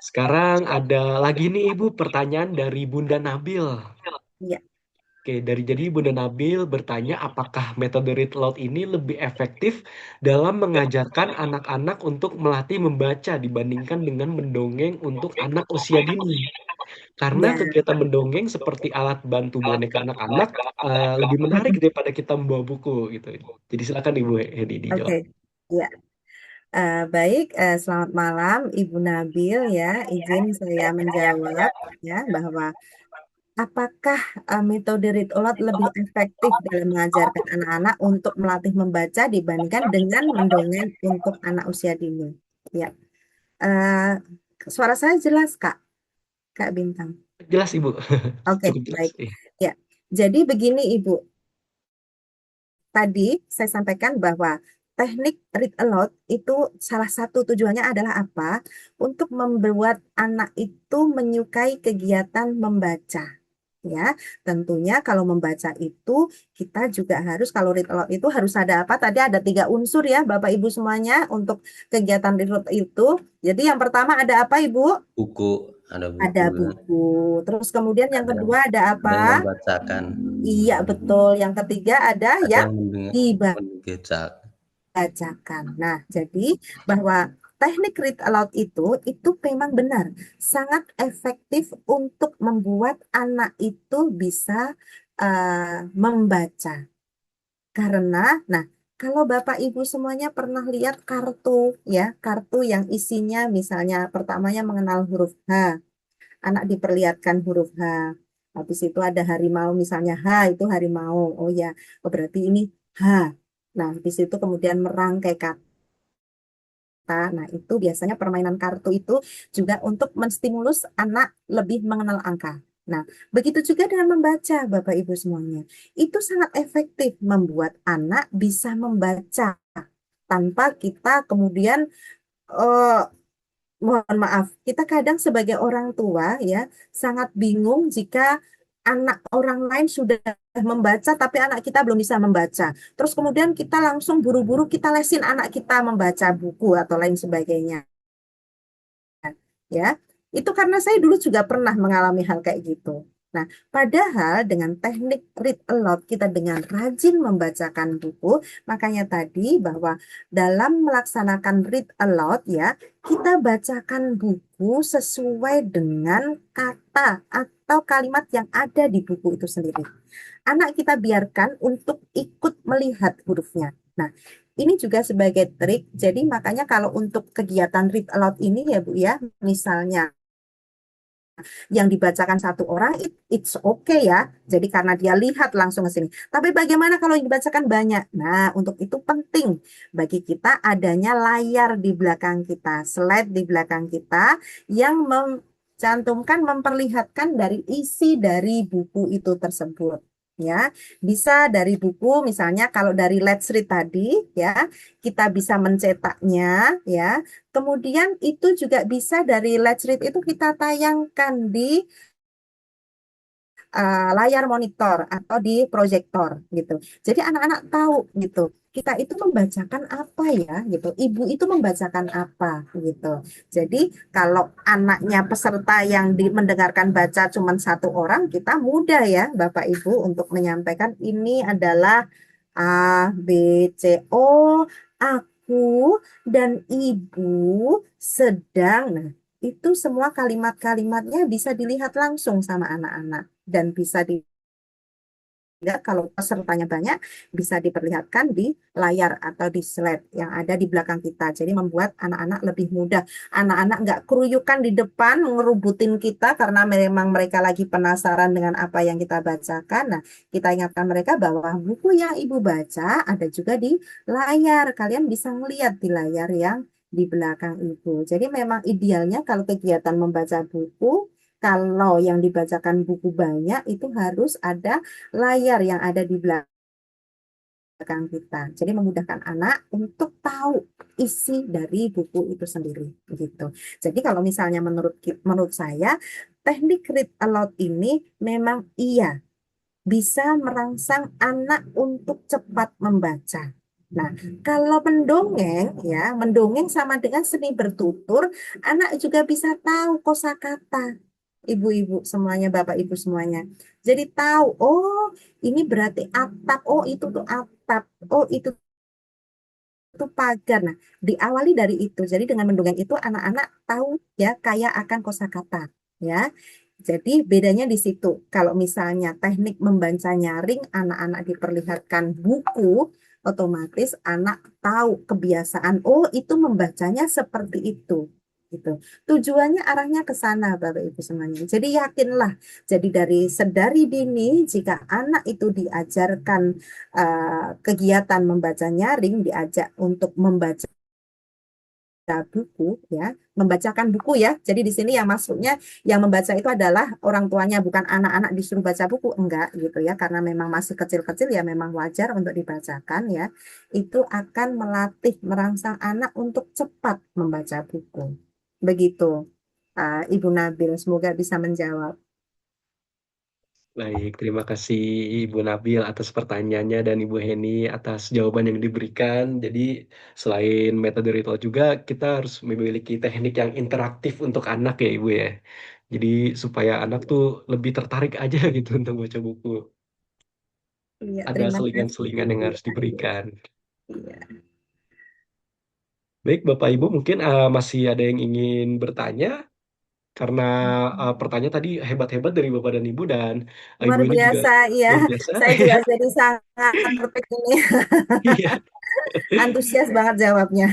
Sekarang ada lagi nih Ibu pertanyaan dari Bunda Nabil. Iya, Oke, jadi Bunda Nabil bertanya apakah metode read aloud ini lebih efektif dalam mengajarkan anak-anak untuk melatih membaca dibandingkan dengan mendongeng untuk anak usia dini. Karena iya. kegiatan mendongeng seperti alat bantu boneka anak-anak lebih menarik daripada kita membawa buku gitu. Jadi silakan Ibu Hedi Oke, dijawab. iya. Baik, selamat malam Ibu Nabil ya. Izin saya menjawab ya bahwa apakah metode read aloud lebih efektif dalam mengajarkan anak-anak untuk melatih membaca dibandingkan dengan mendongeng untuk anak usia dini? Ya, eh, suara saya jelas Kak, Kak Bintang. Jelas Ibu, Oke, cukup jelas. baik. Ya, jadi begini Ibu. Tadi saya sampaikan bahwa teknik read aloud itu salah satu tujuannya adalah apa? Untuk membuat anak itu menyukai kegiatan membaca. Ya, tentunya kalau membaca itu kita juga harus kalau read aloud itu harus ada apa? Tadi ada 3 unsur ya, Bapak Ibu semuanya untuk kegiatan read aloud itu. Jadi yang pertama ada apa Ibu? Buku, ada Ada buku, buku. Terus kemudian yang ada kedua ada ada yang apa? membacakan, Iya betul. Yang ketiga ada ada yang yang mendengar, dibacakan. mengecak. Nah, jadi bahwa teknik read aloud itu memang benar sangat efektif untuk membuat anak itu bisa membaca. Karena, nah, kalau Bapak Ibu semuanya pernah lihat kartu ya, kartu yang isinya misalnya pertamanya mengenal huruf H, anak diperlihatkan huruf H. Habis itu ada harimau misalnya H itu harimau. Oh ya, oh berarti ini H. Nah, habis itu kemudian merangkai kata. Nah, itu biasanya permainan kartu itu juga untuk menstimulus anak lebih mengenal angka. Nah, begitu juga dengan membaca, Bapak Ibu semuanya. Itu sangat efektif membuat anak bisa membaca tanpa kita kemudian eh, mohon maaf, kita kadang sebagai orang tua ya sangat bingung jika anak orang lain sudah membaca tapi anak kita belum bisa membaca. Terus kemudian kita langsung buru-buru kita lesin anak kita membaca buku atau lain sebagainya ya. Itu karena saya dulu juga pernah mengalami hal kayak gitu. Nah, padahal dengan teknik read aloud kita dengan rajin membacakan buku, makanya tadi bahwa dalam melaksanakan read aloud ya, kita bacakan buku sesuai dengan kata atau kalimat yang ada di buku itu sendiri. Anak kita biarkan untuk ikut melihat hurufnya. Nah, Ini juga sebagai trik. Jadi makanya kalau untuk kegiatan read aloud ini ya Bu ya, misalnya yang dibacakan satu orang it's okay ya. Jadi karena dia lihat langsung ke sini. Tapi bagaimana kalau yang dibacakan banyak? Nah, untuk itu penting bagi kita adanya layar di belakang kita, slide di belakang kita yang mencantumkan, memperlihatkan dari isi dari buku itu tersebut. Ya, bisa dari buku, misalnya kalau dari Let's Read tadi, ya, kita bisa mencetaknya, ya. Kemudian itu juga bisa dari Let's Read itu kita tayangkan di layar monitor atau di proyektor gitu. Jadi anak-anak tahu gitu. Kita itu membacakan apa ya gitu. Ibu itu membacakan apa gitu. Jadi kalau anaknya peserta yang mendengarkan baca cuma satu orang, kita mudah ya Bapak Ibu untuk menyampaikan ini adalah A, B, C, O, aku dan ibu sedang. Nah, itu semua kalimat-kalimatnya bisa dilihat langsung sama anak-anak dan bisa dilihat kalau pesertanya banyak bisa diperlihatkan di layar atau di slide yang ada di belakang kita. Jadi membuat anak-anak lebih mudah. Anak-anak nggak keruyukan di depan ngerubutin kita karena memang mereka lagi penasaran dengan apa yang kita bacakan. Nah, kita ingatkan mereka bahwa buku yang ibu baca ada juga di layar. Kalian bisa ngeliat di layar yang di belakang ibu. Jadi memang idealnya kalau kegiatan membaca buku, kalau yang dibacakan buku banyak itu harus ada layar yang ada di belakang kita. Jadi memudahkan anak untuk tahu isi dari buku itu sendiri gitu. Jadi kalau misalnya menurut saya teknik read aloud ini memang iya bisa merangsang anak untuk cepat membaca. Nah, kalau mendongeng ya, mendongeng sama dengan seni bertutur, anak juga bisa tahu kosakata. Ibu-ibu semuanya, bapak ibu semuanya. Jadi tahu, oh ini berarti atap, oh itu tuh atap, oh itu pagar. Nah, diawali dari itu. Jadi dengan mendongeng itu anak-anak tahu ya kayak akan kosakata, ya. Jadi bedanya di situ. Kalau misalnya teknik membaca nyaring, anak-anak diperlihatkan buku, otomatis anak tahu kebiasaan. Oh, itu membacanya seperti itu. Gitu. Tujuannya arahnya ke sana, Bapak Ibu semuanya. Jadi yakinlah. Jadi sedari dini, jika anak itu diajarkan kegiatan membaca nyaring, diajak untuk membaca buku ya, membacakan buku ya. Jadi di sini yang maksudnya yang membaca itu adalah orang tuanya, bukan anak-anak disuruh baca buku, enggak gitu ya. Karena memang masih kecil-kecil ya memang wajar untuk dibacakan ya. Itu akan melatih, merangsang anak untuk cepat membaca buku. Begitu, Ibu Nabil. Semoga bisa menjawab. Baik, terima kasih Ibu Nabil atas pertanyaannya dan Ibu Heni atas jawaban yang diberikan. Jadi selain metode ritual juga kita harus memiliki teknik yang interaktif untuk anak ya Ibu ya. Jadi supaya anak tuh lebih tertarik aja gitu untuk baca buku. Iya, Ada terima kasih. selingan-selingan yang harus diberikan. Iya. Baik, Bapak Ibu mungkin masih ada yang ingin bertanya karena pertanyaan tadi hebat-hebat dari Bapak dan Ibu dan Ibu Luar ini juga biasa, iya. luar biasa. Saya juga jadi sangat tertarik ini. Iya, Antusias banget jawabnya.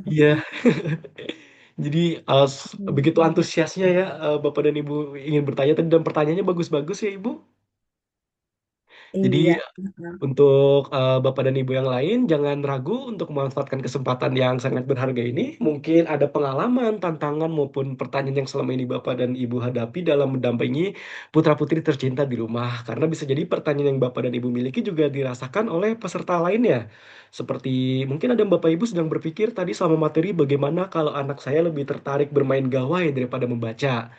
iya. Jadi begitu antusiasnya ya Bapak dan Ibu ingin bertanya tadi dan pertanyaannya bagus-bagus ya Ibu. Jadi Iya. untuk Bapak dan Ibu yang lain jangan ragu untuk memanfaatkan kesempatan yang sangat berharga ini. Mungkin ada pengalaman, tantangan maupun pertanyaan yang selama ini Bapak dan Ibu hadapi dalam mendampingi putra-putri tercinta di rumah. Karena bisa jadi pertanyaan yang Bapak dan Ibu miliki juga dirasakan oleh peserta lainnya. Seperti mungkin ada yang Bapak Ibu sedang berpikir tadi selama materi bagaimana kalau anak saya lebih tertarik bermain gawai daripada membaca.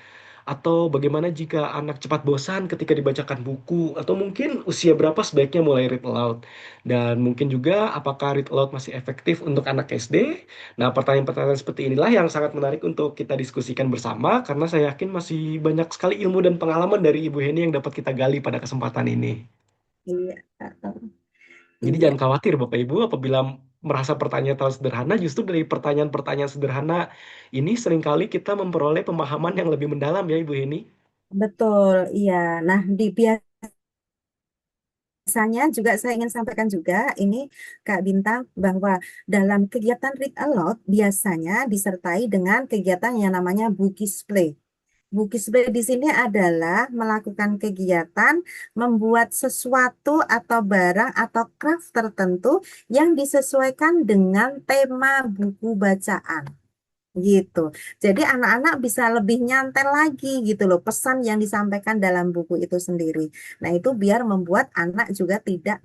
Atau bagaimana jika anak cepat bosan ketika dibacakan buku? Atau mungkin usia berapa sebaiknya mulai read aloud? Dan mungkin juga apakah read aloud masih efektif untuk anak SD? Nah, pertanyaan-pertanyaan seperti inilah yang sangat menarik untuk kita diskusikan bersama karena saya yakin masih banyak sekali ilmu dan pengalaman dari Ibu Heni yang dapat kita gali pada kesempatan ini. Iya. Jadi Iya. jangan khawatir Bapak Ibu apabila merasa pertanyaan terlalu sederhana, justru dari pertanyaan-pertanyaan sederhana ini seringkali kita memperoleh pemahaman yang lebih mendalam ya Ibu Heni. Betul, iya. Nah, biasanya juga saya ingin sampaikan juga ini Kak Bintang bahwa dalam kegiatan Read Aloud biasanya disertai dengan kegiatan yang namanya Bookisplay. Bookisplay di sini adalah melakukan kegiatan membuat sesuatu atau barang atau craft tertentu yang disesuaikan dengan tema buku bacaan. Gitu. Jadi anak-anak bisa lebih nyantai lagi gitu loh pesan yang disampaikan dalam buku itu sendiri. Nah, itu biar membuat anak juga tidak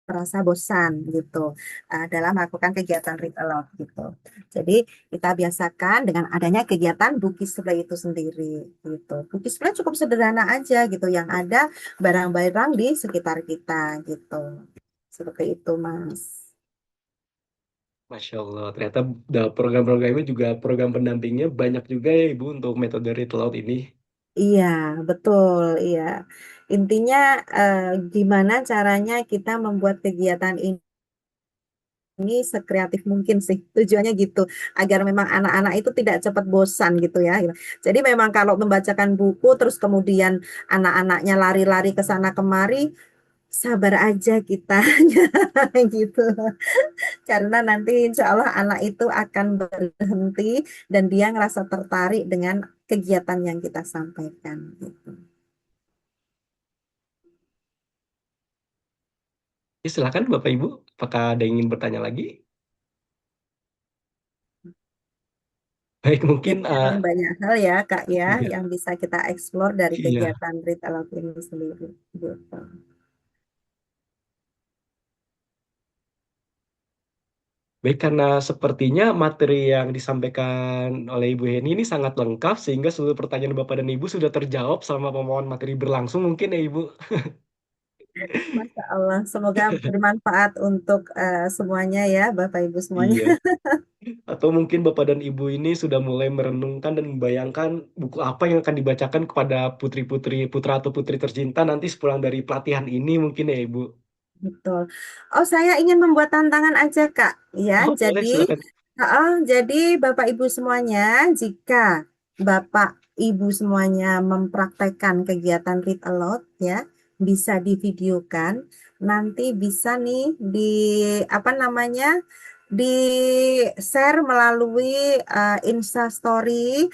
merasa bosan gitu dalam melakukan kegiatan read aloud gitu. Jadi kita biasakan dengan adanya kegiatan Bookisplay itu sendiri gitu. Bookisplay cukup sederhana aja gitu yang ada barang-barang di sekitar kita gitu. Seperti itu, Mas. Masya Allah, ternyata program-programnya juga program pendampingnya banyak juga ya Ibu untuk metode read aloud ini. Iya, betul, iya. Intinya gimana caranya kita membuat kegiatan ini sekreatif mungkin sih. Tujuannya gitu, agar memang anak-anak itu tidak cepat bosan gitu ya. Jadi memang kalau membacakan buku terus kemudian anak-anaknya lari-lari ke sana kemari, sabar aja kita gitu. Karena nanti insya Allah anak itu akan berhenti dan dia ngerasa tertarik dengan kegiatan yang kita sampaikan gitu. Ya, silakan Bapak Ibu, apakah ada yang ingin bertanya lagi? Baik, mungkin Ya, memang banyak hal ya Kak ya iya, yang bisa kita explore dari iya. kegiatan Read Aloud ini sendiri gitu. Baik, karena sepertinya materi yang disampaikan oleh Ibu Heni ini sangat lengkap sehingga seluruh pertanyaan Bapak dan Ibu sudah terjawab selama pemaparan materi berlangsung mungkin ya Ibu. Masya Allah, semoga bermanfaat untuk semuanya ya Bapak Ibu semuanya. Iya. Atau mungkin Bapak dan Ibu ini sudah mulai merenungkan dan membayangkan buku apa yang akan dibacakan kepada putri-putri, putra atau putri tercinta nanti sepulang dari pelatihan ini mungkin ya Ibu. Betul. Oh, saya ingin membuat tantangan aja, Kak. Ya, Oh, boleh jadi, silakan. jadi Bapak Ibu semuanya, jika Bapak Ibu semuanya mempraktekkan kegiatan read aloud, ya, bisa divideokan. Nanti bisa nih di apa namanya, di share melalui Insta Story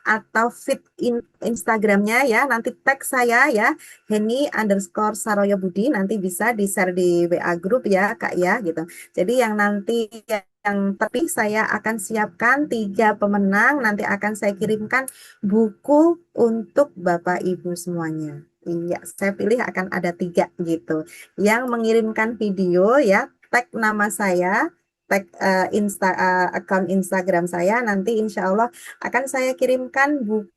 atau feed Instagramnya ya, nanti tag saya ya, Heni_Saroyo Budi, nanti bisa di-share di WA grup ya Kak ya gitu. Jadi yang nanti yang terpilih saya akan siapkan 3 pemenang, nanti akan saya kirimkan buku untuk Bapak Ibu semuanya. Iya, saya pilih akan ada 3 gitu. Yang mengirimkan video ya, tag nama saya, tag account Instagram saya, nanti insya Allah akan saya kirimkan buku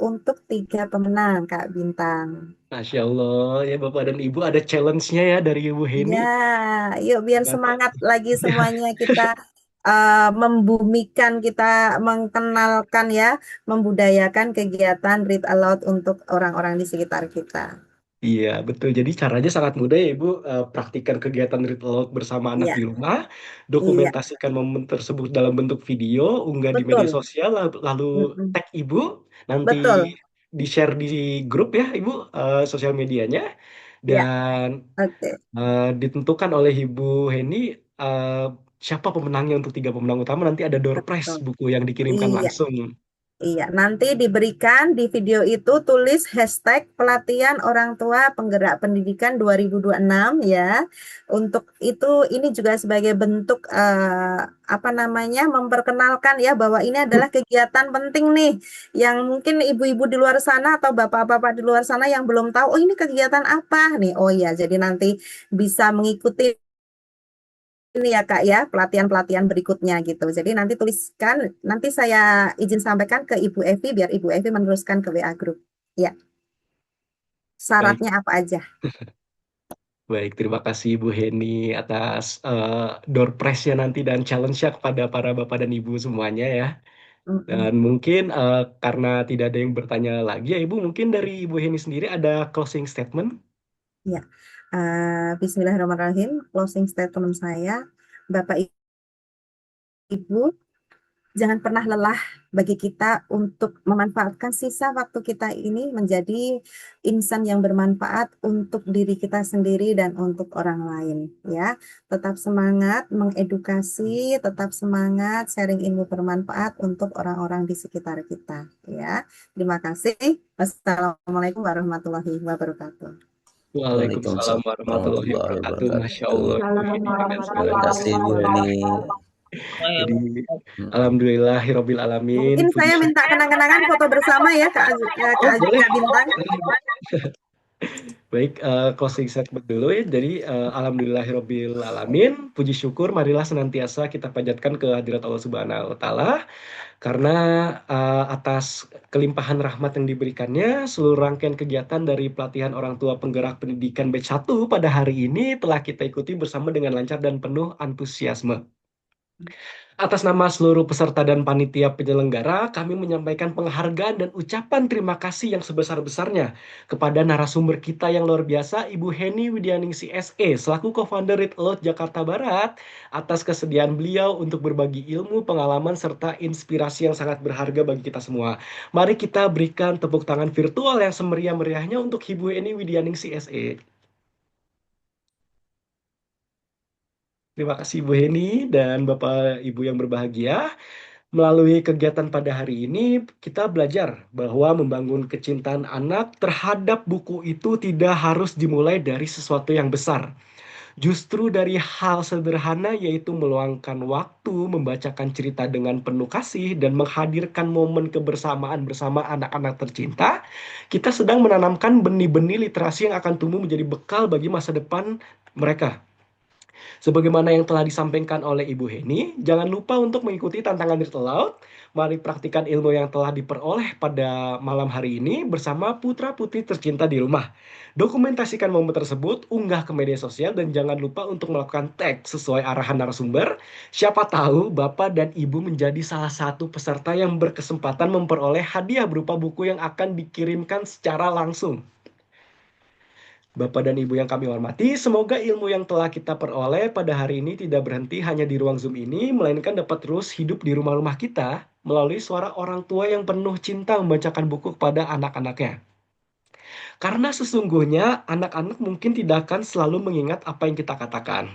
untuk 3 pemenang, Kak Bintang. Masya Allah, ya Bapak dan Ibu ada challenge-nya ya dari Ibu Heni. Ya, yuk biar Bapak, semangat lagi semuanya kita membumikan, kita mengenalkan ya, membudayakan kegiatan read aloud untuk orang-orang di sekitar kita. iya betul. Jadi caranya sangat mudah ya Ibu. Praktikkan kegiatan read aloud bersama anak Iya, di rumah, iya, dokumentasikan momen tersebut dalam bentuk video, unggah di media betul. sosial, lalu Mm-mm. tag Ibu, nanti Betul. di-share di grup ya Ibu, sosial medianya, Ya, dan oke. ditentukan oleh Ibu Heni siapa pemenangnya untuk 3 pemenang utama. Nanti ada door prize Betul. buku yang dikirimkan Iya. langsung. Iya, nanti diberikan di video itu tulis hashtag pelatihan orang tua penggerak pendidikan 2026 ya. Untuk itu ini juga sebagai bentuk apa namanya memperkenalkan ya bahwa ini adalah kegiatan penting nih yang mungkin ibu-ibu di luar sana atau bapak-bapak di luar sana yang belum tahu oh ini kegiatan apa nih. Oh iya, jadi nanti bisa mengikuti ini ya Kak ya, pelatihan-pelatihan berikutnya gitu. Jadi nanti tuliskan, nanti saya izin sampaikan ke Ibu Evi biar Ibu Evi meneruskan ke WA Group. Ya, Baik, syaratnya apa aja? baik. Terima kasih Ibu Heni atas door prize-nya nanti dan challenge-nya kepada para bapak dan ibu semuanya ya. Dan Mm-mm. mungkin karena tidak ada yang bertanya lagi ya Ibu, mungkin dari Ibu Heni sendiri ada closing statement. Ya, Bismillahirrahmanirrahim. Closing statement saya, Bapak Ibu, jangan pernah lelah bagi kita untuk memanfaatkan sisa waktu kita ini menjadi insan yang bermanfaat untuk diri kita sendiri dan untuk orang lain ya. Tetap semangat mengedukasi, tetap semangat sharing ilmu bermanfaat untuk orang-orang di sekitar kita ya. Terima kasih. Wassalamualaikum warahmatullahi wabarakatuh. Waalaikumsalam warahmatullahi warahmatullahi wabarakatuh. Masya wabarakatuh. Allah, Bu Heni dengan segala Terima kasih Bu informasi. Heni. Jadi, alhamdulillahirabbil alamin. Mungkin Puji saya syukur. minta kenang-kenangan foto bersama ya Kak Oh, boleh. Kak Bintang. Baik, closing statement dulu ya. Jadi, alhamdulillahirabbil alamin. Puji syukur marilah senantiasa kita panjatkan ke hadirat Allah Subhanahu wa taala karena atas kelimpahan rahmat yang diberikannya, seluruh rangkaian kegiatan dari pelatihan orang tua penggerak pendidikan batch 1 pada hari ini telah kita ikuti bersama dengan lancar dan penuh antusiasme. Atas nama seluruh peserta dan panitia penyelenggara, kami menyampaikan penghargaan dan ucapan terima kasih yang sebesar-besarnya kepada narasumber kita yang luar biasa, Ibu Heni Widianingsih SE, selaku co-founder Read Aloud Jakarta Barat, atas kesediaan beliau untuk berbagi ilmu, pengalaman, serta inspirasi yang sangat berharga bagi kita semua. Mari kita berikan tepuk tangan virtual yang semeriah-meriahnya untuk Ibu Heni Widianingsih SE. Terima kasih Bu Heni dan Bapak Ibu yang berbahagia. Melalui kegiatan pada hari ini, kita belajar bahwa membangun kecintaan anak terhadap buku itu tidak harus dimulai dari sesuatu yang besar. Justru dari hal sederhana yaitu meluangkan waktu, membacakan cerita dengan penuh kasih, dan menghadirkan momen kebersamaan bersama anak-anak tercinta, kita sedang menanamkan benih-benih literasi yang akan tumbuh menjadi bekal bagi masa depan mereka. Sebagaimana yang telah disampaikan oleh Ibu Heni, jangan lupa untuk mengikuti tantangan Read Aloud. Mari praktikkan ilmu yang telah diperoleh pada malam hari ini bersama putra-putri tercinta di rumah. Dokumentasikan momen tersebut, unggah ke media sosial, dan jangan lupa untuk melakukan tag sesuai arahan narasumber. Siapa tahu Bapak dan Ibu menjadi salah satu peserta yang berkesempatan memperoleh hadiah berupa buku yang akan dikirimkan secara langsung. Bapak dan Ibu yang kami hormati, semoga ilmu yang telah kita peroleh pada hari ini tidak berhenti hanya di ruang Zoom ini, melainkan dapat terus hidup di rumah-rumah kita melalui suara orang tua yang penuh cinta membacakan buku kepada anak-anaknya. Karena sesungguhnya anak-anak mungkin tidak akan selalu mengingat apa yang kita katakan.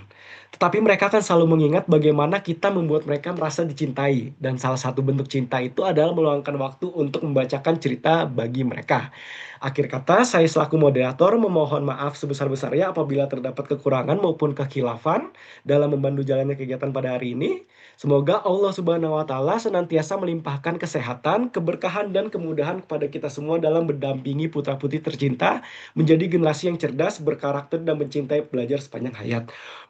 Tetapi mereka akan selalu mengingat bagaimana kita membuat mereka merasa dicintai. Dan salah satu bentuk cinta itu adalah meluangkan waktu untuk membacakan cerita bagi mereka. Akhir kata, saya selaku moderator memohon maaf sebesar-besarnya apabila terdapat kekurangan maupun kekhilafan dalam membantu jalannya kegiatan pada hari ini. Semoga Allah Subhanahu wa taala senantiasa melimpahkan kesehatan, keberkahan, dan kemudahan kepada kita semua dalam mendampingi putra-putri tercinta menjadi generasi yang cerdas, berkarakter, dan mencintai belajar sepanjang hayat.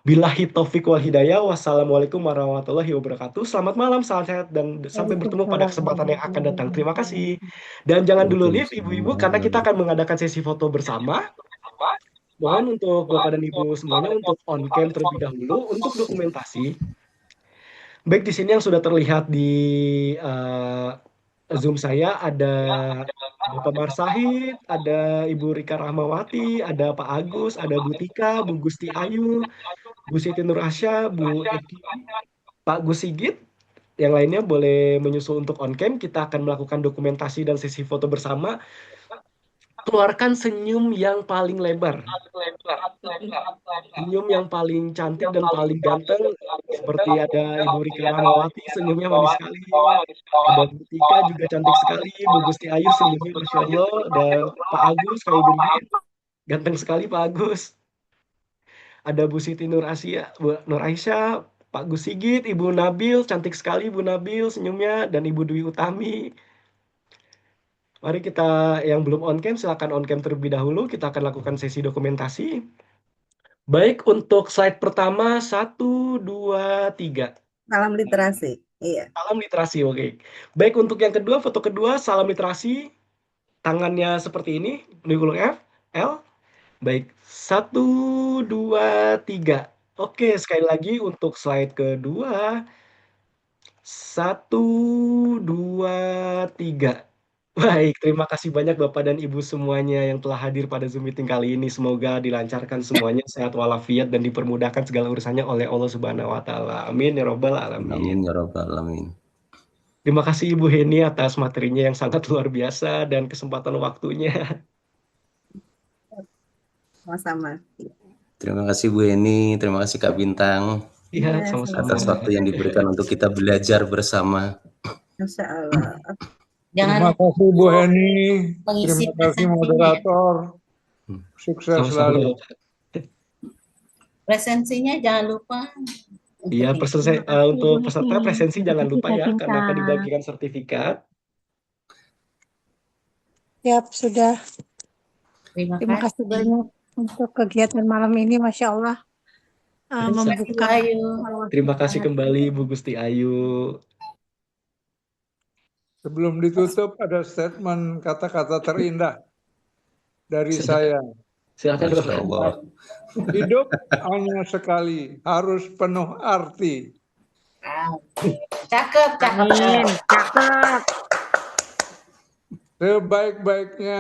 Billahi taufik wal hidayah. Wassalamualaikum warahmatullahi wabarakatuh. Selamat malam, salam sehat, dan sampai bertemu pada kesempatan yang akan datang. Terima kasih. Dan jangan dulu leave Ibu-Ibu karena kita akan mengadakan sesi foto bersama. Mohon untuk Bapak dan Ibu semuanya untuk on cam terlebih dahulu untuk dokumentasi. Baik, di sini yang sudah terlihat di Zoom saya ada Bapak Marsahid, ada Ibu Rika Rahmawati, ada Pak Agus, ada Bu Tika, Bu Gusti Ayu, Bu Siti Nur Asya, Bu Eki, Pak Gus Sigit. Yang lainnya boleh menyusul untuk on cam. Kita akan melakukan dokumentasi dan sesi foto bersama. Keluarkan senyum yang paling lebar. Senyum yang paling cantik dan paling ganteng. Seperti ada Ibu Rika Rahmawati, senyumnya manis sekali. Ada Bu Tika juga cantik sekali. Bu Gusti Ayu senyumnya Masya Allah. Dan Pak Agus, Pak Ibu ganteng sekali Pak Agus. Ada Bu Siti Nur Asia, Bu Nur Aisyah, Pak Gus Sigit, Ibu Nabil, cantik sekali Ibu Nabil senyumnya, dan Ibu Dwi Utami. Mari kita yang belum on cam, silakan on cam terlebih dahulu. Kita akan lakukan sesi dokumentasi. Baik, untuk slide pertama, 1, 2, 3. Salam literasi. Iya. Salam literasi, oke. Baik, untuk yang kedua, foto kedua, salam literasi. Tangannya seperti ini, dihulung F, L. Baik, 1, 2, 3. Oke, sekali lagi untuk slide kedua. 1, 2, 3. Baik, terima kasih banyak Bapak dan Ibu semuanya yang telah hadir pada Zoom meeting kali ini. Semoga dilancarkan semuanya, sehat walafiat, dan dipermudahkan segala urusannya oleh Allah Subhanahu wa taala. Amin ya rabbal alamin. Amin ya rabbal alamin. Terima kasih Ibu Heni atas materinya yang sangat luar biasa dan kesempatan waktunya. Sama-sama. Terima kasih Bu Heni, terima kasih Kak Bintang Iya, Iya, sama-sama. atas sama-sama. waktu yang diberikan untuk kita belajar bersama. Masya Allah. Jangan Terima lupa kasih Bu Heni, mengisi terima kasih presensinya. moderator. Sukses selalu. Sama-sama. Presensinya jangan lupa. Iya, untuk peserta presensi jangan lupa ya, Bintang. karena akan dibagikan sertifikat. Siap, sudah. Terima Terima kasih banyak untuk kegiatan malam ini, Masya Allah. Membuka. Terima kasih kembali Bu Gusti Ayu. Sebelum ditutup ada statement kata-kata terindah dari saya. Silakan Masya Bapak. Allah. Hidup hanya sekali, harus penuh arti. Cakep, cakep. Amin. Cakep. Sebaik-baiknya